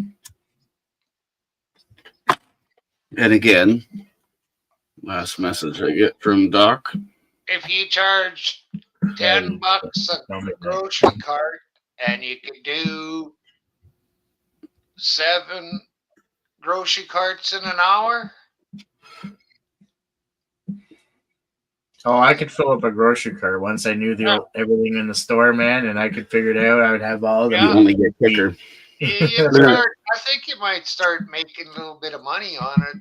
And again, last message I get from Doc. If you charge $10 a grocery cart and you could do 7 grocery carts in an hour. Oh, I could fill up a grocery cart once I knew everything in the store, man, and I could figure it out. I would have all of them. You only get quicker. I think you might start making a little bit of money on it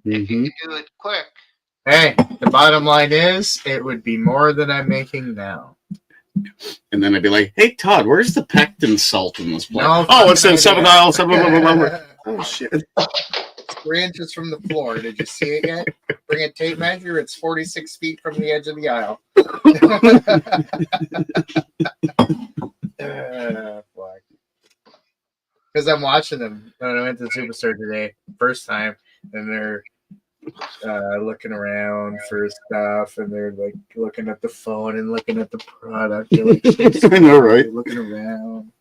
if you can do it quick. Hey, the bottom line is it would be more than I'm making now. And then I'd be like, hey, Todd, where's the pectin salt in this place? No, it's in 7 aisles. Oh, shit. 3 inches from the floor. Did you see it yet? Bring a tape measure. It's 46 feet from the edge of the aisle. Because I'm watching them when I went to the Superstore today, first time, and they're looking around for stuff, and they're like looking at the phone and looking at the product. They're like, I know, right? Looking around.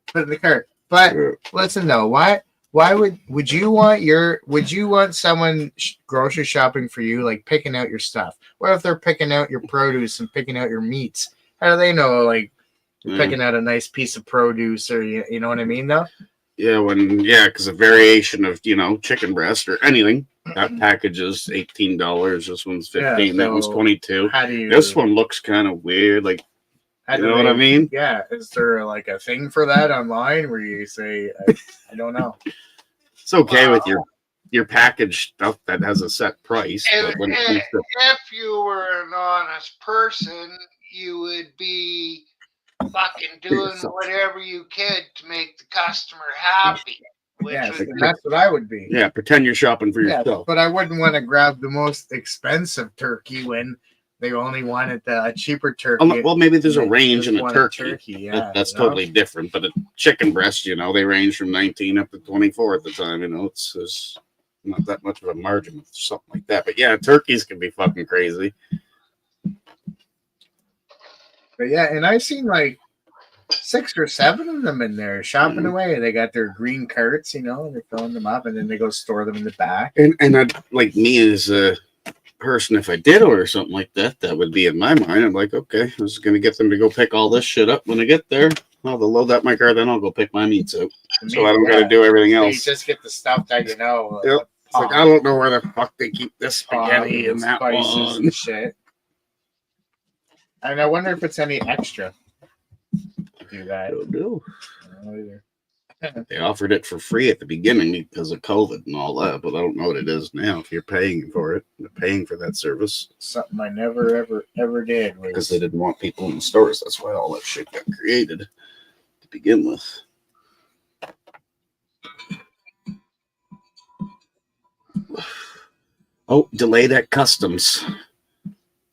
Put it in the cart. But listen though, why Why would you want someone grocery shopping for you, like picking out your stuff? What if they're picking out your produce and picking out your meats? How do they know, like, you're picking out a nice piece of produce, or you know what I mean, though? Yeah, because a variation of chicken breast or anything, that package is $18. This one's $15. That one's $22. How do you? This one looks kind of weird, like. You know what I mean? Yeah. Is there like a thing for that online where you say, I don't know. It's okay with your package stuff that has a set price. But when it comes to, if you were an honest person, you would be fucking doing whatever you could to make the customer happy. That's what I would be. Yeah, pretend you're shopping for yourself. But I wouldn't want to grab the most expensive turkey when they only wanted a cheaper turkey. Well, maybe there's a range in a turkey. Yeah, that's totally different. But a chicken breast, they range from 19 up to 24 at the time. It's not that much of a margin with something like that. But yeah, turkeys can be fucking crazy. But yeah, and I've seen like 6 or 7 of them in there shopping away. They got their green carts, they're filling them up, and then they go store them in the back. And I'd, like me as a person, if I did order something like that, that would be in my mind. I'm like, okay, I was going to get them to go pick all this shit up when I get there. They'll load that my car, then I'll go pick my meats out. So I don't got to do everything else. You just get the stuff that Yep. It's like, I don't know where the fuck they keep this spaghetti and that spices one. and shit. And I wonder if it's any extra to do that. I don't know. I don't know either. They offered it for free at the beginning because of COVID and all that, but I don't know what it is now. If you're paying for it, they're paying for that service. Something I never, ever did. Because they didn't want people in the stores. That's why all that shit got created to begin with. Oh, delayed at customs.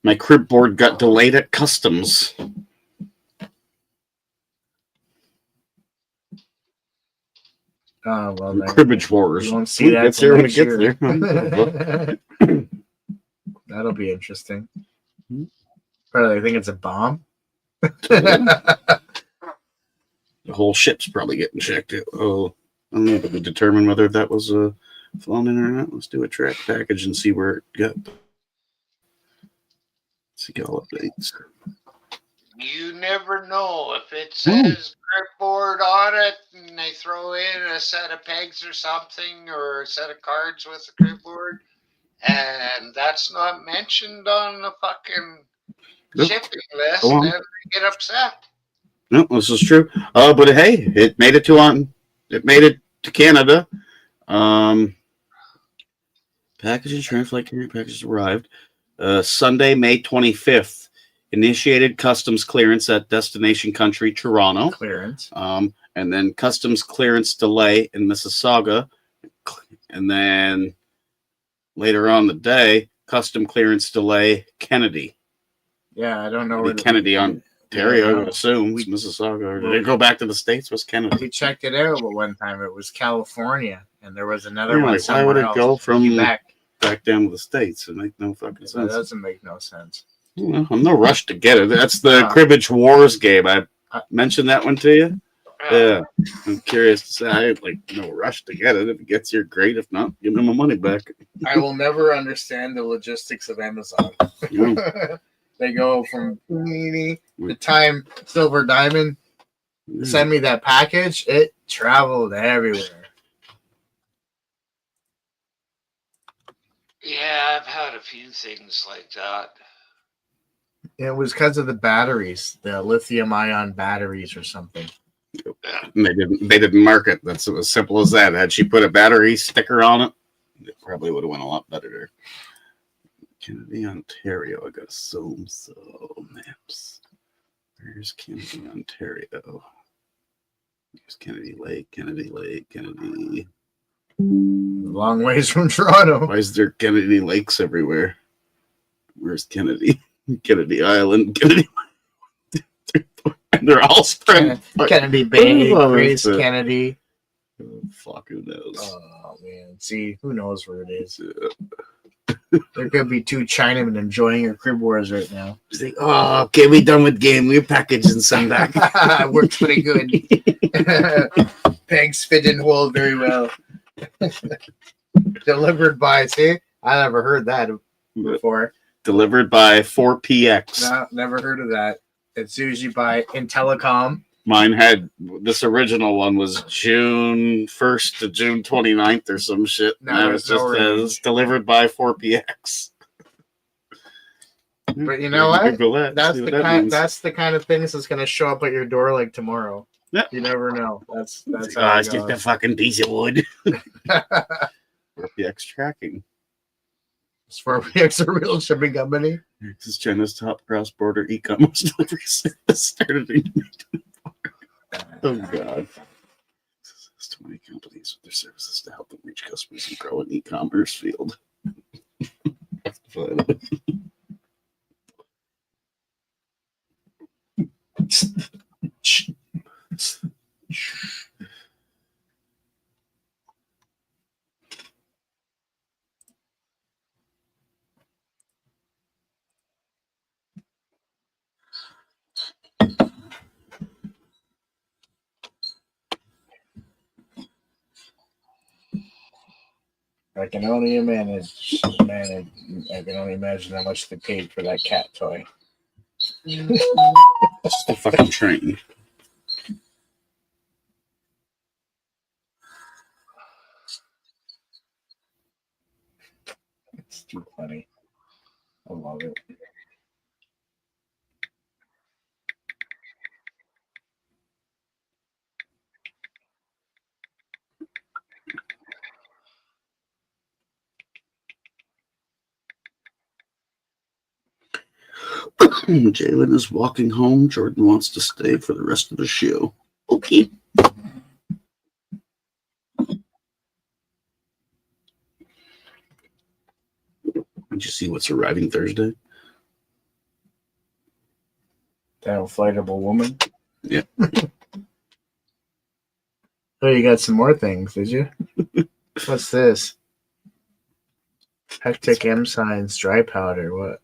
My crib board got delayed at customs. Oh, well, cribbage wars. You won't see that gets there when it gets there. That'll be interesting. Probably think it's a bomb. The whole ship's probably getting checked out. Oh, I don't know. Did we determine whether that was flown in or not? Let's do a track package and see where it got. See all updates. You never know if it says gripboard on it and they throw in a set of pegs or something or a set of cards with the gripboard and that's not mentioned on the fucking shipping list, then they get upset. No, this is true. But hey, it made it to Canada. Package insurance flight carrier packages arrived. Sunday, May 25th. Initiated customs clearance at destination country Toronto. Clearance. And then customs clearance delay in Mississauga. And then later on the day, custom clearance delay Kennedy. Yeah, I don't know where Kennedy, Ontario, I would assume. It's Mississauga. Or did it go back to the States? Was Kennedy? We checked it out, but one time it was California, and there was another one Why somewhere would it else. go from back down to the States? It makes no fucking sense. That doesn't make no sense. Well, I'm no rush to get it. That's the Cribbage Wars game. I mentioned that one to you. Yeah, I'm curious to say. I had no rush to get it. If it gets here, great. If not, give me my money back. I will never understand the logistics of Amazon. They go from the time Silver Diamond send me that package, it traveled everywhere. Yeah, I've had a few things like that. It was because of the batteries, the lithium-ion batteries or something. And they didn't mark it. That's as simple as that. Had she put a battery sticker on it, it probably would have went a lot better. Kennedy, Ontario. I gotta zoom so maps. Where's Kennedy, Ontario? There's Kennedy Lake, Kennedy. Long ways from Toronto. Why is there Kennedy Lakes everywhere? Where's Kennedy? Kennedy Island, Kennedy. They're all spread. Kennedy Bay, Grace Kennedy. Fuck, who knows? Oh man, see, who knows where it is? There could be 2 Chinamen enjoying your crib wars right now. Like, oh, okay, we done with game. We're packaged and sent back. Works pretty good. Pegs fit in hole very well. Delivered by, see? I never heard that before. Delivered by 4PX. No, never heard of that. It's usually by Intellicom. Mine had this original one was June 1st to June 29th or some shit. No, And it just says delivered by 4PX. But you know what? Google that. That's See the what that kind. means. That's the kind of things that's going to show up at your door like tomorrow. Yeah. You never know. That's how Guys, it get the goes. fucking piece of wood. 4PX tracking. Is 4PX a real shipping company? This is China's top cross-border e-commerce delivery service started in 2024. Oh god. This is too many companies with their services to help them reach customers and grow an e-commerce field. I can only manage. I can only imagine how much they paid for that cat toy. That's the fucking train. It's too funny. I love it. Jalen is walking home. Jordan wants to stay for the rest of the show. Okay. Did you see what's arriving Thursday? That inflatable woman. Yeah. Oh, you got some more things, did you? What's this? Hectic M signs, dry powder. What?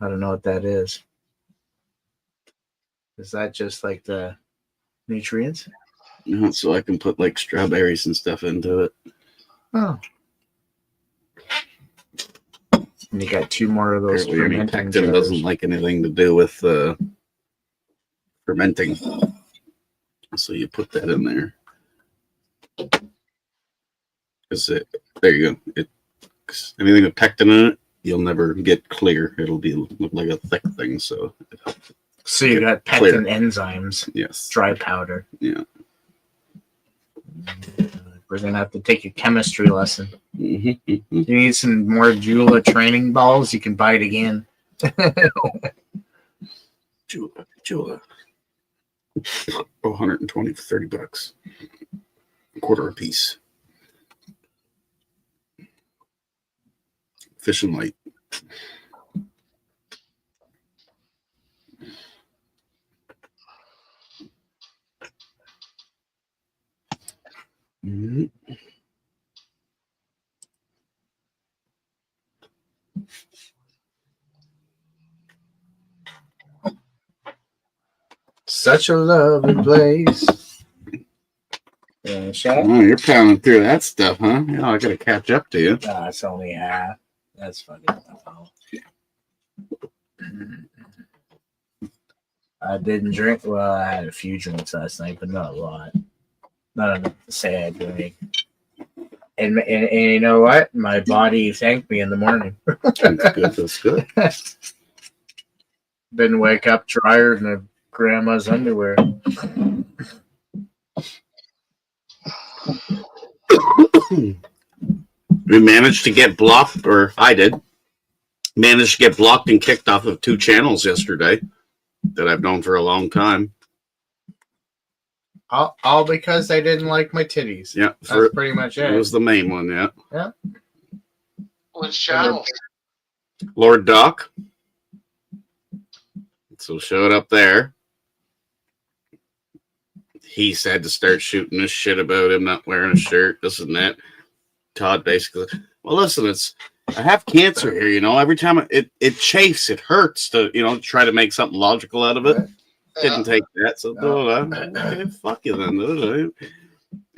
I don't know what that is. Is that just like the nutrients? No, so I can put like strawberries and stuff into it. Oh. And you got two more of those. Pectin doesn't like anything to do with fermenting. So you put that in there. There you go. Anything with pectin in it, you'll never get clear. It'll look like a thick thing. So you got pectin enzymes. Yes. Dry powder. Yeah. We're gonna have to take a chemistry lesson. Mm-hmm. You need some more Jula training balls. You can buy it again. Jula. 120 for $30. A quarter a piece. Fish and light. Mm-hmm. Such a lovely place. Oh, you're pounding through that stuff, huh? Yeah, I gotta catch up to you. Nah, it's only half. That's fucking tough. I didn't drink. Well, I had a few drinks last night, but not a lot. Not enough to say I drank. And you know what? My body thanked me in the morning. That's good. That's good. Didn't wake up drier than a grandma's underwear. We managed to get blocked, or I did, managed to get blocked and kicked off of 2 channels yesterday that I've known for a long time. All because they didn't like my titties. Yeah. That's pretty much it. It was the main one, yeah. Yeah. Which channel? Lord Doc. So showed up there. He said to start shooting this shit about him not wearing a shirt, this and that. Todd basically, well, listen, I have cancer here, you know. Every time it chafes, it hurts to, try to make something logical out of it. Didn't take that, so okay, fuck you then.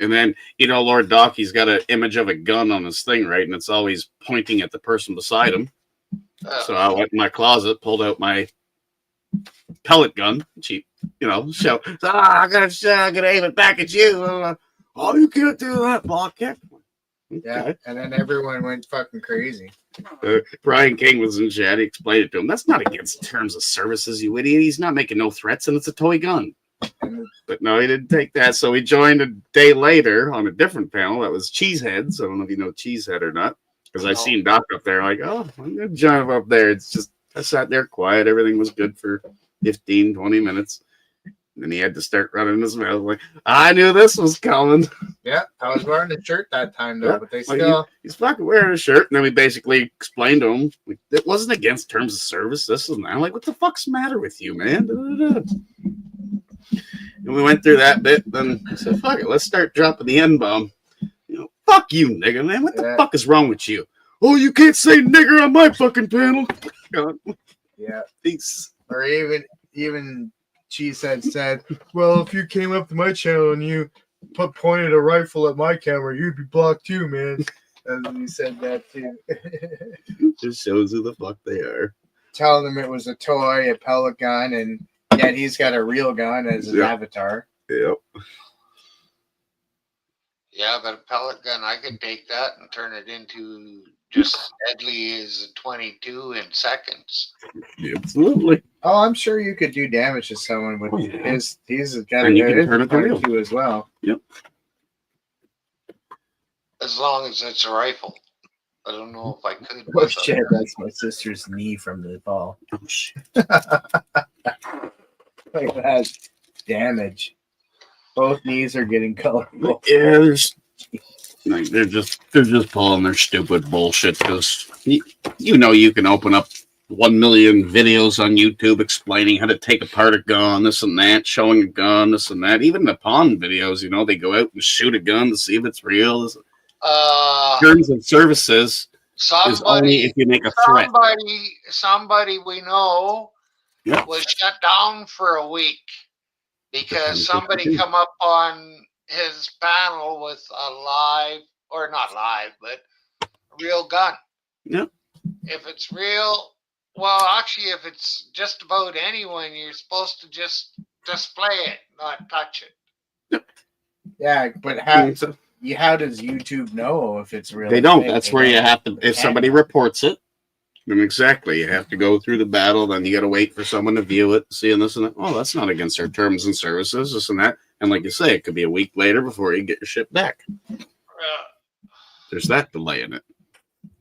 And then, you know, Lord Doc, he's got an image of a gun on his thing, right? And it's always pointing at the person beside him. So I went in my closet, pulled out my pellet gun. Cheap, you know, so I'm gonna aim it back at you. Oh, you can't do that, Blockhead. Yeah, Okay. and then everyone went fucking crazy. Brian King was in chat. He explained it to him. That's not against terms of services, you idiot. He's not making no threats, and it's a toy gun. But no, he didn't take that. So he joined a day later on a different panel. That was Cheeseheads. I don't know if you know Cheesehead or not, because I seen Doc up there. Like, oh, I'm gonna jump up there. It's just I sat there quiet. Everything was good for 15, 20 minutes. And then he had to start running his mouth. Like, I knew this was coming. Yeah, I was wearing a shirt that time though, but they Like, still. he's fucking wearing a shirt, and then we basically explained to him like, it wasn't against terms of service. This and that. I'm like, what the fuck's the matter with you, man? And we went through that bit. Then I said, fuck it, let's start dropping the N-bomb. You know, fuck you, nigga, man. What the fuck is wrong with you? Oh, you can't say nigger on my fucking panel. Yeah. Peace. Or even Cheesehead said, well, if you came up to my channel and you pointed a rifle at my camera, you'd be blocked too, man. And he said that too. Just shows who the fuck they are. Telling them it was a toy, a pellet gun, and yet he's got a real gun as his avatar. Yep. Yeah, but a pellet gun, I could take that and turn it into just as deadly as a 22 in seconds. Absolutely. Oh, I'm sure you could do damage to someone with his. He's got And you a can turn it to real too as well. Yep. As long as it's a rifle. I don't know if I could. Oh shit, that's my sister's knee from the ball. Oh shit. Like that damage. Both knees are getting colorful. Yeah, there's like they're just pulling their stupid bullshit because you know you can open up 1 million videos on YouTube explaining how to take apart a gun, this and that, showing a gun, this and that. Even the pawn videos, you know, they go out and shoot a gun to see if it's real. Terms of services is only if you make a threat. Somebody we know was shut down for a week because somebody come up on his panel with a live, or not live, but a real gun. Yep. If it's real, well, actually, if it's just about anyone, you're supposed to just display it, not touch it. Yeah, but how does YouTube know if it's real? They don't. That's where you have to. If somebody reports it, then exactly, you have to go through the battle. Then you got to wait for someone to view it, seeing this and that. Oh, that's not against our terms and services, this and that. And like you say, it could be a week later before you get your shit back. There's that delay in it.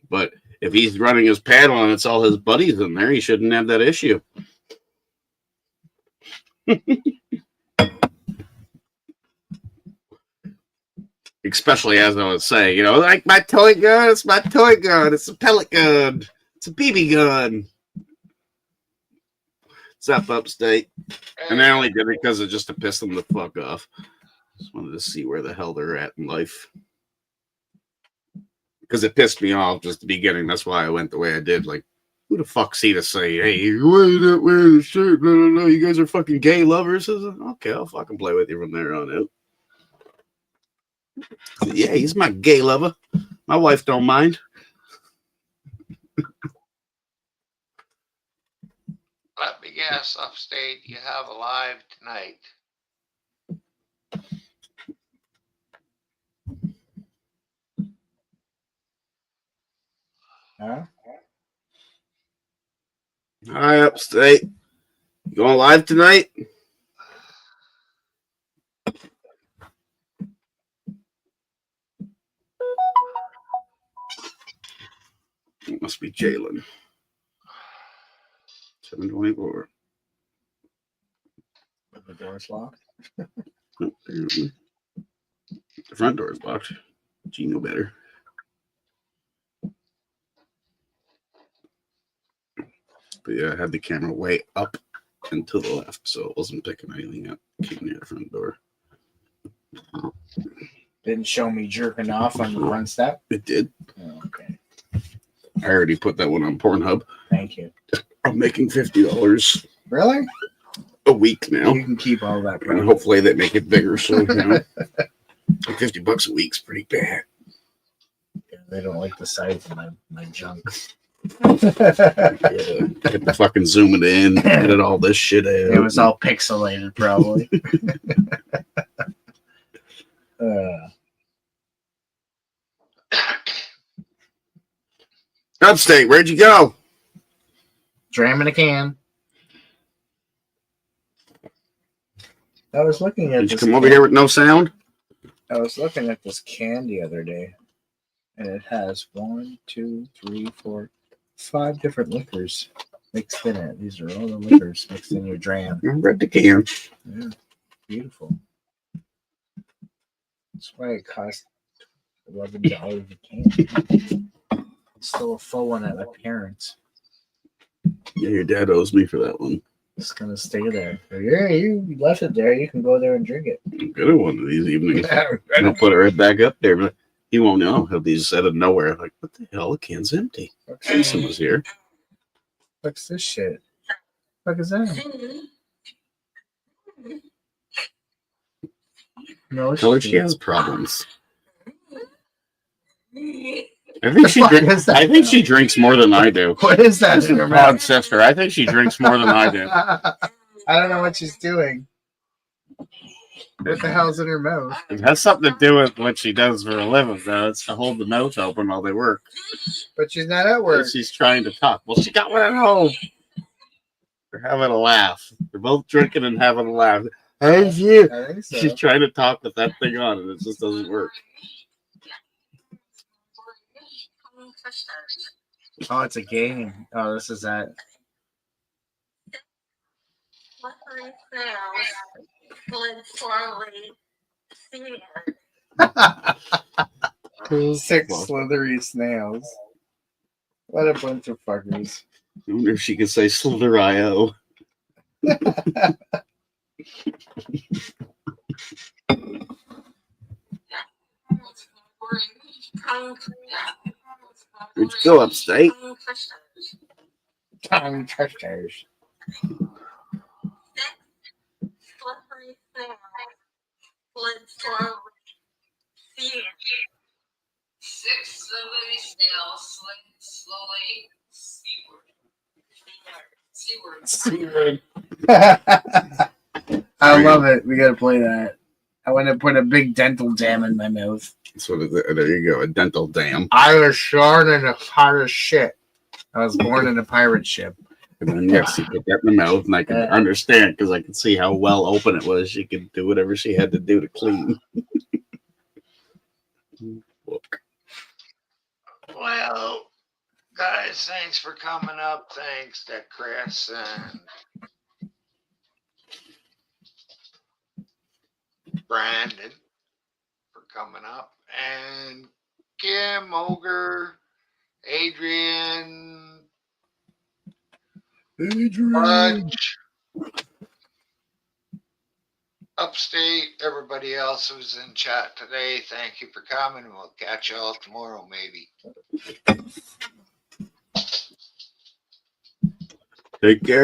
But if he's running his panel and it's all his buddies in there, he shouldn't have that issue. Especially as I was saying, you know, like my toy gun, it's my toy gun. It's a pellet gun. It's a BB gun. It's up upstate. And I only did it because of just to piss them the fuck off. Just wanted to see where the hell they're at in life. Because it pissed me off just the beginning. That's why I went the way I did. Like, who the fuck's he to say, hey, why are you not wearing a shirt? Blah, blah, blah. You guys are fucking gay lovers. Okay, I'll fucking play with you from there on out. Yeah, he's my gay lover. My wife don't mind. Let me guess, upstate, you have a live tonight. Huh? Hi, upstate. You going live tonight? It must be Jalen. 724. The door's locked. The front door is locked. Gee, no better. But yeah, I had the camera way up and to the left, so it wasn't picking anything up. Came near the front door. Didn't show me jerking off on the front step. It did. Oh, okay. I already put that one on Pornhub. Thank you. I'm making $50 Really? a week now. You can keep all that. And hopefully they make it bigger. So, you know, $50 a week's pretty bad. Yeah, they don't like the size of my junk. Yeah, had to fucking zoom it in, edit all this shit out. It was all pixelated, probably. Upstate, where'd you go? Dram in a can. I was looking at Did you this come over here with no sound? I was looking at this can the other day, and it has 1, 2, 3, 4, 5 different liquors mixed in it. These are all the liquors mixed in your dram. I read the can. Yeah, beautiful. That's why it costs $11 a can. It's still a full one at my parents'. Yeah, your dad owes me for that one. It's gonna stay there. Yeah, you left it there. You can go there and drink it. I'm good at one of these evenings. I'll put it right back up there, but he won't know. He'll be just out of nowhere. Like, what the hell? The can's empty. Jason was here. What's this shit? What is that? No, Tell her she has problems. I think she drinks more than I do. What is that? This is Rod's sister. I think she drinks more than I do. I don't know what she's doing. What the hell's in her mouth? It has something to do with what she does for a living, though. It's to hold the mouth open while they work. But she's not at work. She's trying to talk. Well, she got one at home. They're having a laugh. They're both drinking and having a laugh. I think so. She's trying to talk with that thing on, and it just doesn't work. Oh, it's a game. Oh, this is that. Six slithery snails. What a bunch of fuckers. I wonder if she could say Slither.io. Where'd you go, upstate? Tongue twisters. Six slowly snails slowly seaward. I love it. We gotta play that. I want to put a big dental dam in my mouth. So there you go, a dental dam. I was born in a pirate ship. I was born in a pirate ship. And then yes, you put that in the mouth, and I can understand because I can see how well open it was. She could do whatever she had to do to clean. Look. Well, guys, thanks for coming up. Thanks to Chris and Brandon for coming up, and Kim, Ogre, Adrian, Budge, Upstate, everybody else who's in chat today. Thank you for coming. We'll catch you all tomorrow, maybe. Take care.